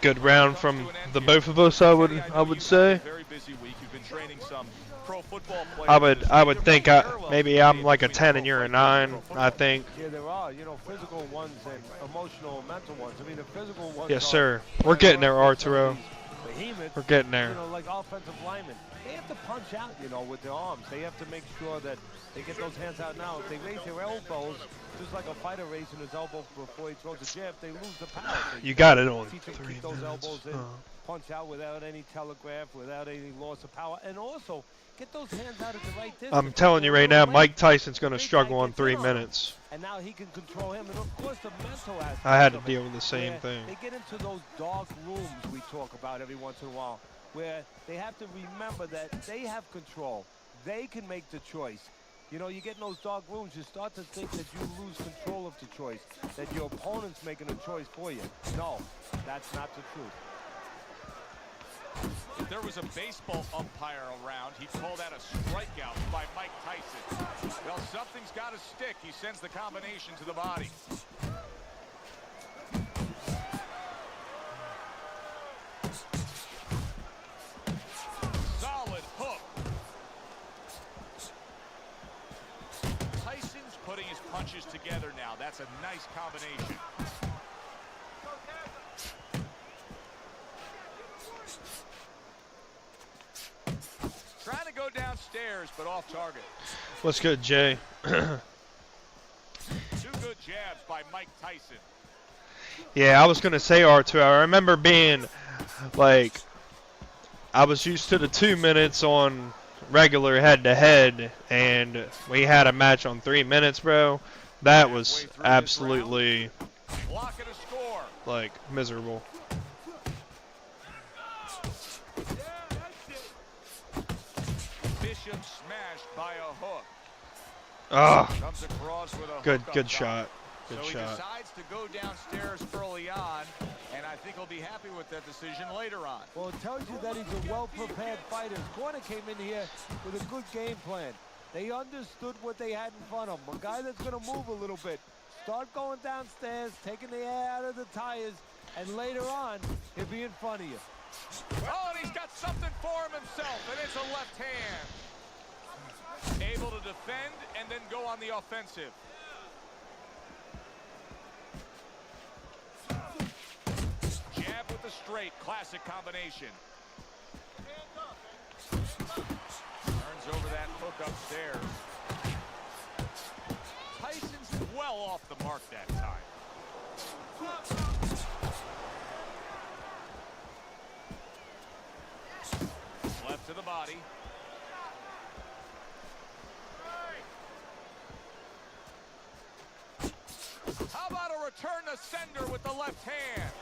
Good round from the both of us, I would say. Very busy week. You've been training some pro football players. I would think maybe I'm like a 10 and you're a 9. I think. Yeah, there are, you know, physical ones and emotional and mental ones. I mean, the physical ones. Yes, sir. We're getting there, Arturo. Behemoths, We're getting there. You know, like offensive linemen. They have to punch out, you know, with their arms. They have to make sure that they get those hands out now. If they raise their elbows, just like a fighter raising his elbow before he throws a jab, they lose the power. So You got it on teach them to 3 keep those minutes. elbows in, punch out without any telegraph, without any loss of power, and also get those hands out at the right distance. I'm telling you right now, Mike Tyson's going to struggle on 3 minutes. And now he can control him, and of course the mental aspect. I had to of deal it, with the same where thing. They get into those dark rooms we talk about every once in a while, where they have to remember that they have control. They can make the choice. You know, you get in those dark rooms, you start to think that you lose control of the choice, that your opponent's making a choice for you. No, that's not the truth. If there was a baseball umpire around, he'd call that a strikeout by Mike Tyson. Well, something's got to stick. He sends the combination to the body. Solid hook punches together now. That's a nice combination. Trying to go downstairs, but off target. What's good, Jay? 2 good jabs by Mike Tyson. Yeah, I was gonna say R2. I remember being like, I was used to the 2 minutes on regular head-to-head, and we had a match on 3 minutes, bro. That was absolutely Block and a score. like miserable. Bishop smashed by a hook. Ah, Comes across with a good, hook up good top. shot. Good So he shot. decides to go downstairs early on, and I think he'll be happy with that decision later on. Well, it tells you that he's a well-prepared fighter. His corner came in here with a good game plan. They understood what they had in front of him. A guy that's going to move a little bit. Start going downstairs, taking the air out of the tires, and later on, he'll be in front of you. Oh, and he's got something for him himself, and it's a left hand. Able to defend and then go on the offensive. Jab with the straight, classic combination. Turns over that hook upstairs. Tyson's well off the mark that time. Left to the body. How about a return to sender with the left hand?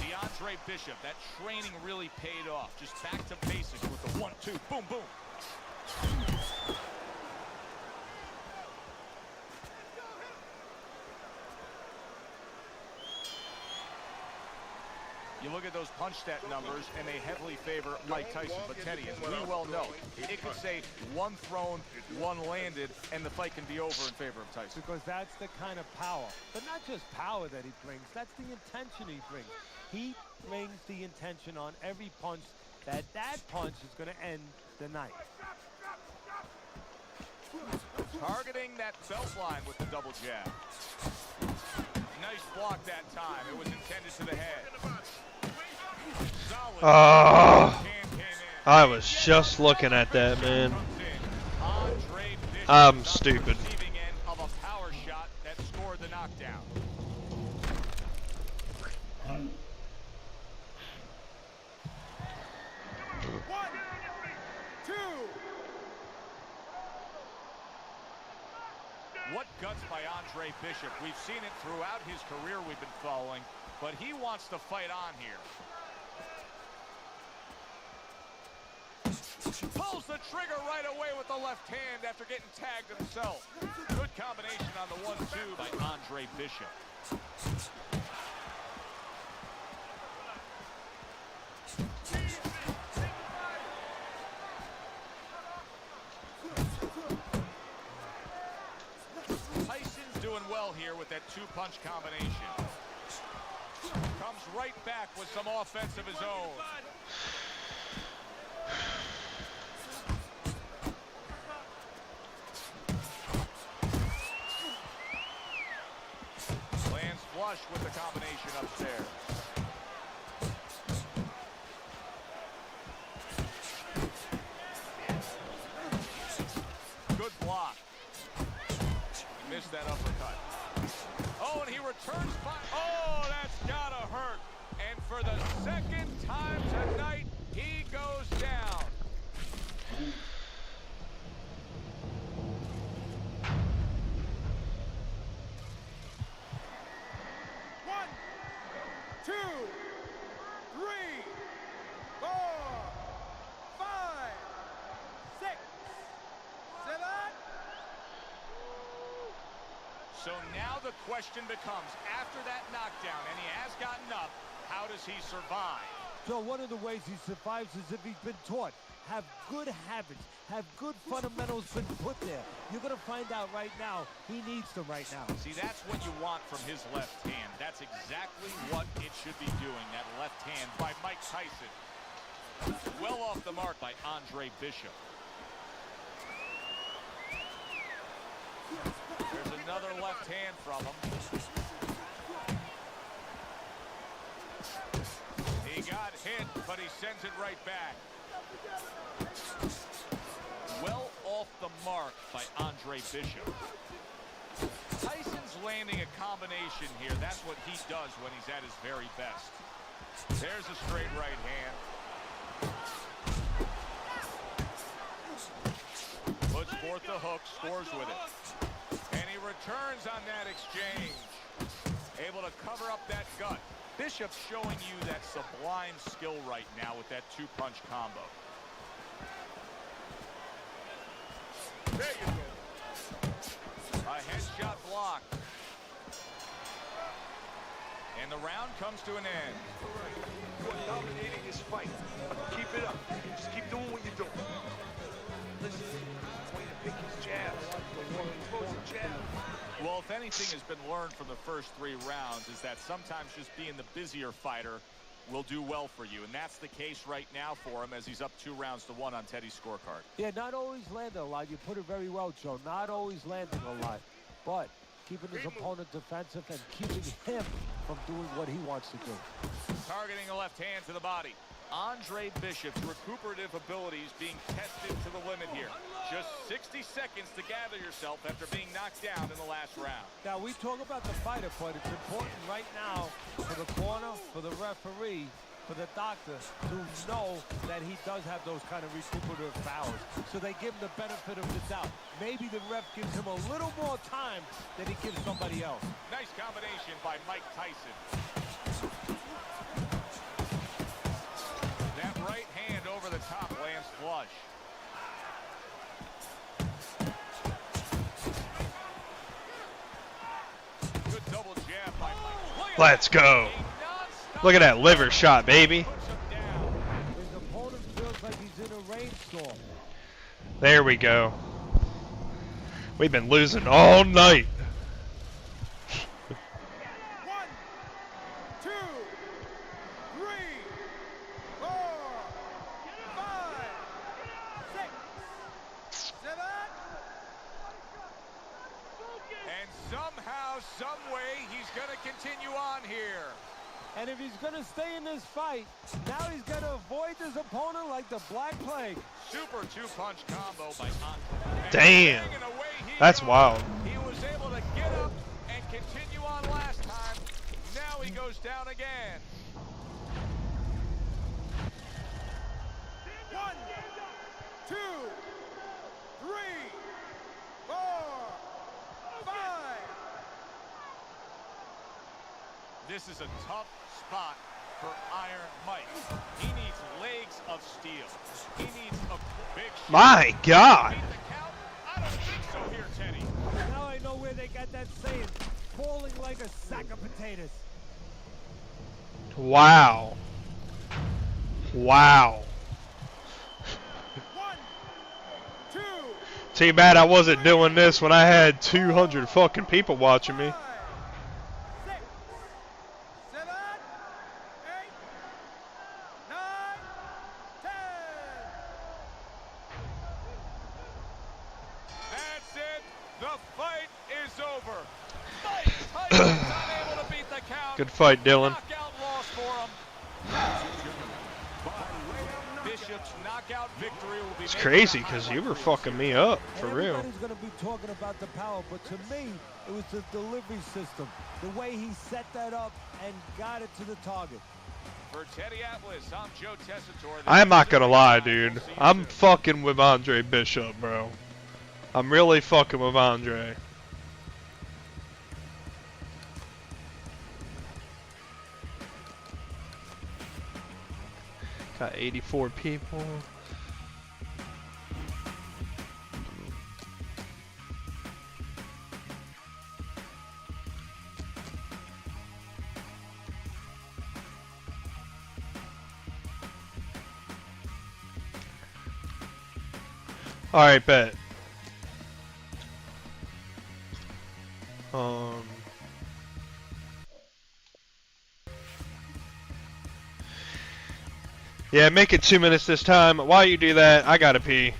DeAndre Bishop, that training really paid off. Just back to basics with the 1-2, boom, boom. You look at those punch stat numbers, and they heavily favor Mike Tyson. But Teddy, as we well know, it could say 1 thrown, 1 landed, and the fight can be over in favor of Tyson. Because that's the kind of power. But not just power that he brings, that's the intention he brings. He brings the intention on every punch that punch is going to end the night. Targeting that belt line with the double jab. Nice block that time. It was intended to the head. Solid. Oh, Hand came in. I was just looking at that, man. Andre Bishop I'm on the stupid. receiving end of a power shot that scored the knockdown. What guts by Andre Bishop. We've seen it throughout his career we've been following, but he wants to fight on here. Pulls the trigger right away with the left hand after getting tagged himself. Good combination on the 1-2 by Andre Bishop. Tyson's doing well here with that 2-punch combination. Comes right back with some offense of his own. Lands flush with the combination upstairs. Good block. He missed that uppercut. Oh, and he returns fire. Oh, that's gotta hurt. And for the second time tonight, he goes down. One, two, three, 4, 5, 6, 7. So now the question becomes, after that knockdown, and he has gotten up, how does he survive? So one of the ways he survives is if he's been taught. Have good habits. Have good fundamentals been put there. You're going to find out right now he needs them right now. See, that's what you want from his left hand. That's exactly what it should be doing, that left hand by Mike Tyson. Well off the mark by Andre Bishop. There's another left hand from him. He got hit, but he sends it right back. Well off the mark by Andre Bishop. Tyson's landing a combination here. That's what he does when he's at his very best. There's a straight right hand. Puts forth the hook, scores with it. And he returns on that exchange. Able to cover up that gut. Bishop's showing you that sublime skill right now with that two-punch combo. There you go. A headshot block. And the round comes to an end. You are dominating this fight. Keep it up. Just keep doing what you're doing. Listen, I want you to pick his jabs. Throws a jab. Well, if anything has been learned from the first 3 rounds is that sometimes just being the busier fighter will do well for you. And that's the case right now for him as he's up 2-1 on Teddy's scorecard. Yeah, not always landing a lot. You put it very well, Joe. Not always landing a lot. But keeping his opponent defensive and keeping him from doing what he wants to do. Targeting a left hand to the body. Andre Bishop's recuperative abilities being tested to the limit here. Just 60 seconds to gather yourself after being knocked down in the last round. Now, we talk about the fighter, but it's important right now for the corner, for the referee, for the doctor to know that he does have those kind of recuperative powers. So they give him the benefit of the doubt. Maybe the ref gives him a little more time than he gives somebody else. Nice combination by Mike Tyson. That right hand over the top lands flush. Good double jab by Mike. Let's go. Look at that liver shot, baby. His opponent feels like he's in a rainstorm. There we go. We've been losing all night. 1, 2, 3, 4, 5, 6, 7. And somehow, some way, he's going to continue on here. And if he's going to stay in this fight, now he's going to avoid his opponent like the Black Plague. Super two-punch combo by Andre. Damn. That's wild. He was able to get up and continue on last time. Now he goes down again. 1, 2, 3, 4, 5. This is a tough spot for Iron Mike. He needs legs of steel. He needs a big shot. My God. Beat the count? I don't think so here, Teddy. Now I know where they got that saying, falling like a sack of potatoes. Wow. Wow. 1, 2, Too bad I wasn't doing this when I had 200 fucking people watching me. 5, 6, 7, 8, 9, 10. That's it. The fight is over. Mike Tyson's unable to beat the count. Good fight, Dylan. Knockout loss for him. Bishop's knockout victory will be It's made crazy by the because you were highlight fucking me up, for real. Everybody's going to be talking about the power, but to me, it was the delivery system. The way he set that up and got it to the target. For Teddy Atlas, I'm Joe Tessitore. I'm not gonna lie, dude. I'm fucking with Andre Bishop, bro. I'm really fucking with Andre. Got 84 people. Alright, bet. Yeah, make it 2 minutes this time. While you do that, I gotta pee.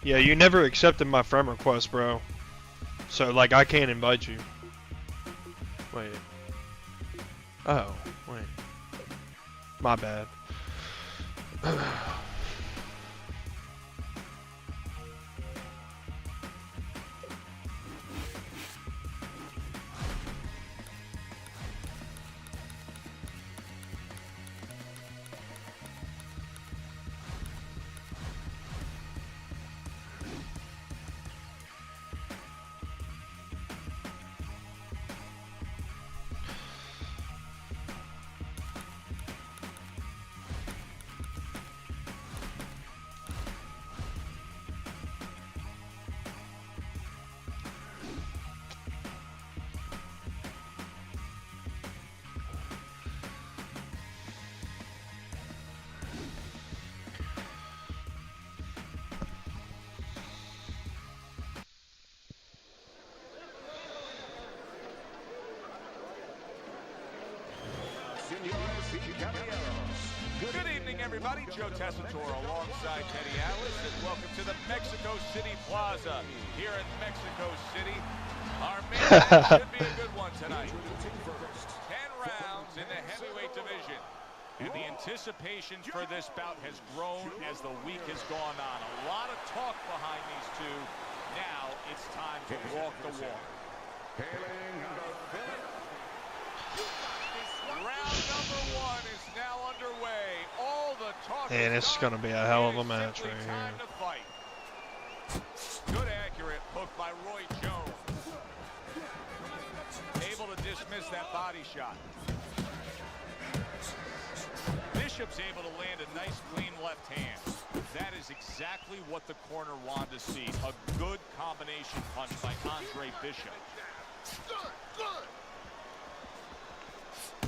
Yeah, you never accepted my friend request, bro. So, like, I can't invite you. Wait. Oh, wait. My bad. Good evening, everybody. Joe Tessitore alongside Teddy Atlas, and welcome to the Mexico City Plaza here in Mexico City. Our main event should be a good one tonight. 10 rounds in the heavyweight division. And the anticipation for this bout has grown as the week has gone on. A lot of talk behind these two. Now it's time to walk the walk. Round number 1 is now underway. All the talk Man, is this is done. gonna be a hell of a It is match simply right time here. to fight. Good accurate hook by Roy Jones. Able to dismiss that body shot. Bishop's able to land a nice clean left hand. That is exactly what the corner wanted to see. A good combination punch by Andre Bishop.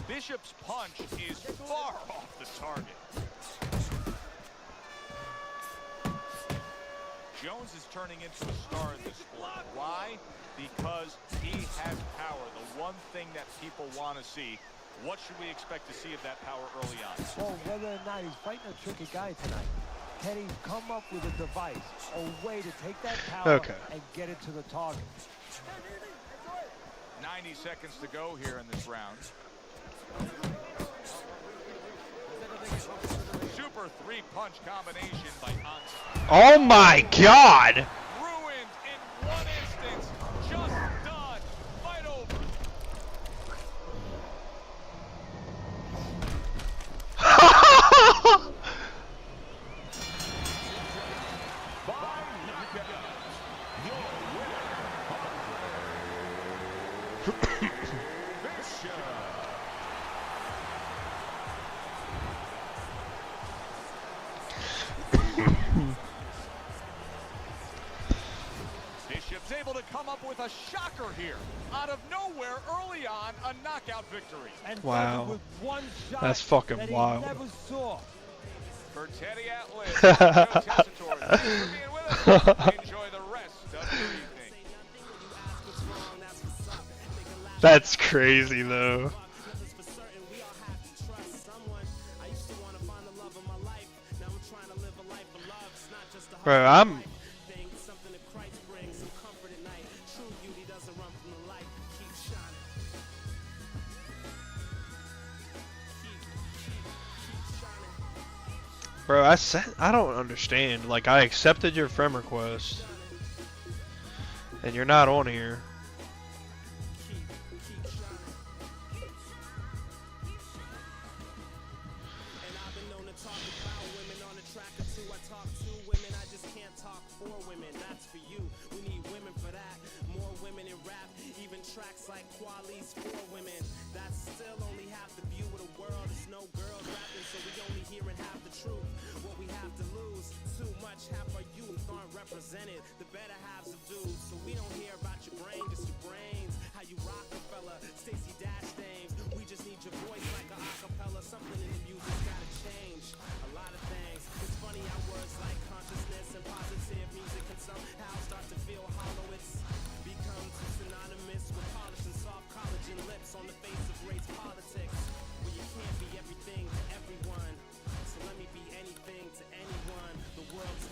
Bishop's punch is far off the target. Jones is turning into a star in this sport. Why? Because he has power. The one thing that people want to see. What should we expect to see of that power early on? Well, whether or not he's fighting a tricky guy tonight, can he come up with a device, a way to take that power and get it to the target? 90 seconds to go here in this round. Super 3-punch combination by Hans. Oh my God! Ruined in one instance. Just done. Fight over. Bishop's able to come up with a shocker here. Out of nowhere, early on, a knockout victory. And Wow. with one shot That's fucking that wild. He never saw. For Teddy Atlas, Joe Tessitore, thanks for being with us. Enjoy the rest of your evening. That's crazy though. Bro, I'm... Bro, I don't understand. Like, I accepted your friend request, and you're not on here. The better halves of dudes, so we don't hear about your brain, just your brains. How you Rockefeller, Stacey Dash Dames. We just need your voice like a acapella. Something in the music's gotta change. A lot of things. It's funny how words like consciousness and positive music can somehow start to feel hollow. It's become too synonymous with polish and soft collagen lips on the face of race politics. Where you can't be everything to everyone. So let me be anything to anyone. The world's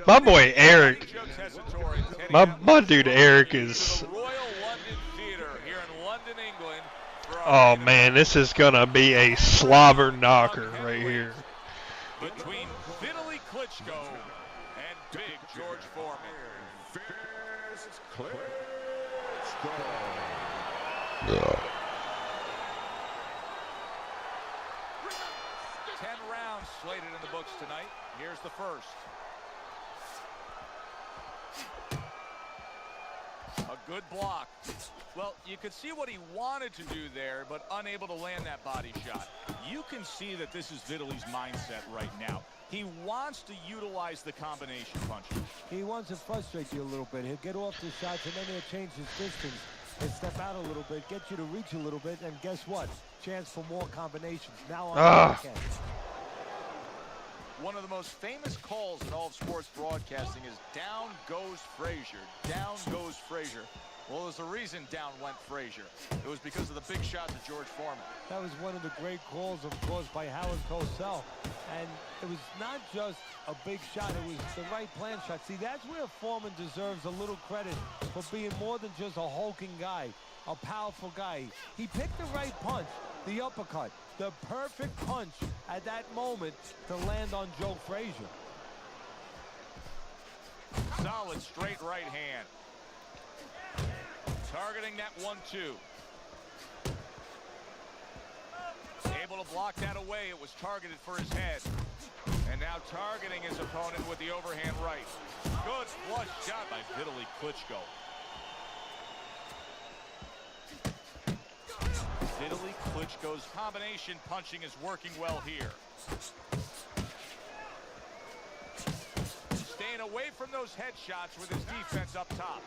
My boy Eric, my dude Eric is. Oh man, this is gonna be a slobber knocker right here. Between Vitaly Klitschko and Big George Foreman. Fist Klitschko. 10 rounds slated in the books tonight. Here's the first. A good block. Well, you could see what he wanted to do there, but unable to land that body shot. You can see that this is Vitaly's mindset right now. He wants to utilize the combination punches. He wants to frustrate you a little bit. He'll get off the shots, and then he'll change his distance and step out a little bit, get you to reach a little bit, and guess what? Chance for more combinations. Now on the backhand. One of the most famous calls in all of sports broadcasting is down goes Frazier. Down goes Frazier. Well, there's a reason down went Frazier. It was because of the big shots of George Foreman. That was one of the great calls, of course, by Howard Cosell. And it was not just a big shot, it was the right plan shot. See, that's where Foreman deserves a little credit for being more than just a hulking guy, a powerful guy. He picked the right punch, the uppercut, the perfect punch at that moment to land on Joe Frazier. Solid straight right hand. Targeting that 1-2. Able to block that away. It was targeted for his head. And now targeting his opponent with the overhand right. Good flush shot by Vitaly Klitschko. Vitaly Klitschko's combination punching is working well here. Staying away from those headshots with his defense up top.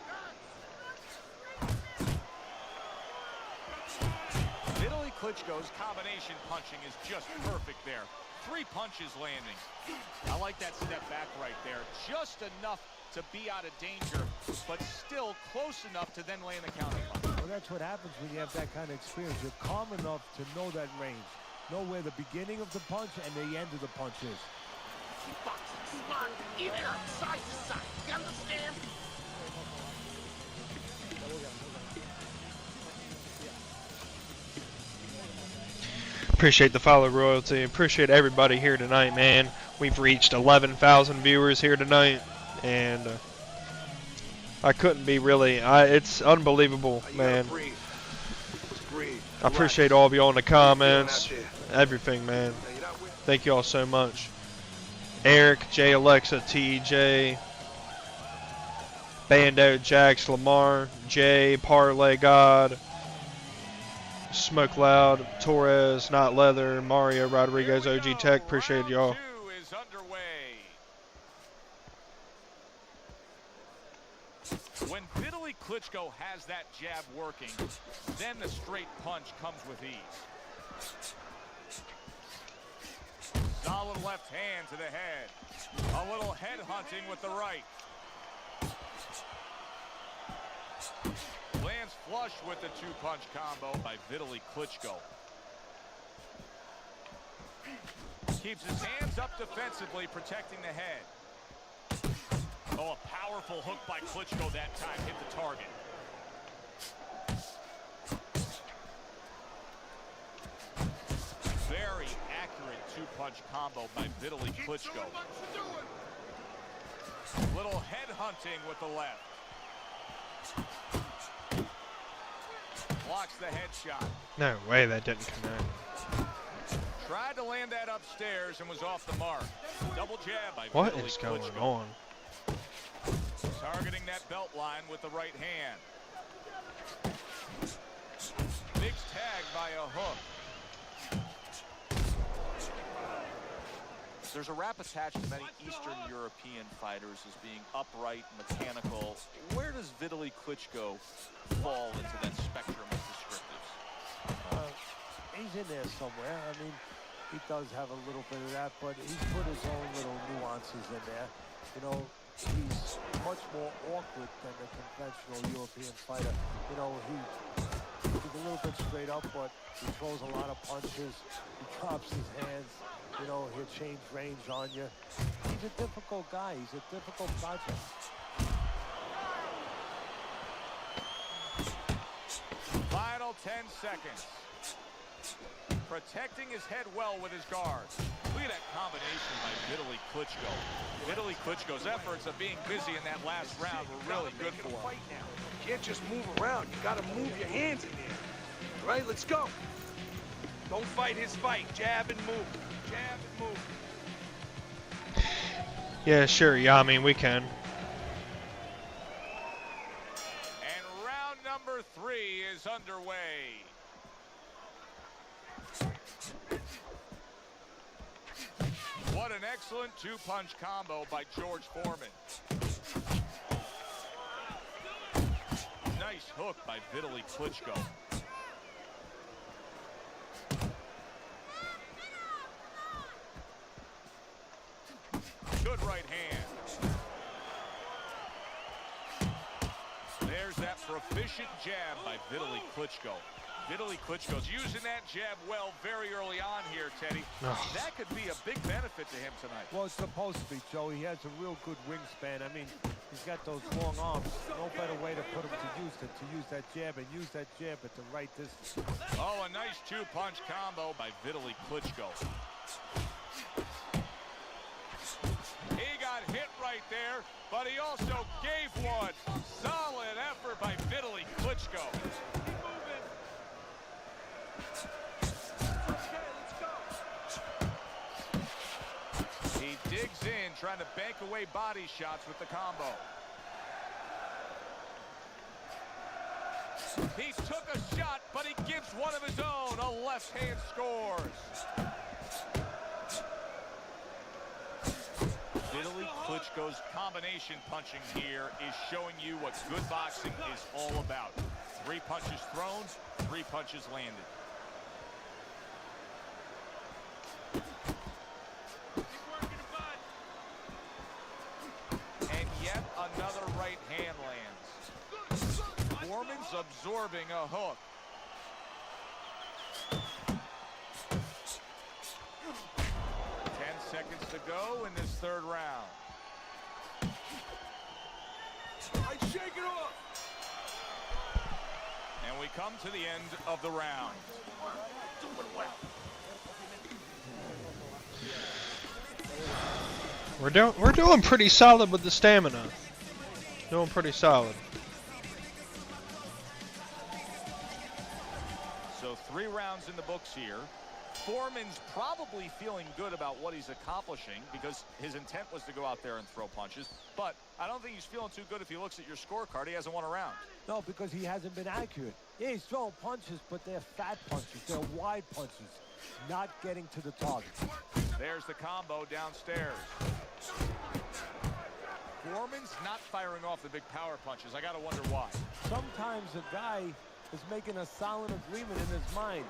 Vitaly Klitschko's combination punching is just perfect there. 3 punches landing. I like that step back right there. Just enough to be out of danger, but still close enough to then land the counter punch. Well, that's what happens when you have that kind of experience. You're calm enough to know that range. Know where the beginning of the punch and the end of the punch is. Boxing smart, in and out, side to side. You understand? Appreciate the follow, royalty. Appreciate everybody here tonight, man. We've reached 11,000 viewers here tonight, and I couldn't be really. It's unbelievable, man. I appreciate all of you all in the comments, everything, man. Thank you all so much. Eric, J. Alexa, TJ, Bando, Jax, Lamar, Jay, Parlay God, Smoke Loud, Torres, Not Leather, Mario, Rodriguez, OG Tech. Appreciate y'all. Is underway. When Vitaly Klitschko has that jab working, then the straight punch comes with ease. Solid left hand to the head. A little head hunting with the right. Lands flush with the 2-punch combo by Vitaly Klitschko. Keeps his hands up defensively, protecting the head. Oh, a powerful hook by Klitschko that time hit the target. Very accurate 2-punch combo by Vitaly Klitschko. Little head hunting with the left. Blocks the headshot. No way that didn't connect. Tried to land that upstairs and was off the mark. Double jab by What Vitaly is going Klitschko. on? Targeting that belt line with the right hand. Mixed tag by a hook. There's a rap attached to many Eastern European fighters as being upright, mechanical. Where does Vitaly Klitschko fall into that spectrum of descriptives? He's in there somewhere. I mean, he does have a little bit of that, but he's put his own little nuances in there. You know, he's much more awkward than the conventional European fighter. You know, he's a little bit straight up, but he throws a lot of punches. He drops his hands. You know, he'll change range on you. He's a difficult guy. He's a difficult project. Final 10 seconds. Protecting his head well with his guards. Look at that combination by Vitaly Klitschko. Vitaly Klitschko's efforts of being busy in that last round were really good for him. You can't just move around. You gotta move your hands in there. All right, let's go. Don't fight his fight. Jab and move. Jab and move. Yeah, sure. Yeah, I mean, we can. And round number 3 is underway. What an excellent two-punch combo by George Foreman. Nice hook by Vitaly Klitschko. Good right hand. There's that proficient jab by Vitaly Klitschko. Vitaly Klitschko's using that jab well very early on here, Teddy. That could be a big benefit to him tonight. Well, it's supposed to be, Joe. He has a real good wingspan. I mean, he's got those long arms. No better way to put him to use than to use that jab and use that jab at the right distance. Oh, a nice two-punch combo by Vitaly Klitschko. He got hit right there, but he also gave one. Solid effort by Vitaly Klitschko. He digs in, trying to bank away body shots with the combo. He took a shot, but he gives one of his own. A left hand scores. Vitaly Klitschko's combination punching here is showing you what good boxing is all about. 3 punches thrown, 3 punches landed. And yet another right hand lands. Foreman's absorbing a hook. Seconds to go in this third round. I shake it off. And we come to the end of the round. We're doing pretty solid with the stamina. Doing pretty solid. So 3 rounds in the books here. Foreman's probably feeling good about what he's accomplishing because his intent was to go out there and throw punches. But I don't think he's feeling too good if he looks at your scorecard. He hasn't won a round. No, because he hasn't been accurate. Yeah, he's throwing punches, but they're fat punches. They're wide punches, not getting to the target. There's the combo downstairs. Foreman's not firing off the big power punches. I got to wonder why. Sometimes a guy is making a solid agreement in his mind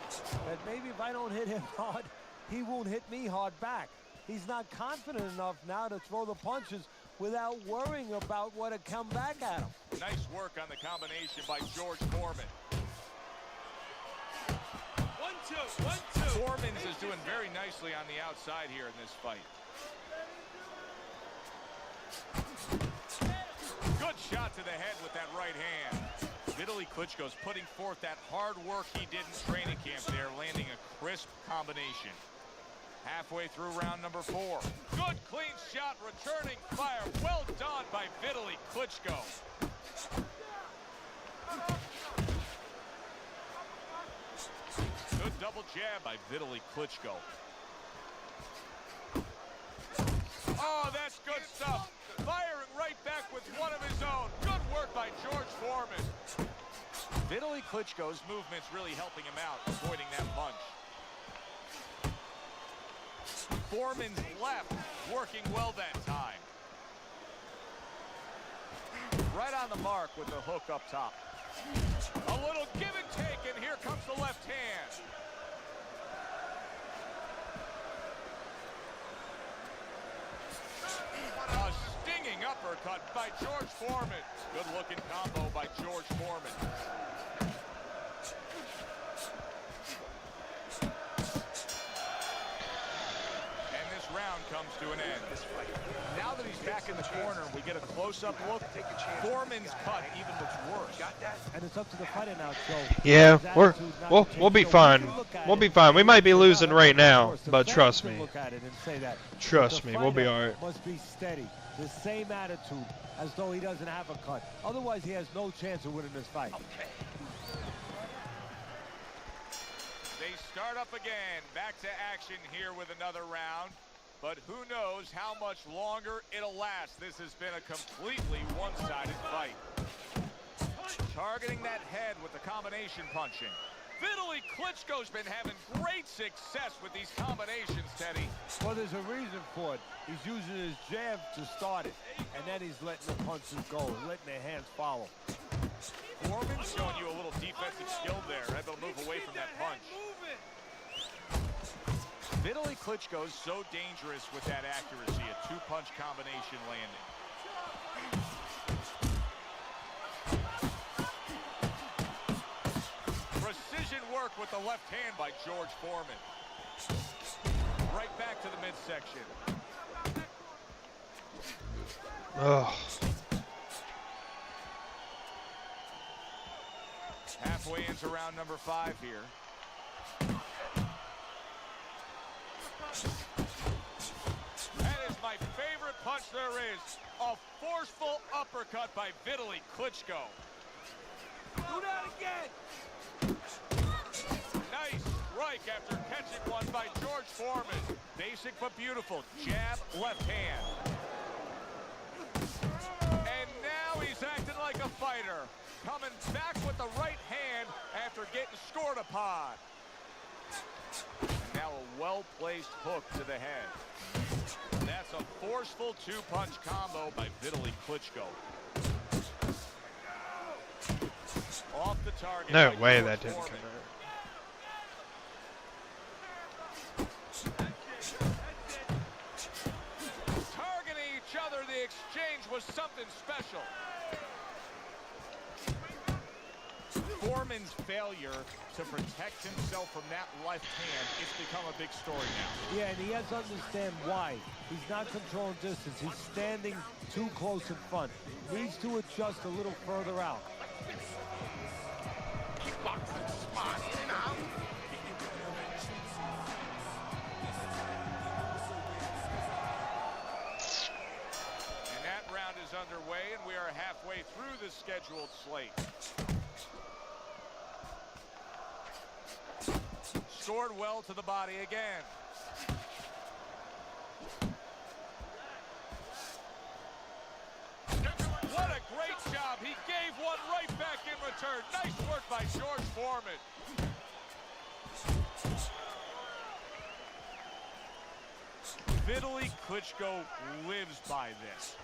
that maybe if I don't hit him hard, he won't hit me hard back. He's not confident enough now to throw the punches without worrying about what will come back at him. Nice work on the combination by George Foreman. 1-2, 1-2. Foreman's is doing very nicely on the outside here in this fight. Good shot to the head with that right hand. Vitaly Klitschko's putting forth that hard work he did in training camp there, landing a crisp combination. Halfway through round number 4. Good clean shot, returning fire. Well done by Vitaly Klitschko. Good double jab by Vitaly Klitschko. Oh, that's good stuff. Firing right back with one of his own. Good work by George Foreman. Vitaly Klitschko's movement's really helping him out, avoiding that punch. Foreman's left, working well that time. Right on the mark with the hook up top. A little give and take, and here comes the left hand. uppercut by George Foreman. Good-looking combo by George Foreman. And this round comes to an end. Now that he's back in the corner, we get a close-up look. Foreman's cut even looks worse. And it's up to the fighter now, Joe. Yeah, we'll be fine. We'll be fine. We might be losing right now, but trust me. Trust me, we'll be alright. Must be steady. The same attitude as though he doesn't have a cut. Otherwise, he has no chance of winning this fight. They start up again. Back to action here with another round. But who knows how much longer it'll last. This has been a completely one-sided fight. Targeting that head with the combination punching. Vitaly Klitschko's been having great success with these combinations, Teddy. Well, there's a reason for it. He's using his jab to start it, and then he's letting the punches go, letting the hands follow. Foreman showing you a little defensive skill there, able to move away from that punch. Vitaly Klitschko's so dangerous with that accuracy, a two-punch combination landing. Precision work with the left hand by George Foreman. Right back to the midsection. Ugh. Halfway into round number 5 here. That is my favorite punch there is. A forceful uppercut by Vitaly Klitschko. Do that again! Nice strike after catching one by George Foreman. Basic but beautiful. Jab, left hand. And now he's acting like a fighter. Coming back with the right hand after getting scored upon. And now a well-placed hook to the head. That's a forceful two-punch combo by Vitaly Klitschko. Off the target. No way that didn't come out. Targeting each other, the exchange was something special. Foreman's failure to protect himself from that left hand, it's become a big story now. Yeah, and he has to understand why. He's not controlling distance. He's standing too close in front. Needs to adjust a little further out. And that round is underway, and we are halfway through the scheduled slate. Scored well to the body again. What a great job. He gave one right back in return. Nice work by George Foreman. Vitaly Klitschko lives by this.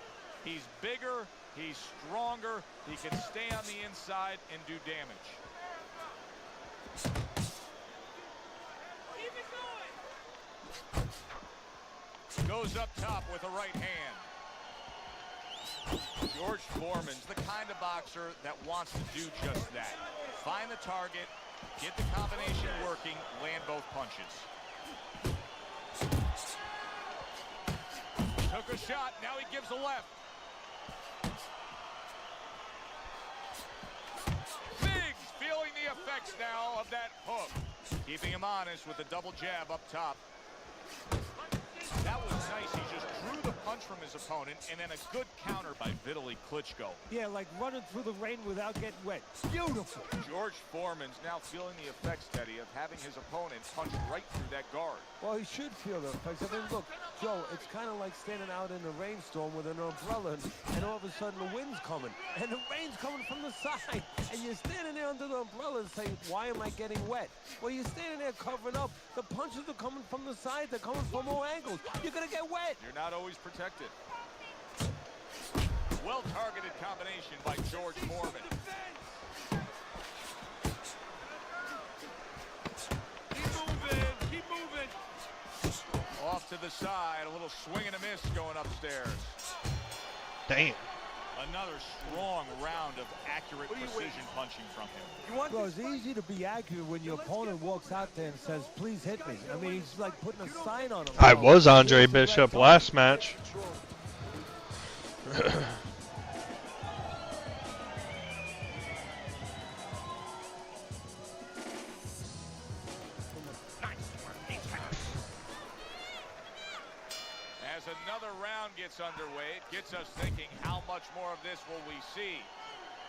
He's bigger, he's stronger, he can stay on the inside and do damage. Goes up top with a right hand. George Foreman's the kind of boxer that wants to do just that. Find the target, get the combination working, land both punches. Took a shot, now he gives a left. Biggs feeling the effects now of that hook. Keeping him honest with a double jab up top. That was nice. He just drew the punch from his opponent, and then a good counter by Vitaly Klitschko. Yeah, like running through the rain without getting wet. Beautiful. George Foreman's now feeling the effects, Teddy, of having his opponent punch right through that guard. Well, he should feel the effects. I mean, look, Joe, it's kind of like standing out in a rainstorm with an umbrella, and all of a sudden the wind's coming, and the rain's coming from the side, and you're standing there under the umbrella and saying, why am I getting wet? Well, you're standing there covering up. The punches are coming from the side. They're coming from all angles. You're going to get wet. You're not always protected. Well-targeted combination by George Foreman. Keep moving. Off to the side, a little swing and a miss going upstairs. Damn. Another strong round of accurate precision punching from him. Well, it's easy to be accurate when your opponent walks out there and says, please hit me. I mean, he's like putting a sign on him. I was Andre Bishop last match. As another round gets underway, it gets us thinking, how much more of this will we see?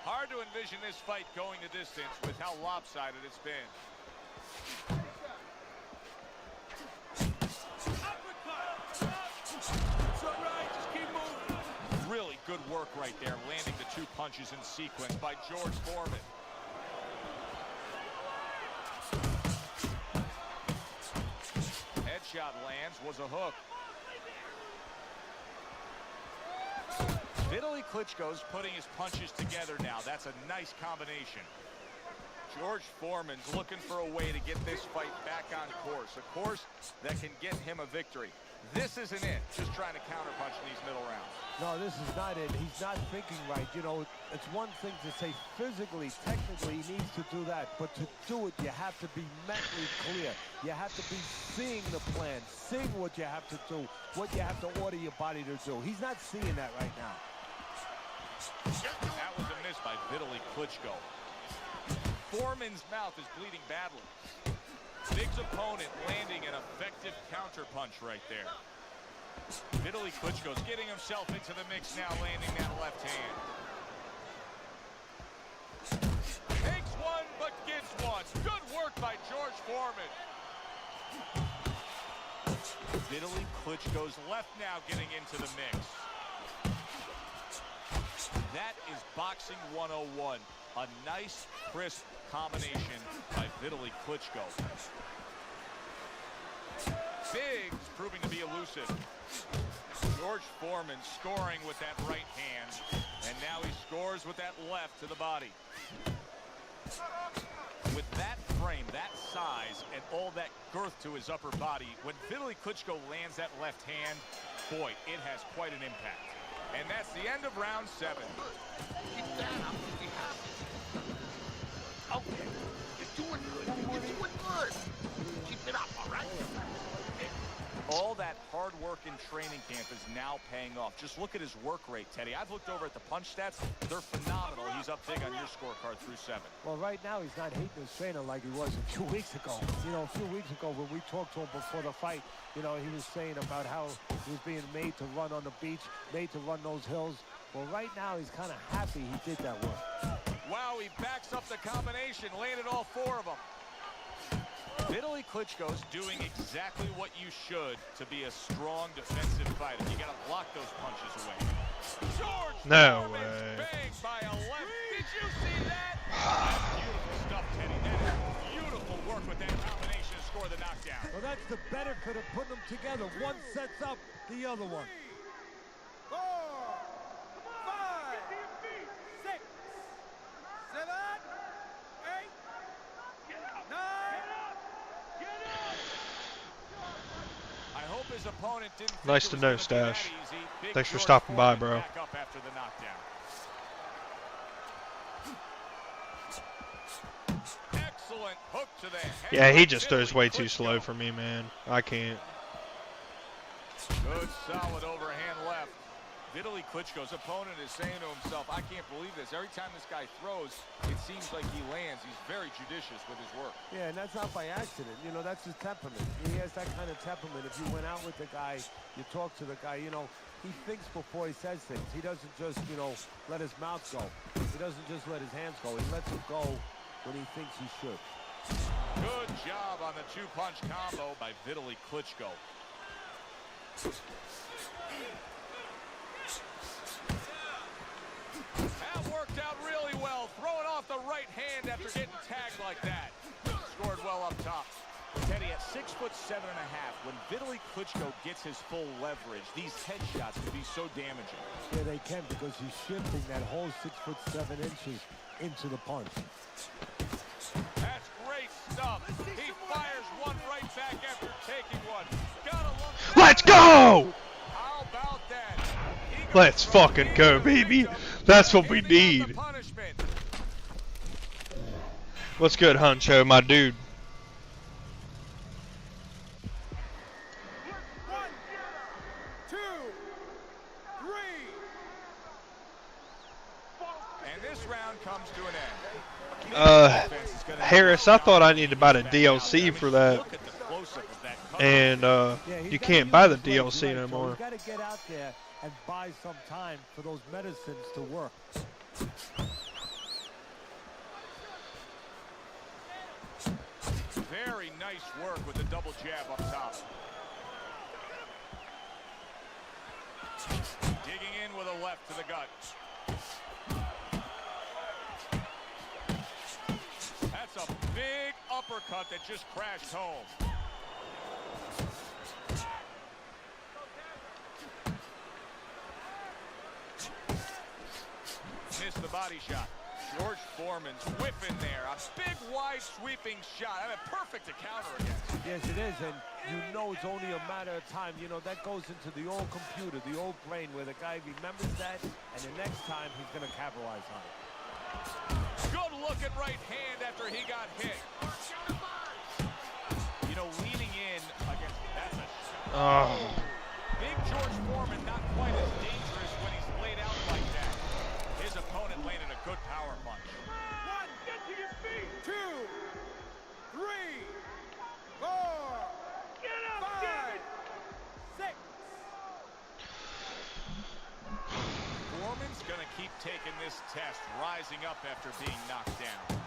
Hard to envision this fight going the distance with how lopsided it's been. It's all right, just keep moving. Really good work right there, landing the 2 punches in sequence by George Foreman. Headshot lands, was a hook. Vitaly Klitschko's putting his punches together now. That's a nice combination. George Foreman's looking for a way to get this fight back on course. A course that can get him a victory. This isn't it, just trying to counterpunch in these middle rounds. No, this is not it. He's not thinking right. You know, it's one thing to say physically, technically, he needs to do that. But to do it, you have to be mentally clear. You have to be seeing the plan, seeing what you have to do, what you have to order your body to do. He's not seeing that right now. That was a miss by Vitaly Klitschko. Foreman's mouth is bleeding badly. Big's opponent landing an effective counterpunch right there. Vitaly Klitschko's getting himself into the mix now, landing that left hand. Takes one, but gets one. Good work by George Foreman. Vitaly Klitschko's left now getting into the mix. That is boxing 101. A nice, crisp combination by Vitaly Klitschko. Big's proving to be elusive. George Foreman scoring with that right hand, and now he scores with that left to the body. With that frame, that size, and all that girth to his upper body, when Vitaly Klitschko lands that left hand, boy, it has quite an impact. And that's the end of round 7. Keep that up. We have it. Okay. You're doing good. You're doing good. Keep it up, all right? All that hard work in training camp is now paying off. Just look at his work rate, Teddy. I've looked over at the punch stats. They're phenomenal. He's up big on your scorecard through 7. Well, right now, he's not hating his trainer like he was a few weeks ago. You know, a few weeks ago when we talked to him before the fight, you know, he was saying about how he was being made to run on the beach, made to run those hills. Well, right now, he's kind of happy he did that work. Wow, he backs up the combination, landed all 4 of them. Vitaly Klitschko's doing exactly what you should to be a strong defensive fighter. You got to block those punches away. George Foreman's banged by a left. Did you see that? That's beautiful stuff, Teddy. That is beautiful work with that combination to score the knockdown. Well, that's the benefit of putting them together. One sets up the other one. 4, 5, 6, 7, 8, 9. I hope his opponent didn't think Nice it to was know, gonna be that Stash. easy. Big Thanks for George stopping by, Foreman bro. back up after the knockdown. Excellent hook to the head. Yeah, he by just Vitaly throws way too Klitschko. slow for me, man. I can't. Good, solid overhand left. Vitaly Klitschko's opponent is saying to himself, I can't believe this. Every time this guy throws, it seems like he lands. He's very judicious with his work. Yeah, and that's not by accident. You know, that's his temperament. He has that kind of temperament. If you went out with the guy, you talk to the guy, you know, he thinks before he says things. He doesn't just, you know, let his mouth go. He doesn't just let his hands go. He lets it go when he thinks he should. Good job on the 2-punch combo by Vitaly Klitschko. That worked out really well. Throwing off the right hand after getting tagged like that. Scored well up top. Teddy, at 6'7.5", when Vitaly Klitschko gets his full leverage, these headshots can be so damaging. Yeah, they can, because he's shifting that whole 6'7" into the punch. That's great stuff. He fires one right back after taking one. Gotta love that. Let's go! How about that? He Let's fucking go, baby. That's what we need. Punishment. What's good, Huncho, my dude? One, two, three. And this round comes to an end. Harris, I thought I needed to buy the DLC for that. Look at the close-up of that cover. And you can't buy the DLC no more. You got to get out there and buy some time for those medicines to work. Very nice work with the double jab up top. Digging in with a left to the gut. That's a big uppercut that just crashed home. Missed the body shot. George Foreman's whipping there. A big, wide, sweeping shot. I mean, perfect to counter against. Yes, it is, and you know it's only a matter of time. You know, that goes into the old computer, the old brain, where the guy remembers that, and the next time he's going to capitalize on it. Good looking right hand after he got hit. You know, leaning in against that's a Big George Foreman not quite as dangerous when he's laid out like that. His opponent landed a good power punch. One, get to your feet. Two, three, four, get up, five, six. Foreman's gonna keep taking this test, rising up after being knocked down.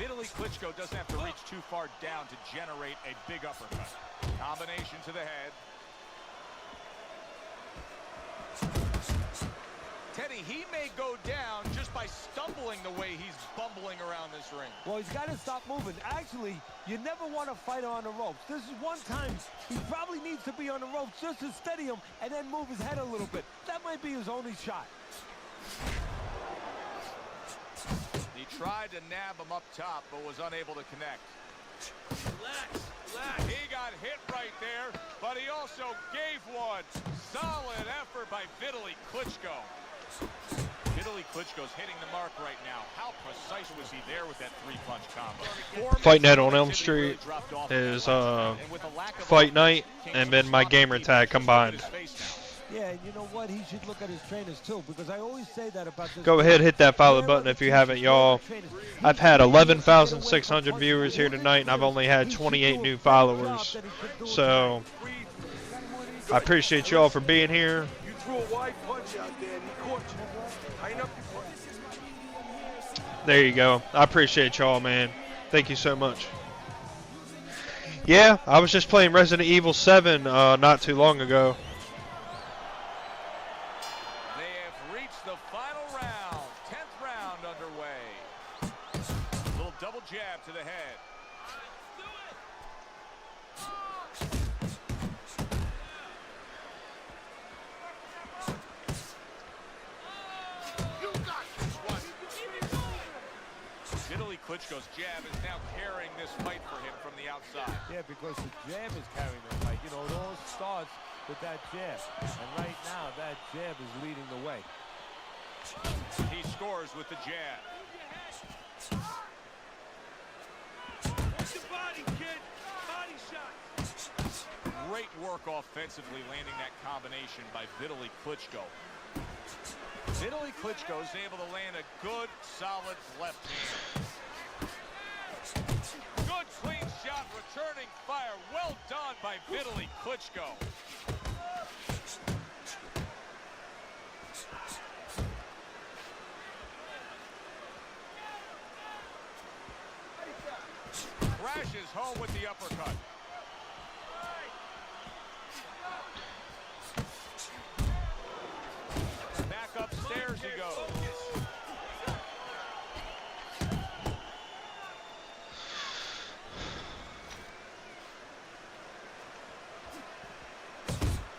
Vitaly Klitschko doesn't have to reach too far down to generate a big uppercut. Combination to the head. Teddy, he may go down just by stumbling the way he's bumbling around this ring. Well, he's got to stop moving. Actually, you never want to fight on the ropes. This is one time he probably needs to be on the ropes just to steady him and then move his head a little bit. That might be his only shot. He tried to nab him up top, but was unable to connect. Relax, relax. He got hit right there, but he also gave one. Solid effort by Vitaly Klitschko. Vitaly Klitschko's hitting the mark right now. How precise was he there with that three-punch combo? Fight Night on Elm Street is Fight Night and then my gamer tag combined. Yeah, and you know what? He should look at his trainers too, because I always say that about this. Go ahead, hit that follow button if you haven't, y'all. I've had 11,600 viewers here tonight, and I've only had 28 new followers. So, I appreciate y'all for being here. You threw a wide punch out there and he caught you. Line up your punch. There you go. I appreciate y'all, man. Thank you so much. Yeah, I was just playing Resident Evil 7 not too long ago. Jab to the head. You got this one. Vitaly Klitschko's jab is now carrying this fight for him from the outside. Yeah, because the jab is carrying the fight. You know, it all starts with that jab. And right now, that jab is leading the way. He scores with the jab. Body, kid. Body shot. Great work offensively, landing that combination by Vitaly Klitschko. Vitaly Klitschko is able to land a good, solid left hand. Good, clean shot, returning fire. Well done by Vitaly Klitschko. Crashes home with the uppercut. Back upstairs he goes.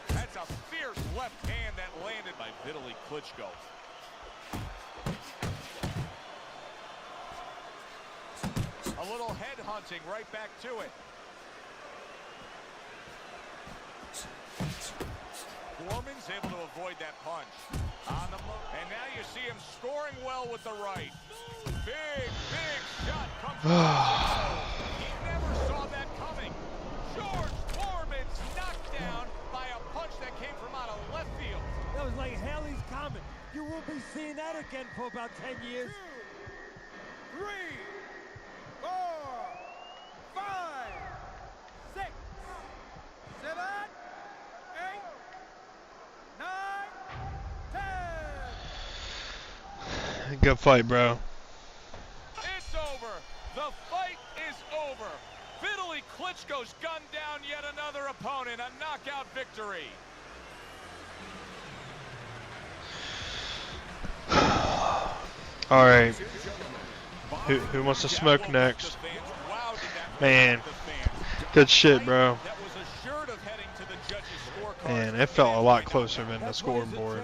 That's a fierce left hand that landed by Vitaly Klitschko. A little head hunting right back to it. Foreman's able to avoid that punch. And now you see him scoring well with the right. Big shot comes from He never saw that coming. George Foreman's knocked down by a punch that came from out of left field. That was like Haley's Comet. You won't be seeing that again for about 10 years. 2, 3, 4, 5, 6, 7, 8, 9, 10. Good fight, bro. It's over. The fight is over. Vitaly Klitschko's gunned down yet another opponent. A knockout victory. All right. Who wants to smoke next? Man, good shit, bro. Man, it felt a lot closer than the scoreboard.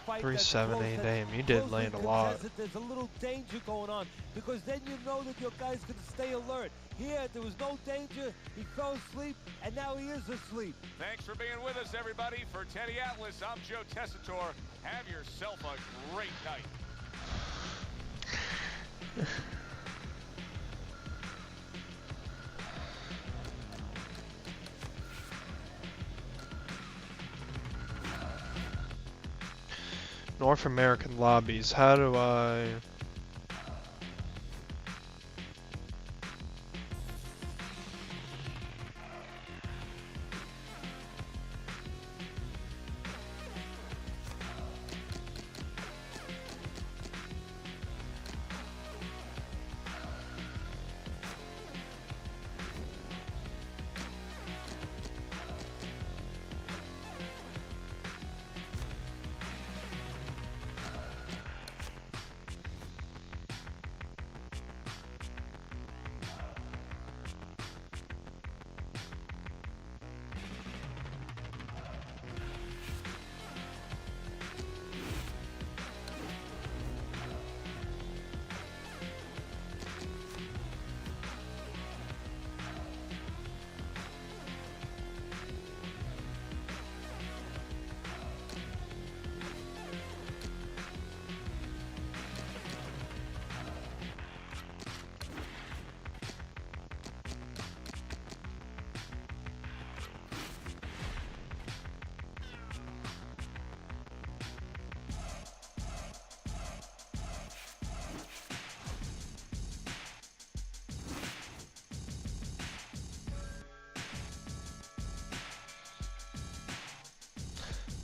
3-7-8. Damn, you did land a lot. There's a little danger going on because then you know that your guy's going to stay alert. Here, there was no danger. He fell asleep, and now he is asleep. Thanks for being with us, everybody. For Teddy Atlas, I'm Joe Tessitore. Have yourself a great night. North American lobbies. How do I...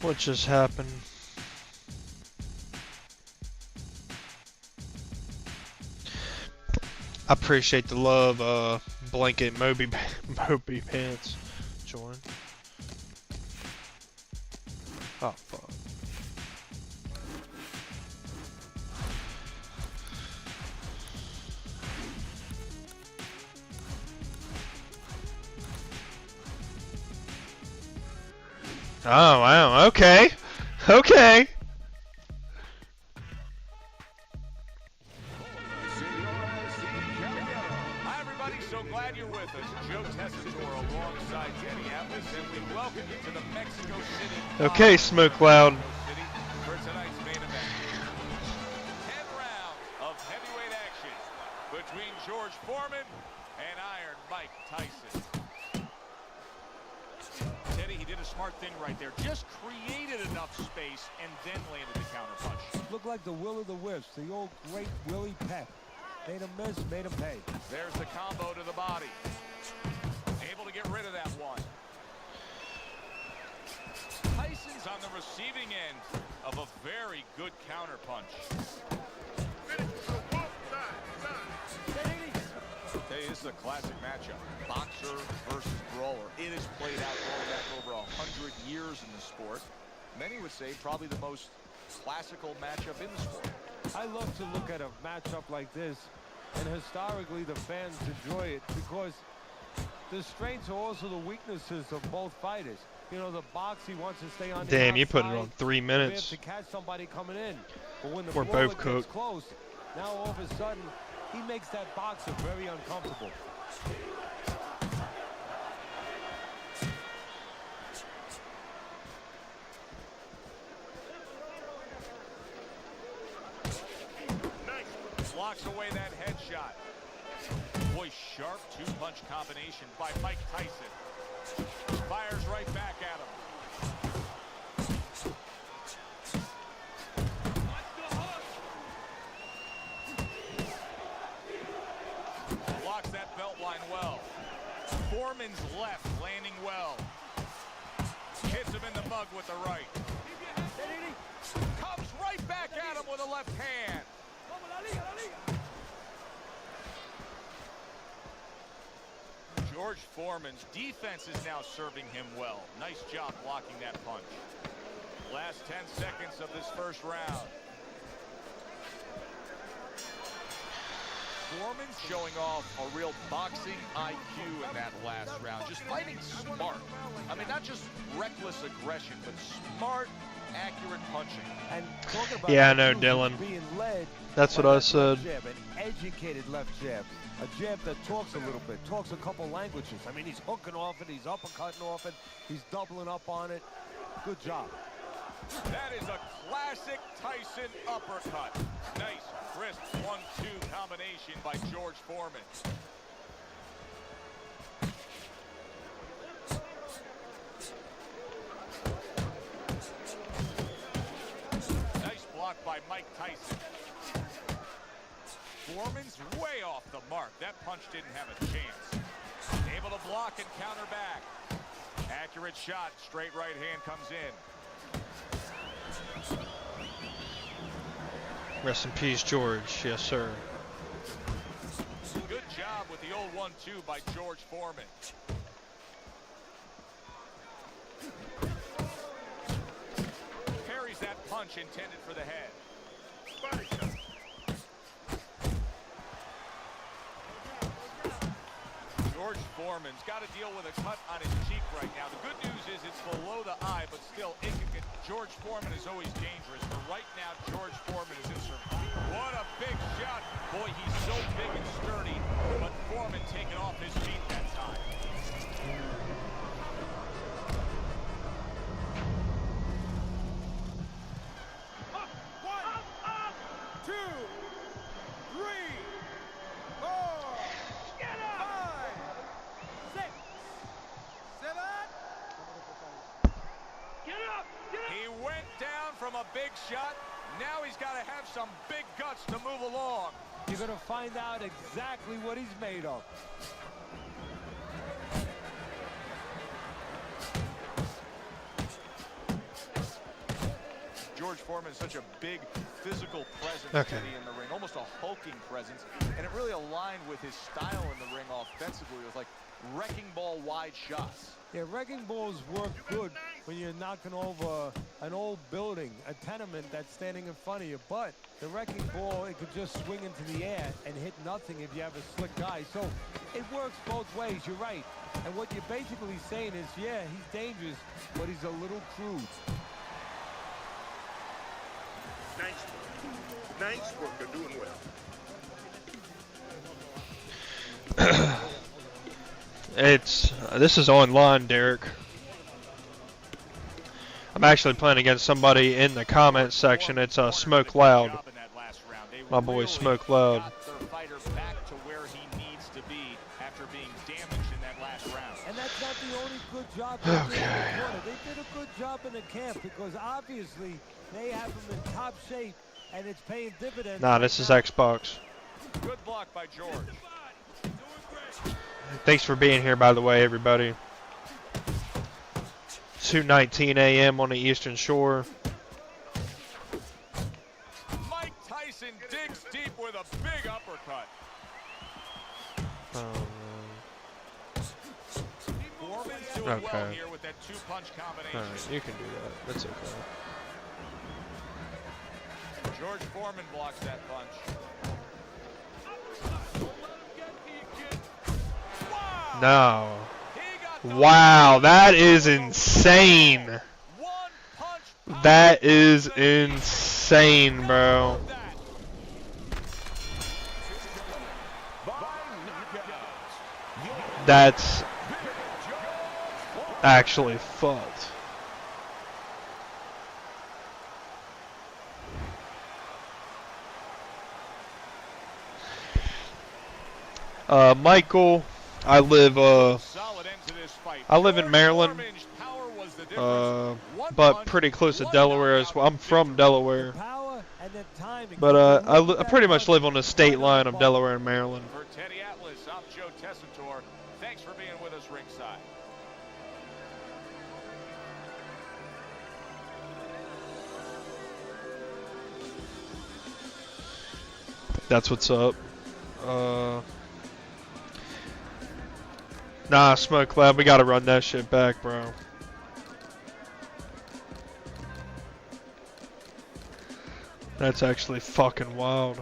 What just happened? I appreciate the love, Blanket Moby Pants. Join. Oh, fuck. Oh, wow, okay. Okay. Hi, everybody. So glad you're with us. Joe Tessitore alongside Teddy Atlas, and we welcome you to the Mexico City. Okay, Smoke Loud. For tonight's main event. 10 rounds of heavyweight action between George Foreman and Iron Mike Tyson. Teddy, he did a smart thing right there. Just created enough space and then landed the counter punch. Looked like the will of the wisps, the old great Willie Peck. Made him miss, made him pay. There's the combo to the body. Able to get rid of that one. Tyson's on the receiving end of a very good counter punch. Hey, this is a classic matchup. Boxer versus brawler. It has played out going back over 100 years in the sport. Many would say probably the most classical matchup in the sport. I love to look at a matchup like this, and historically the fans enjoy it because the strengths are also the weaknesses of both fighters. You know, the box, he wants to stay on the Damn, you put it outside, on 3 minutes. to catch somebody coming in. But when the We're brawler both gets cooked. close, now all of a sudden he makes that boxer very uncomfortable. Blocks away that headshot. Boy, sharp two-punch combination by Mike Tyson. Fires right back at him. Blocks that belt line well. Foreman's left landing well. Hits him in the mug with the right. Comes right back at him with a left hand. George Foreman's defense is now serving him well. Nice job blocking that punch. Last 10 seconds of this first round. Foreman's showing off a real boxing IQ in that last round. Just fighting smart. I mean, not just reckless aggression, but smart, accurate punching. And talking about Yeah, I know, IQ, Dylan. being led That's by what I that said. left jab, an educated left jab. A jab that talks a little bit, talks a couple languages. I mean, he's hooking off it, he's uppercutting off it, he's doubling up on it. Good job. That is a classic Tyson uppercut. Nice, crisp 1-2 combination by George Foreman. Nice block by Mike Tyson. Foreman's way off the mark. That punch didn't have a chance. Able to block and counter back. Accurate shot. Straight right hand comes in. Rest in peace, George. Yes, sir. Good job with the old 1-2 by George Foreman. Parries that punch intended for the head. Body shot. George Foreman's got to deal with a cut on his cheek right now. The good news is it's below the eye, but still, George Foreman is always dangerous. But right now, George Foreman is in survival. What a big shot. Boy, he's so big and sturdy, but Foreman taking off his feet that time. He went down from a big shot. Now he's got to have some big guts to move along. You're going to find out exactly what he's made of. George Foreman is such a big physical presence Okay. in the ring, almost a hulking presence, and it really aligned with his style in the ring offensively. It was like wrecking ball wide shots. Yeah, wrecking balls work good when you're knocking over an old building, a tenement that's standing in front of you. But the wrecking ball, it could just swing into the air and hit nothing if you have a slick guy. So it works both ways, you're right. And what you're basically saying is, yeah, he's dangerous, but he's a little crude. Nice work. Nice work. You're doing well. This is online, Derek. I'm actually playing against somebody in the comment section. It's Smoke Loud. My boy Smoke Loud. And that's not the only good job they did in the corner. They did a good job in the camp because obviously they have him in top shape and it's paying dividends. Nah, this is Xbox. Good block by George. Thanks for being here, by the way, everybody. 2:19 a.m. on the Eastern Shore. Mike Tyson digs deep with a big uppercut. Foreman's doing well here with that two-punch combination. Alright, you can do that. That's okay. George Foreman blocks that punch. No. Wow, that is insane. That is insane, bro. That's actually fucked. Michael, I live in Maryland, but pretty close to Delaware as well. I'm from Delaware, but I pretty much live on the state line of Delaware and Maryland. For Teddy Atlas, I'm Joe Tessitore. Thanks for being with us ringside. That's what's up. Nah, Smoke Lab, we gotta run that shit back, bro. That's actually fucking wild.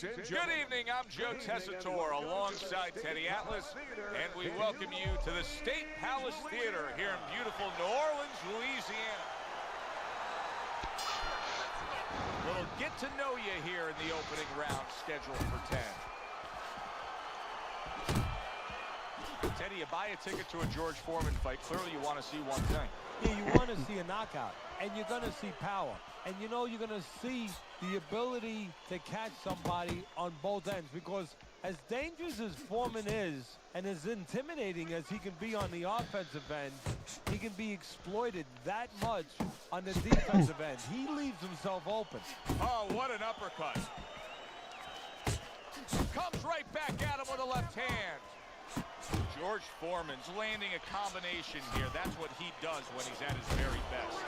Good evening, I'm Joe Tessitore alongside Teddy Atlas, and we welcome you to the State Palace Theater here in beautiful New Orleans, Louisiana. We'll get to know you here in the opening round scheduled for 10. Teddy, you buy a ticket to a George Foreman fight. Clearly you want to see one thing. Yeah, you want to see a knockout, and you're going to see power. And you know you're going to see the ability to catch somebody on both ends, because as dangerous as Foreman is and as intimidating as he can be on the offensive end, he can be exploited that much on the defensive end. He leaves himself open. Oh, what an uppercut. Comes right back at him with a left hand. George Foreman's landing a combination here. That's what he does when he's at his very best.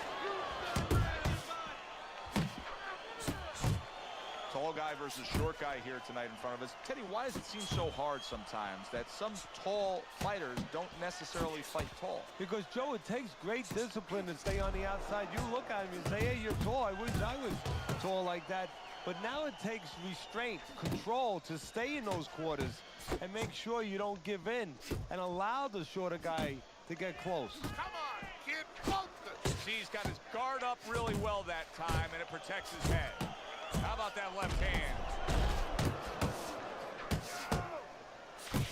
Tall guy versus short guy here tonight in front of us. Teddy, why does it seem so hard sometimes that some tall fighters don't necessarily fight tall? Because, Joe, it takes great discipline to stay on the outside. You look at him and say, hey, you're tall. I wish I was tall like that. But now it takes restraint, control to stay in those quarters and make sure you don't give in and allow the shorter guy to get close. Come on, kid, focus. See, he's got his guard up really well that time, and it protects his head. How about that left hand?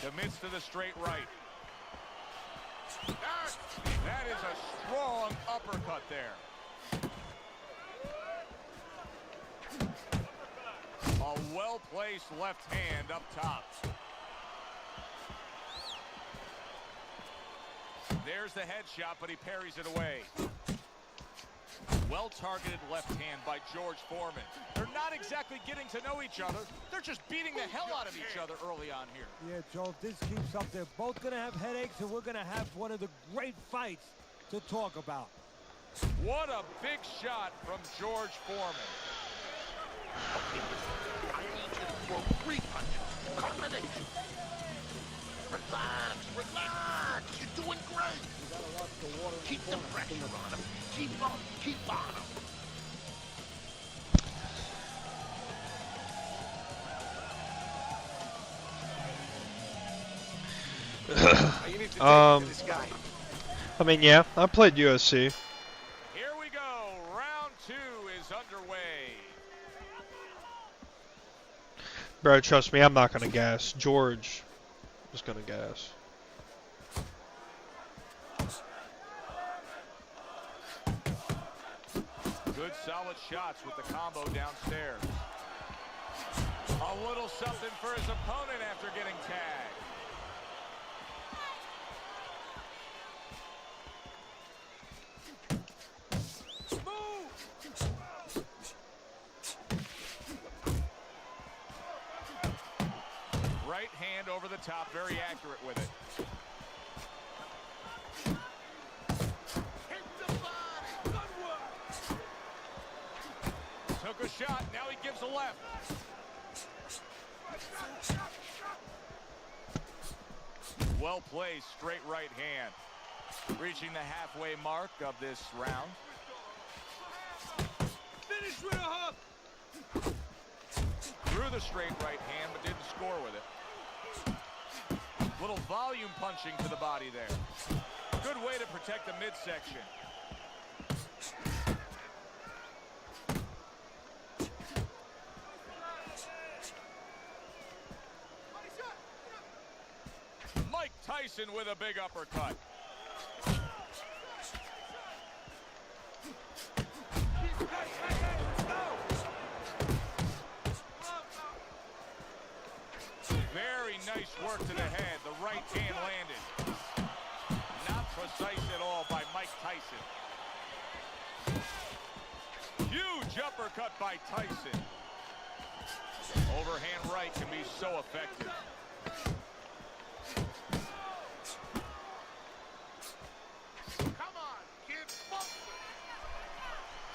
Commits to the straight right. That is a strong uppercut there. A well-placed left hand up top. There's the headshot, but he parries it away. Well-targeted left hand by George Foreman. They're not exactly getting to know each other. They're just beating the hell out of each other early on here. Yeah, Joe, if this keeps up, they're both going to have headaches, and we're going to have one of the great fights to talk about. What a big shot from George Foreman. I need you to throw 3 punches. Combination. Relax, relax. You're doing great. Keep the pressure on him. Keep on him. I mean, yeah, I played USC. Here we go. Round 2 is underway. Bro, trust me, I'm not gonna gas. George is gonna gas. Good solid shots with the combo downstairs. A little something for his opponent after getting tagged. Right hand over the top, very accurate with it. Took a shot, now he gives a left. Well placed, straight right hand. Reaching the halfway mark of this round. Finish with a hook. Threw the straight right hand, but didn't score with it. Little volume punching to the body there. Good way to protect the midsection. Mike Tyson with a big uppercut. Very nice work to the head. The right hand landed. Not precise at all by Mike Tyson. Huge uppercut by Tyson. Overhand right can be so effective. Come on, kid.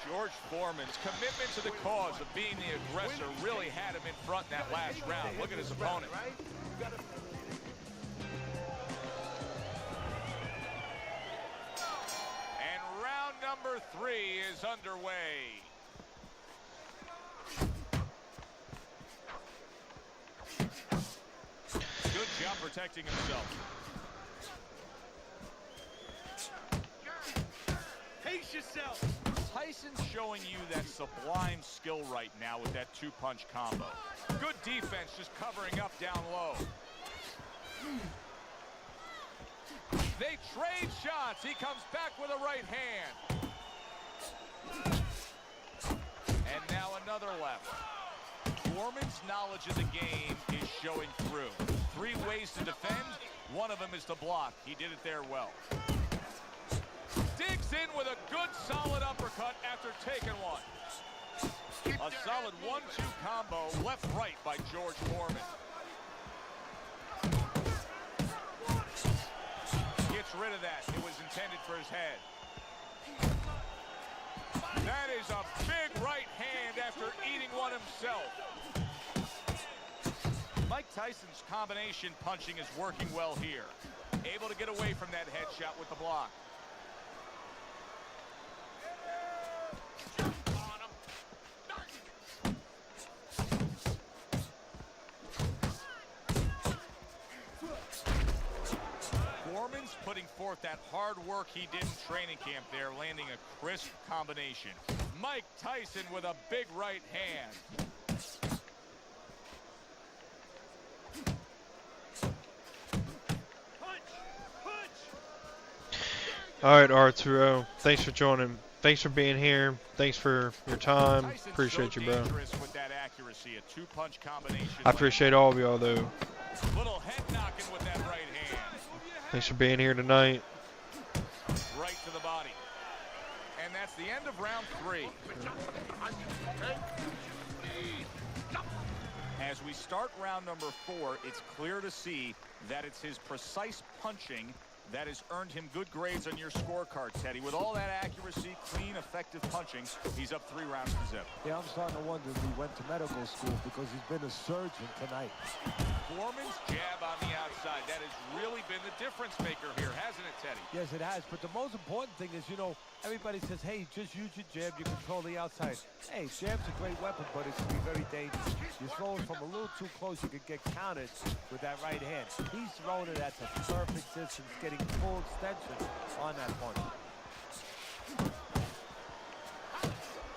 George Foreman's commitment to the cause of being the aggressor really had him in front in that last round. Look at his opponent. And round number 3 is underway. Good job protecting himself. Pace yourself. Tyson's showing you that sublime skill right now with that 2-punch combo. Good defense, just covering up down low. They trade shots. He comes back with a right hand. And now another left. Foreman's knowledge of the game is showing through. 3 ways to defend. One of them is to block. He did it there well. Digs in with a good solid uppercut after taking one. A solid 1-2 combo left-right by George Foreman. Gets rid of that. It was intended for his head. That is a big right hand after eating one himself. Mike Tyson's combination punching is working well here. Able to get away from that headshot with the block. Foreman's putting forth that hard work he did in training camp there, landing a crisp combination. Mike Tyson with a big right hand. All right, Arturo. Thanks for joining. Thanks for being here. Thanks for your time. Tyson's Appreciate so you, bro. dangerous with that accuracy, a 2-punch combination. I appreciate all of y'all, though. Little head knocking with that right hand. Thanks for being here tonight. Right to the body. And that's the end of round 3. As we start round number 4, it's clear to see that it's his precise punching that has earned him good grades on your scorecard, Teddy. With all that accuracy, clean, effective punching, he's up 3 rounds to 0. Yeah, I'm starting to wonder if he went to medical school because he's been a surgeon tonight. Foreman's jab on the outside. That has really been the difference maker here, hasn't it, Teddy? Yes, it has. But the most important thing is, you know, everybody says, hey, just use your jab. You control the outside. Hey, jab's a great weapon, but it can be very dangerous. You throw it from a little too close, you could get countered with that right hand. He's throwing it at the perfect distance, getting full extension on that punch.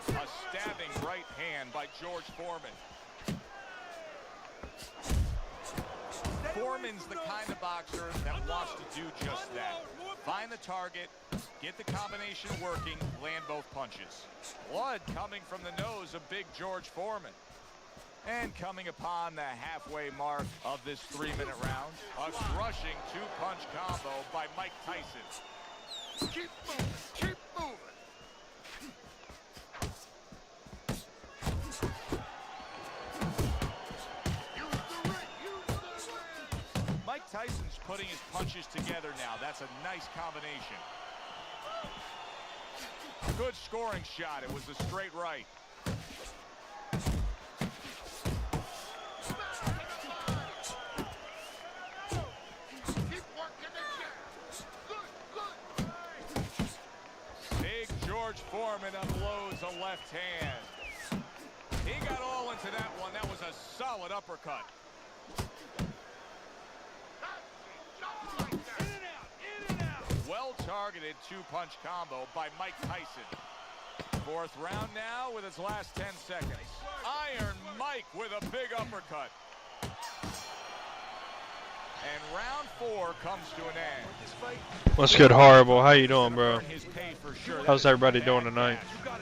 A stabbing right hand by George Foreman. Foreman's the kind of boxer that wants to do just that. Find the target, get the combination working, land both punches. Blood coming from the nose of big George Foreman. And coming upon the halfway mark of this 3-minute round, a crushing 2-punch combo by Mike Tyson. Keep moving. Keep moving. Mike Tyson's putting his punches together now. That's a nice combination. Good scoring shot. It was a straight right. Big George George Foreman unloads a left hand. He got all into that one. That was a solid uppercut. Well-targeted two-punch combo by Mike Tyson. Fourth round now with his last 10 seconds. Iron Mike with a big uppercut. And round 4 comes to an end. What's good, Horrible? How you doing, bro? How's everybody doing tonight?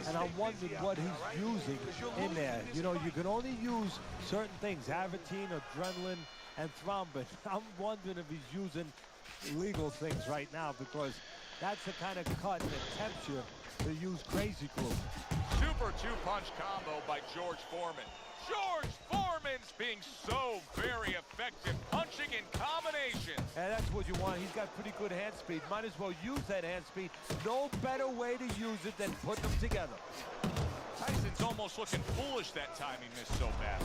And I'm wondering what he's using in there. You know, you can only use certain things, Avatine, adrenaline, and thrombin. I'm wondering if he's using legal things right now, because that's the kind of cut that tempts you to use crazy glue. Super two-punch combo by George Foreman. George Foreman's being so very effective, punching in combination. And that's what you want. He's got pretty good hand speed. Might as well use that hand speed. No better way to use it than put them together. Tyson's almost looking foolish that time he missed so bad.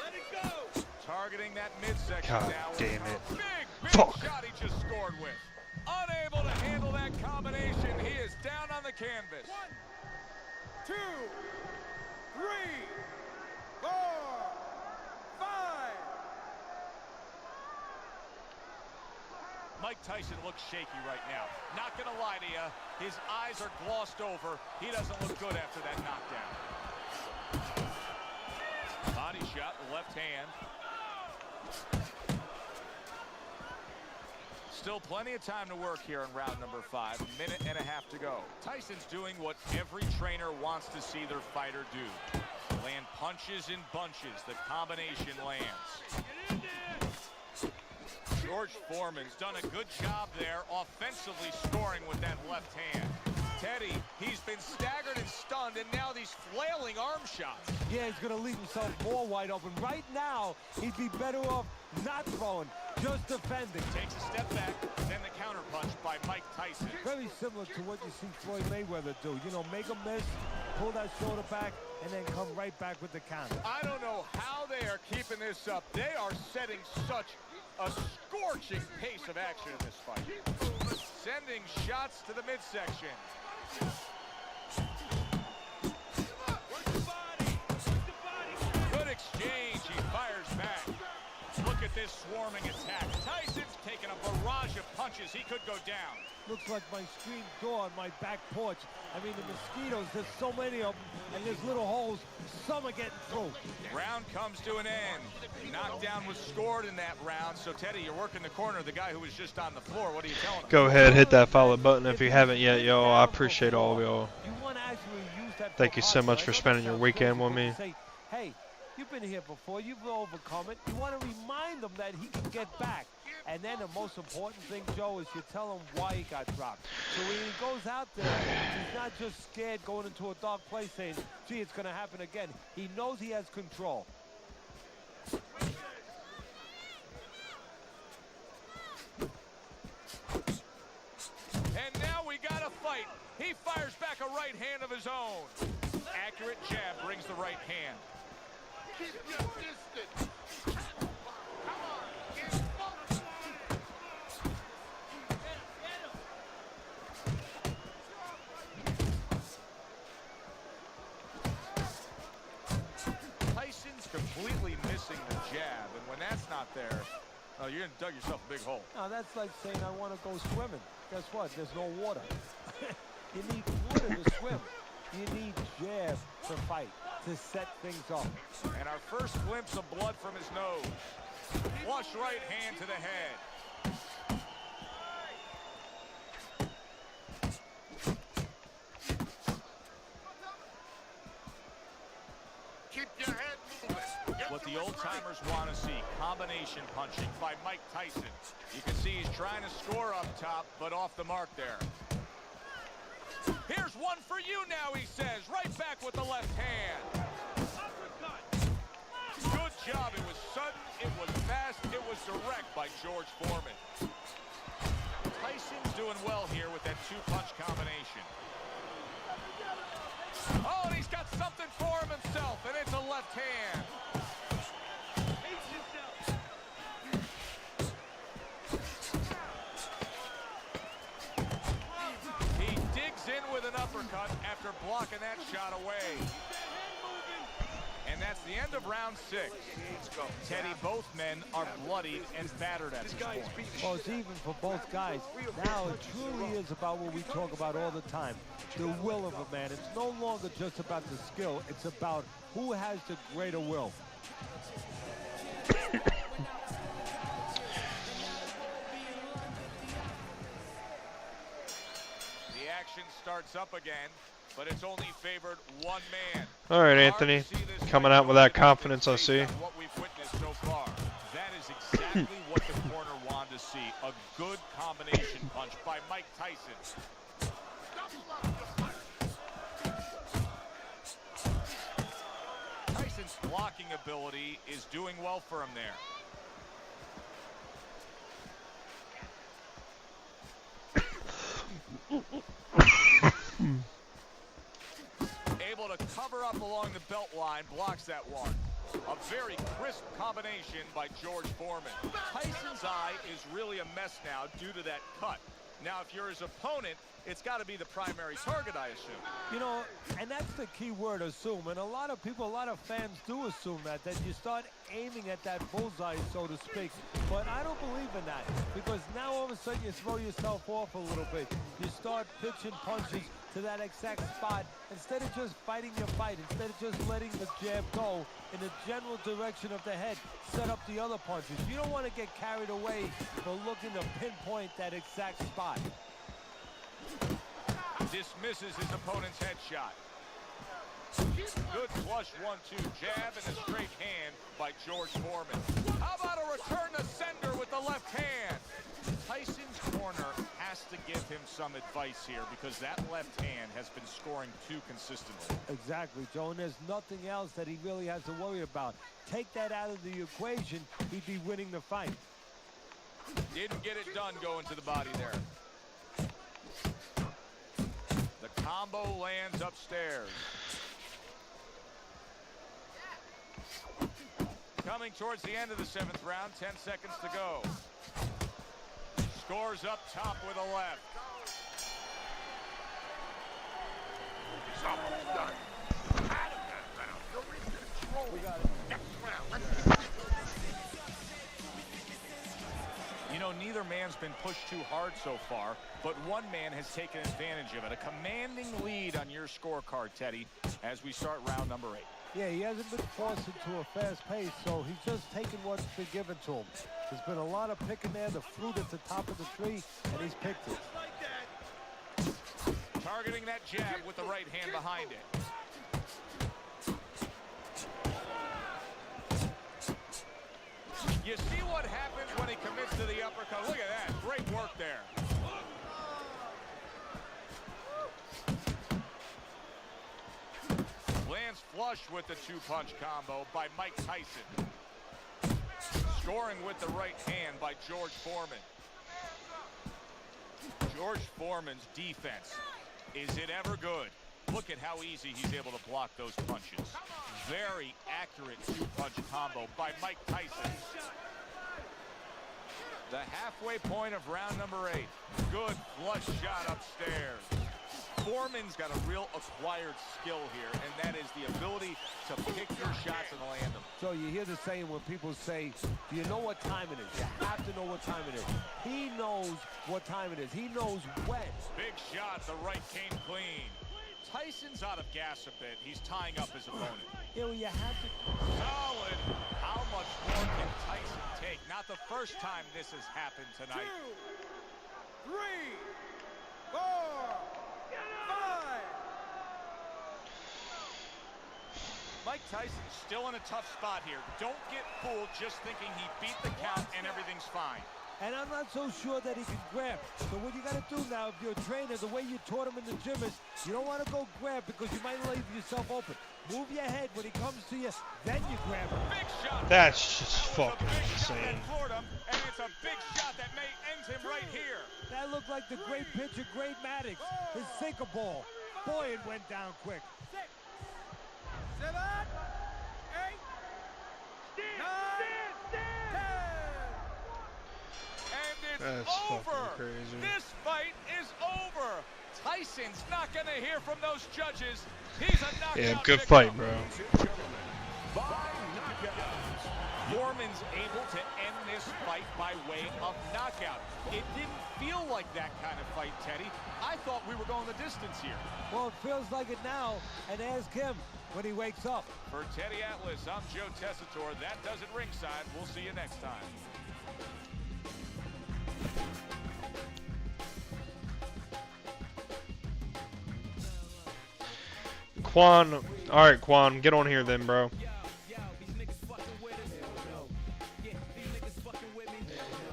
Let it go. Targeting that midsection God now. damn it. Big Fuck. shot he just scored with. Unable to handle that combination. He is down on the canvas. 1, 2, 3, 4, 5. Mike Tyson looks shaky right now. Not gonna lie to you, his eyes are glossed over. He doesn't look good after that knockdown. Body shot, the left hand. Still plenty of time to work here in round number 5. Minute and a half to go. Tyson's doing what every trainer wants to see their fighter do. Land punches in bunches. The combination lands. George Foreman's done a good job there offensively scoring with that left hand. Teddy, he's been staggered and stunned, and now these flailing arm shots. Yeah, he's going to leave himself more wide open. Right now, he'd be better off not throwing, just defending. Takes a step back, then the counterpunch by Mike Tyson. Very similar to what you see Floyd Mayweather do. You know, make a miss, pull that shoulder back, and then come right back with the counter. I don't know how they are keeping this up. They are setting such a scorching pace of action in this fight. Sending shots to the midsection. Good exchange. He fires back. Look at this swarming attack. Tyson's taking a barrage of punches. He could go down. Looks like my screen door on my back porch. I mean, the mosquitoes, there's so many of them, and there's little holes. Some are getting through. Round comes to an end. Knockdown was scored in that round. So, Teddy, you're working the corner of the guy who was just on the floor. What are you telling him? Go ahead, hit that follow button if you haven't yet, yo. I appreciate all of y'all. You want to actually use that. Thank you so much for spending your weekend with me. Say, hey, you've been here before. You've overcome it. You want to remind him that he can get back. And then the most important thing, Joe, is you tell him why he got dropped. So when he goes out there, he's not just scared going into a dark place saying, gee, it's going to happen again. He knows he has control. And now we got a fight. He fires back a right hand of his own. Accurate jab brings the right hand. Keep your distance. Completely missing the jab, and when that's not there, oh, you're gonna dug yourself a big hole. Now that's like saying I want to go swimming. Guess what? There's no water. You need water to swim. You need jab to fight, to set things up. And our first glimpse of blood from his nose. Flush right hand to the head. Keep your head moving. What the old-timers want to see, combination punching by Mike Tyson. You can see he's trying to score up top, but off the mark there. Here's one for you now, he says. Right back with the left hand. Good job. It was sudden, it was fast, it was direct by George Foreman. Tyson's doing well here with that two-punch combination. Oh, and he's got something for him himself, and it's a left hand. uppercut after blocking that shot away. And that's the end of round 6. Teddy, both men are bloodied and battered at this point. Well, it's even for both guys. Now it truly is about what we talk about all the time, the will of a man. It's no longer just about the skill. It's about who has the greater will. The action starts up again, but it's only favored one man. All right, Anthony, coming out with that confidence, I see. What we've witnessed so far. That is exactly what the corner wanted to see. A good combination punch by Mike Tyson. Tyson's blocking ability is doing well for him there. Able to cover up along the belt line, blocks that one. A very crisp combination by George Foreman. Tyson's eye is really a mess now due to that cut. Now, if you're his opponent, it's got to be the primary target, I assume. You know, and that's the key word, assume. And a lot of people, a lot of fans do assume that you start aiming at that bullseye, so to speak. But I don't believe in that, because now all of a sudden you throw yourself off a little bit. You start pitching punches to that exact spot instead of just fighting your fight, instead of just letting the jab go in the general direction of the head, set up the other punches. You don't want to get carried away for looking to pinpoint that exact spot. Dismisses his opponent's headshot. Good flush 1-2 jab and a straight hand by George Foreman. How about a return to sender with the left hand? Tyson's corner has to give him some advice here, because that left hand has been scoring too consistently. Exactly, Joe, and there's nothing else that he really has to worry about. Take that out of the equation, he'd be winning the fight. Didn't get it done going to the body there. The combo lands upstairs. Coming towards the end of the 7th round, 10 seconds to go. Scores up top with a left. He's almost done. Out of that round. You're in control. We got it. Next round. Let's You know, neither man's been pushed too hard so far, but one man has taken advantage of it. A commanding lead on your scorecard, Teddy, as we start round number 8. Yeah, he hasn't been forced into a fast pace, so he's just taking what's been given to him. There's been a lot of picking there, the fruit at the top of the tree, and he's picked it. Targeting that jab with the right hand behind it. You see what happens when he commits to the uppercut. Look at that. Great work there. Lands flush with the 2-punch combo by Mike Tyson. Scoring with the right hand by George Foreman. George Foreman's defense, is it ever good? Look at how easy he's able to block those punches. Very accurate 2-punch combo by Mike Tyson. The halfway point of round number 8. Good flush shot upstairs. Foreman's got a real acquired skill here, and that is the ability to pick your shots and land them. So you hear the saying when people say, do you know what time it is? You have to know what time it is. He knows what time it is. He knows when. Big shot, the right came clean. Tyson's out of gas a bit. He's tying up his opponent. Yeah, well, you have to. Solid. How much more can Tyson take? Not the first time this has happened tonight. 2, 3, 4, 5. Mike Tyson's still in a tough spot here. Don't get fooled just thinking he beat the count and everything's fine. And I'm not so sure that he can grab. So what you got to do now, if you're a trainer, the way you taught him in the gym is you don't want to go grab because you might leave yourself open. Move your head when he comes to you, then you grab him. Big shot. That's just fucking Shot insane. that floored him, and it's a big shot that may end him right here. That looked like the great pitcher, Great Maddox, his sinker ball. Boy, it went down quick. 7, 8, 9, 10. And it's That's over. fucking crazy. This fight is over. Tyson's not going to hear from those judges. He's a knockout. Yeah, good victim. fight, bro. Foreman's able to end this fight by way of knockout. It didn't feel like that kind of fight, Teddy. I thought we were going the distance here. Well, it feels like it now, and ask him when he wakes up. For Teddy Atlas, I'm Joe Tessitore. That does it ringside. We'll see you next time. Quan, all right, Quan, get on here then, bro.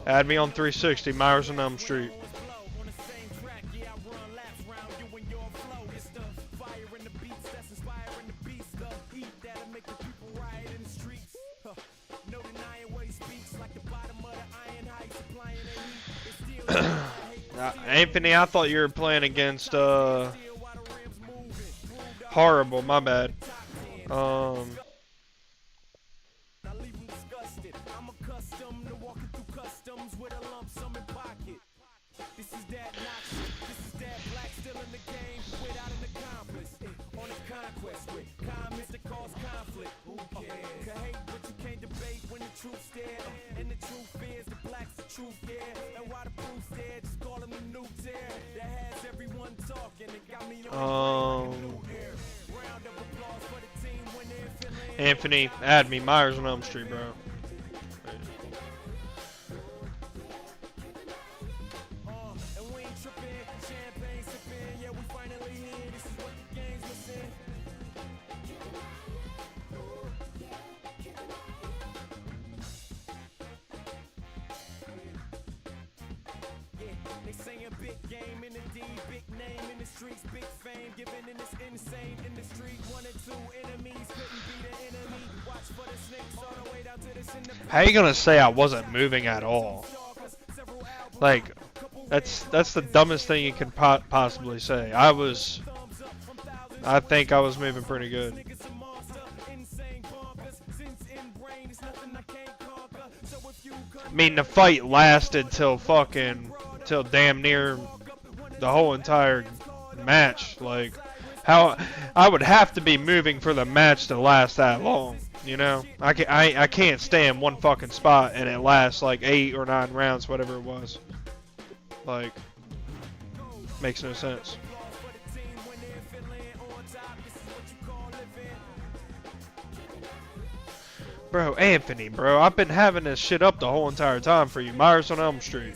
Add me on 360, Myers and Elm Street. Anthony, I thought you were playing against Horrible, my bad. Anthony, add me, Myers on Elm Street, bro. How you gonna say I wasn't moving at all? Like, that's the dumbest thing you could possibly say. I think I was moving pretty good. I mean, the fight lasted till damn near the whole entire match. Like, how I would have to be moving for the match to last that long. You know, I can't stay in one fucking spot and it lasts like 8 or 9 rounds, whatever it was. Like, makes no sense. Bro, Anthony, bro, I've been having this shit up the whole entire time for you. Myers on Elm Street.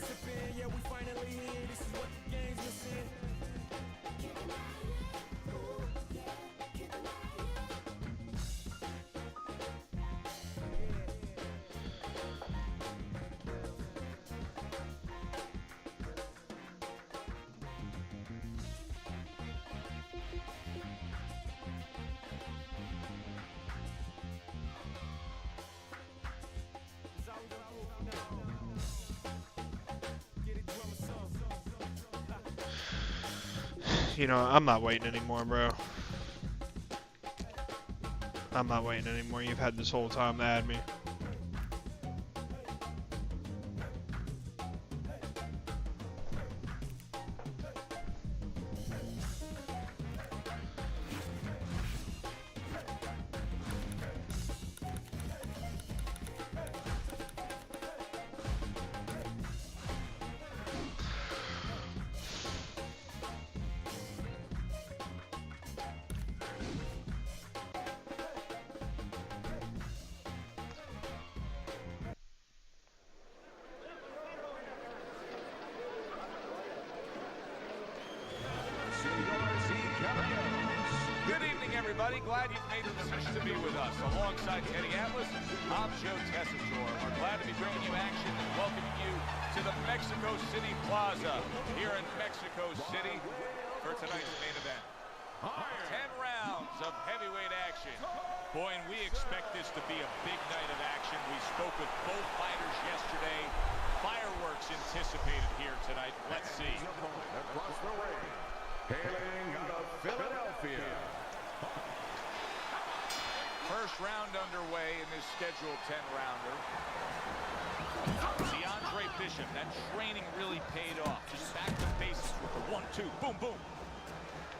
You know, I'm not waiting anymore, bro. I'm not waiting anymore. You've had this whole time to add me. Good evening, everybody. Glad you've made the decision to be with us. Alongside Teddy Atlas, I'm Joe Tessitore. We're glad to be bringing you action and welcoming you to the Mexico City Plaza here in Mexico City for tonight's main event. 10 rounds of heavyweight action. Boy, and we expect this to be a big night of action. We spoke with both fighters yesterday. Fireworks anticipated here tonight. Let's see. Across the ring, hailing out of Philadelphia. First round underway in this scheduled 10-rounder. DeAndre Bishop, that training really paid off. Just back to basics with the 1-2, boom, boom.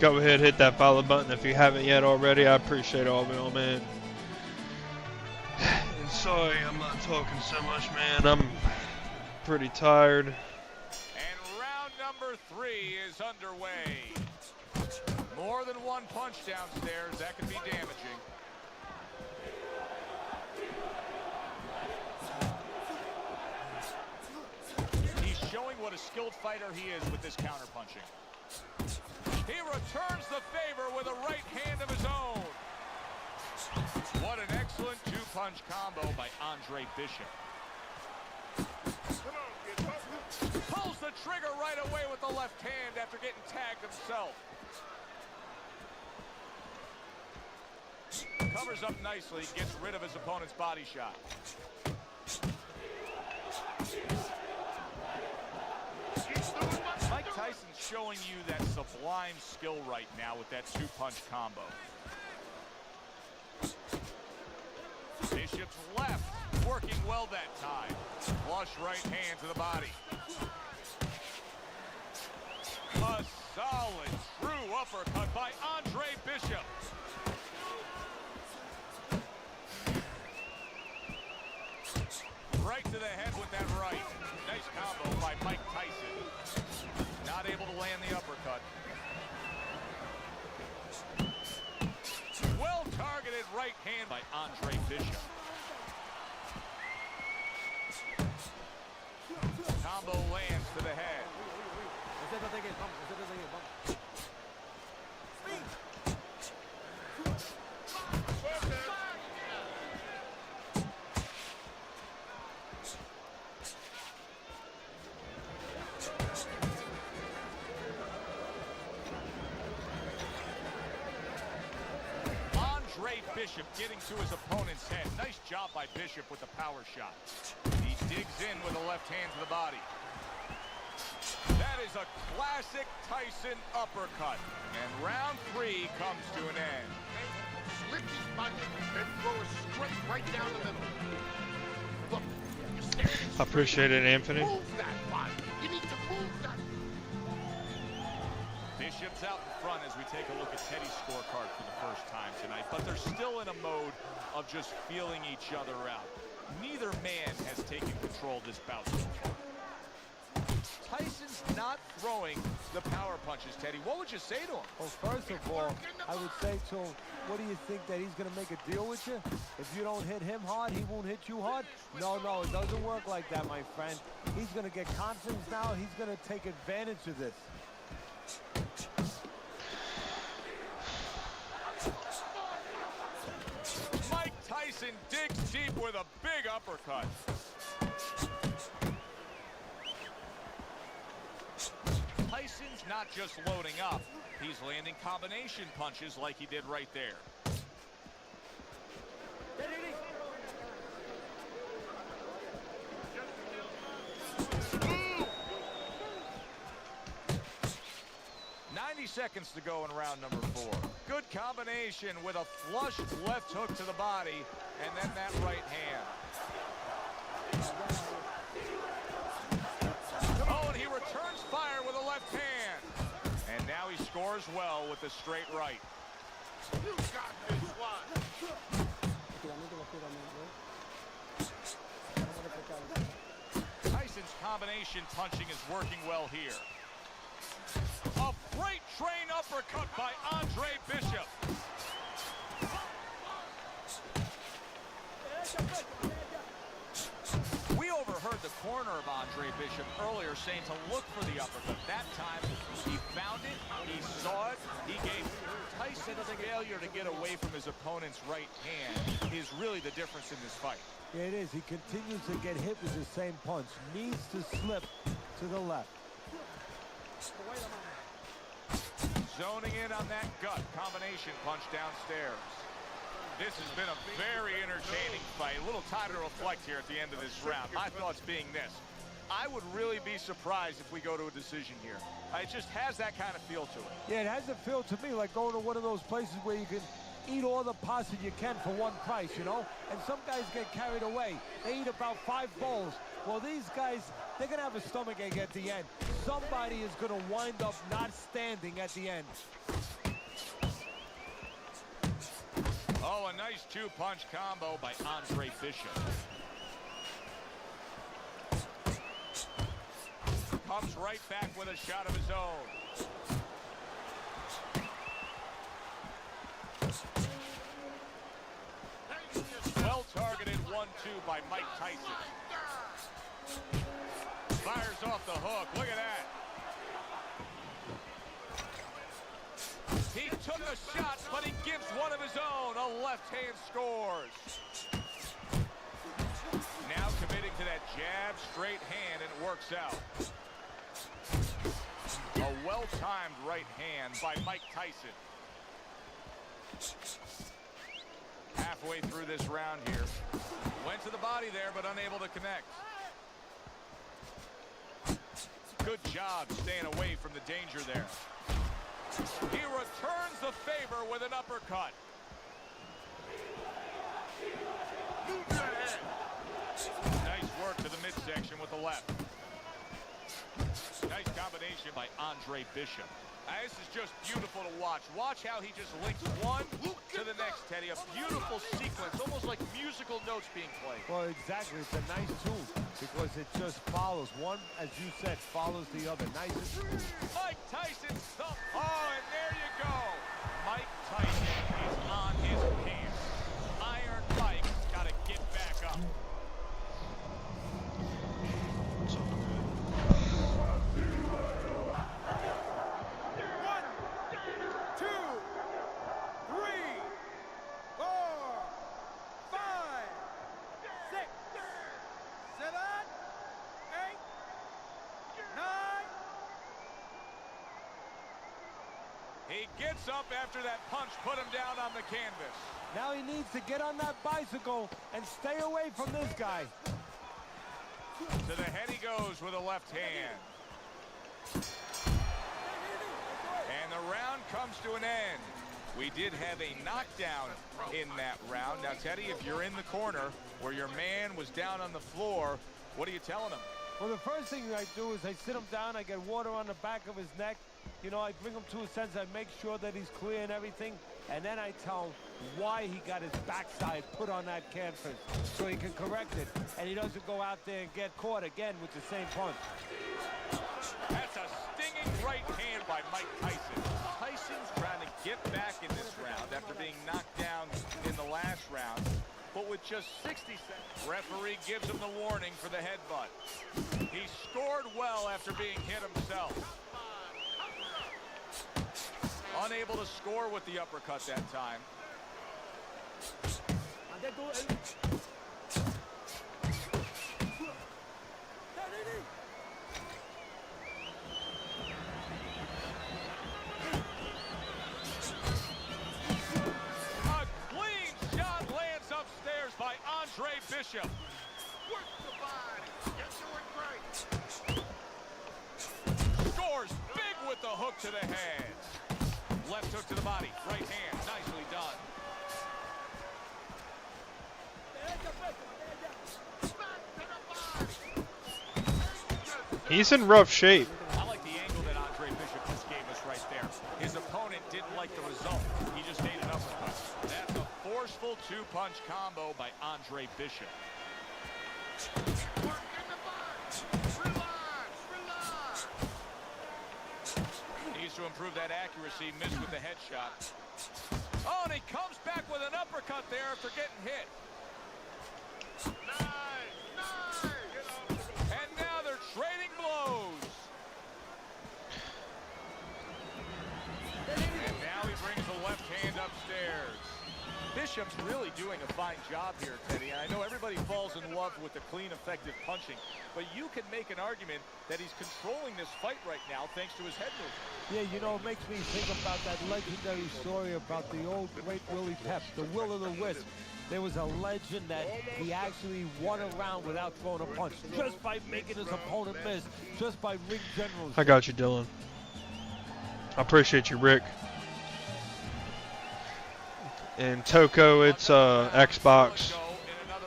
go ahead, hit that follow button if you haven't yet already. I appreciate all of y'all, man. And sorry I'm not talking so much, man. I'm pretty tired. And round number 3 is underway. More than one punch downstairs, that can be damaging. He's showing what a skilled fighter he is with this counterpunching. He returns the favor with a right hand of his own. What an excellent two-punch combo by Andre Bishop. Pulls the trigger right away with the left hand after getting tagged himself. Covers up nicely, gets rid of his opponent's body shot. Mike Tyson's showing you that sublime skill right now with that two-punch combo. Bishop's left, working well that time. Flush right hand to the body. A solid, true uppercut by Andre Bishop. Right to the head with that right. Nice combo by Mike Tyson. Not able to land the uppercut. Well-targeted right hand by Andre Bishop. Combo lands to the head. Andre Bishop getting to his opponent's head. Nice job by Bishop with the power shot. He digs in with a left hand to the body. That is a classic Tyson uppercut. And round 3 comes to an end. Slit his body and throw it straight right down the middle. Look, you're standing straight. Appreciate it, Anthony. Move that body. You need to move that. Bishop's out in front as we take a look at Teddy's scorecard for the first time tonight, but they're still in a mode of just feeling each other out. Neither man has taken control this bout so far. Tyson's not throwing the power punches, Teddy. What would you say to him? Well, first of all, I would say to him, what do you think, that he's going to make a deal with you? If you don't hit him hard, he won't hit you hard? No, it doesn't work like that, my friend. He's going to get confidence now. He's going to take advantage of this. Mike Tyson digs deep with a big uppercut. Tyson's not just loading up, he's landing combination punches like he did right there. Seconds to go in round number 4. Good combination with a flush left hook to the body and then that right hand. Oh, and he returns fire with a left hand. And now he scores well with the straight right. You got this one. Tyson's combination punching is working well here. A freight train uppercut by Andre Bishop. We overheard the corner of Andre Bishop earlier saying to look for the uppercut. That time, he found it, he saw it, he gave Tyson a failure to get away from his opponent's right hand is really the difference in this fight. Yeah, it is. He continues to get hit with the same punch. Needs to slip to the left. Zoning in on that gut combination punch downstairs. This has been a very entertaining fight. A little time to reflect here at the end of this round. My thoughts being this. I would really be surprised if we go to a decision here. It just has that kind of feel to it. Yeah, it has a feel to me like going to one of those places where you can eat all the pasta you can for one price, you know? And some guys get carried away. They eat about 5 bowls. Well, these guys, they're going to have a stomachache at the end. Somebody is going to wind up not standing at the end. Oh, a nice two-punch combo by Andre Bishop. Comes right back with a shot of his own. Well-targeted 1-2 by Mike Tyson. Fires off the hook. Look at that. He took a shot, but he gives one of his own. A left hand scores. Now committing to that jab, straight hand, and it works out. A well-timed right hand by Mike Tyson. Halfway through this round here. Went to the body there, but unable to connect. Good job staying away from the danger there. He returns the favor with an uppercut. Move your head. Nice work to the midsection with the left. Nice combination by Andre Bishop. This is just beautiful to watch. Watch how he just links one to the next, Teddy. A beautiful sequence, almost like musical notes being played. Well, exactly. It's a nice tool because it just follows. One, as you said, follows the other. Nice and smooth. Mike Tyson thump. Oh, and there you go. Mike Tyson is on his pants. Iron Mike got to get back up. He gets up after that punch put him down on the canvas. Now he needs to get on that bicycle and stay away from this guy. To the head he goes with a left hand. And the round comes to an end. We did have a knockdown in that round. Now, Teddy, if you're in the corner where your man was down on the floor, what are you telling him? Well, the first thing I do is I sit him down, I get water on the back of his neck. You know, I bring him to a sense, I make sure that he's clear and everything, and then I tell him why he got his backside put on that canvas so he can correct it, and he doesn't go out there and get caught again with the same punch. That's a stinging right hand by Mike Tyson. Tyson's trying to get back in this round after being knocked down in the last round, but with just 60 seconds. Referee gives him the warning for the headbutt. He scored well after being hit himself. Unable to score with the uppercut that time. A clean shot lands upstairs by Andre Bishop. Work the body. You're doing great. Scores big with the hook to the head. Left hook to the body, right hand, nicely done. He's in rough shape. I like the angle that Andre Bishop just gave us right there. His opponent didn't like the result. He just made an uppercut. That's a forceful two-punch combo by Andre Bishop. Work in the body. Relax. Needs to improve that accuracy. Missed with the headshot. Oh, and he comes back with an uppercut there after getting hit. Nice. And now they're trading blows. And now he brings the left hand upstairs. Bishop's really doing a fine job here, Teddy. And I know everybody falls in love with the clean, effective punching, but you can make an argument that he's controlling this fight right now thanks to his head movement. Yeah, you know, it makes me think about that legendary story about the old great Willie Pep, the Will o' the Wisp. There was a legend that he actually won a round without throwing a punch, just by making his opponent miss, just by ring generals. I got you, Dylan. I appreciate you, Rick. And Toko, it's Xbox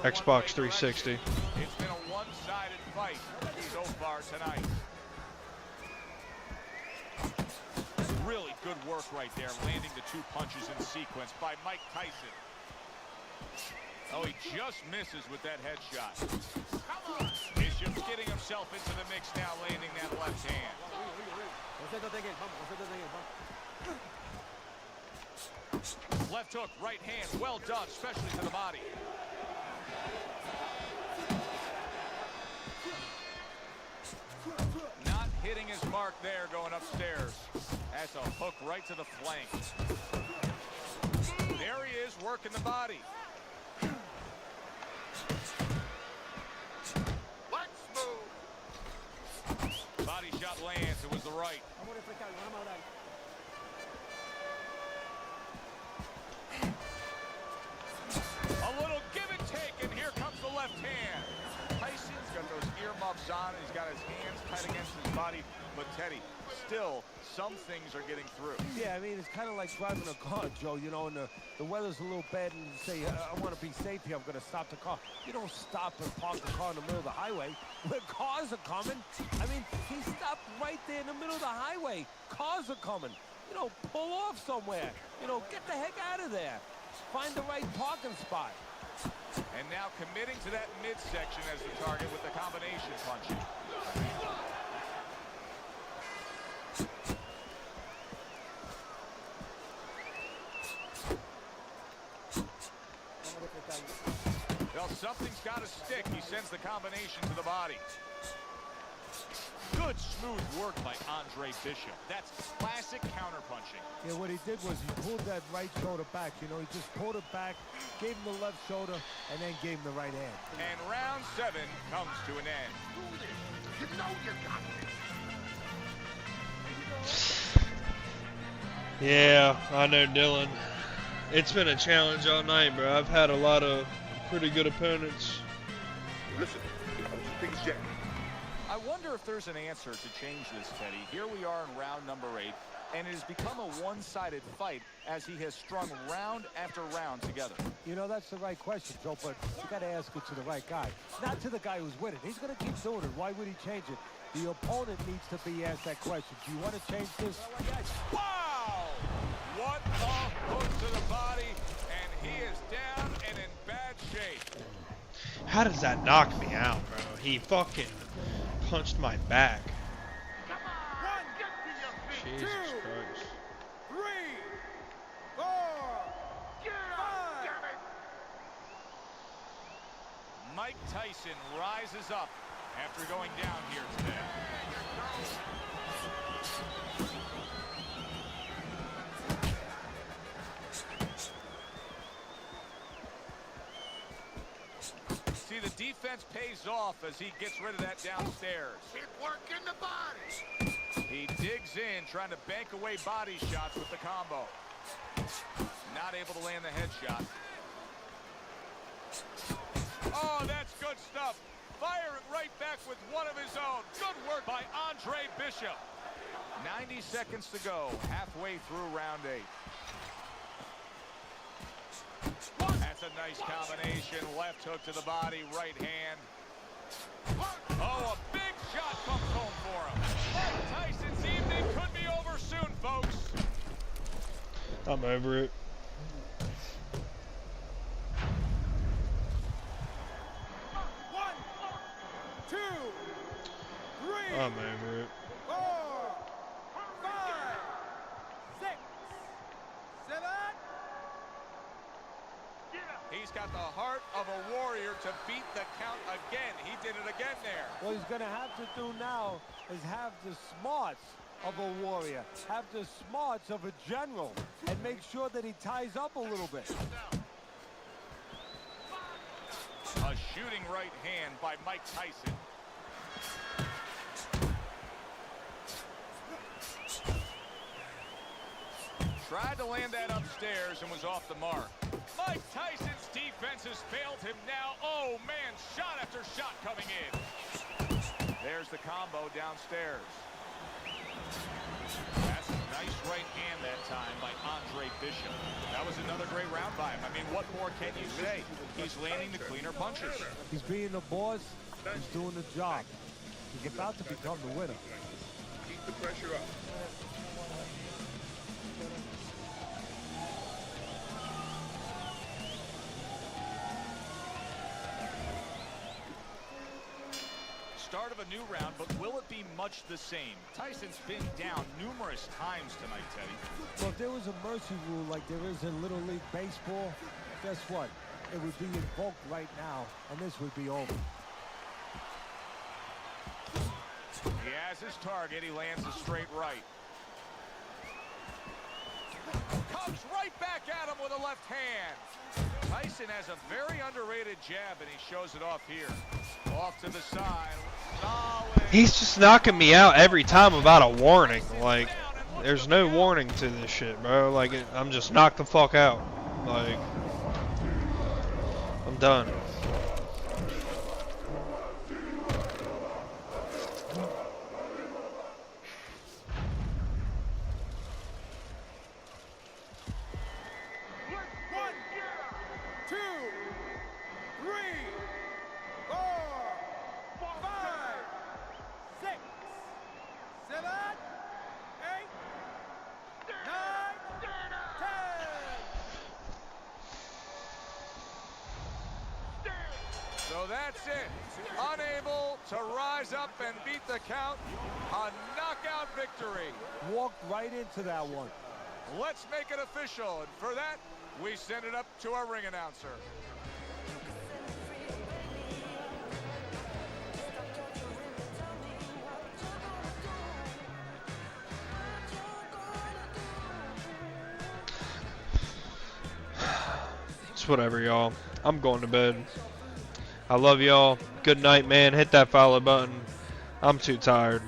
360. It's been a one-sided fight so far tonight. Really good work right there, landing the two punches in sequence by Mike Tyson. Oh, he just misses with that headshot. Bishop's getting himself into the mix now, landing that left hand. Left hook, right hand, well done, especially to the body. Not hitting his mark there going upstairs. That's a hook right to the flank. There he is, working the body. Let's move. Body shot lands, it was the right. A little give and take, and here comes the left hand. Tyson's got those earmuffs on, and he's got his hands tight against his body. But Teddy, still, some things are getting through. Yeah, I mean, it's kind of like driving a car, Joe, you know, and the weather's a little bad, and you say, I want to be safe here, I'm going to stop the car. You don't stop and park the car in the middle of the highway where cars are coming. I mean, he stopped right there in the middle of the highway. Cars are coming. You know, pull off somewhere. You know, get the heck out of there. Find the right parking spot. And now committing to that midsection as the target with the combination punching. Well, something's got to stick. He sends the combination to the body. Good smooth work by Andre Bishop. That's classic counterpunching. Yeah, what he did was he pulled that right shoulder back. You know, he just pulled it back, gave him the left shoulder, and then gave him the right hand. And round 7 comes to an end. Do this. You know you got this. Yeah, I know, Dylan. It's been a challenge all night, bro. I've had a lot of pretty good opponents. Listen, I'm just big as Jack. I wonder if there's an answer to change this, Teddy. Here we are in round number 8, and it has become a one-sided fight as he has strung round after round together. You know, that's the right question, Joe, but you got to ask it to the right guy. Not to the guy who's winning. He's going to keep doing it. Why would he change it? The opponent needs to be asked that question. Do you want to change this? Wow! What a hook to the body, and he is down and in bad shape. How does that knock me out, bro? He fucking punched my back. Come on. Get to your feet. Jesus Christ. 3, 4, Get up. Damn it. Mike Tyson rises up after going down here today. See, the defense pays off as he gets rid of that downstairs. Keep working the body. He digs in, trying to bank away body shots with the combo. Not able to land the headshot. Oh, that's good stuff. Firing right back with one of his own. Good work by Andre Bishop. 90 seconds to go, halfway through round 8. That's a nice combination. Left hook to the body, right hand. Oh, a big shot comes home for him. Mike Tyson's evening could be over soon, folks. I'm over it. I'm over it. 4, 5, 6, 7. He's got the heart of a warrior to beat the count again. He did it again there. What he's going to have to do now is have the smarts of a warrior, have the smarts of a general, and make sure that he ties up a little bit. A shooting right hand by Mike Tyson. Tried to land that upstairs and was off the mark. Mike Tyson's defense has failed him now. Oh, man, shot after shot coming in. There's the combo downstairs. That's a nice right hand that time by Andre Bishop. That was another great round by him. I mean, what more can you say? He's landing the cleaner punches. He's being the boss. He's doing the job. He's about to become the winner. Keep the pressure up. start of a new round, but will it be much the same? Tyson's been down numerous times tonight, Teddy. Well, if there was a mercy rule like there is in Little League Baseball, guess what? It would be invoked right now, and this would be over. He has his target. He lands a straight right. Comes right back at him with a left hand. Tyson has a very underrated jab, and he shows it off here. Off to the side. Solid. He's just knocking me out every time without a warning. Like, there's no warning to this shit, bro. Like, I'm just knocked the fuck out. Like, I'm done. So that's it. Unable to rise up and beat the count. A knockout victory. Walked right into that one. Let's make it official. And for that, we send it up to our ring announcer. It's whatever, y'all. I'm going to bed. I love y'all. Good night, man. Hit that follow button. I'm too tired.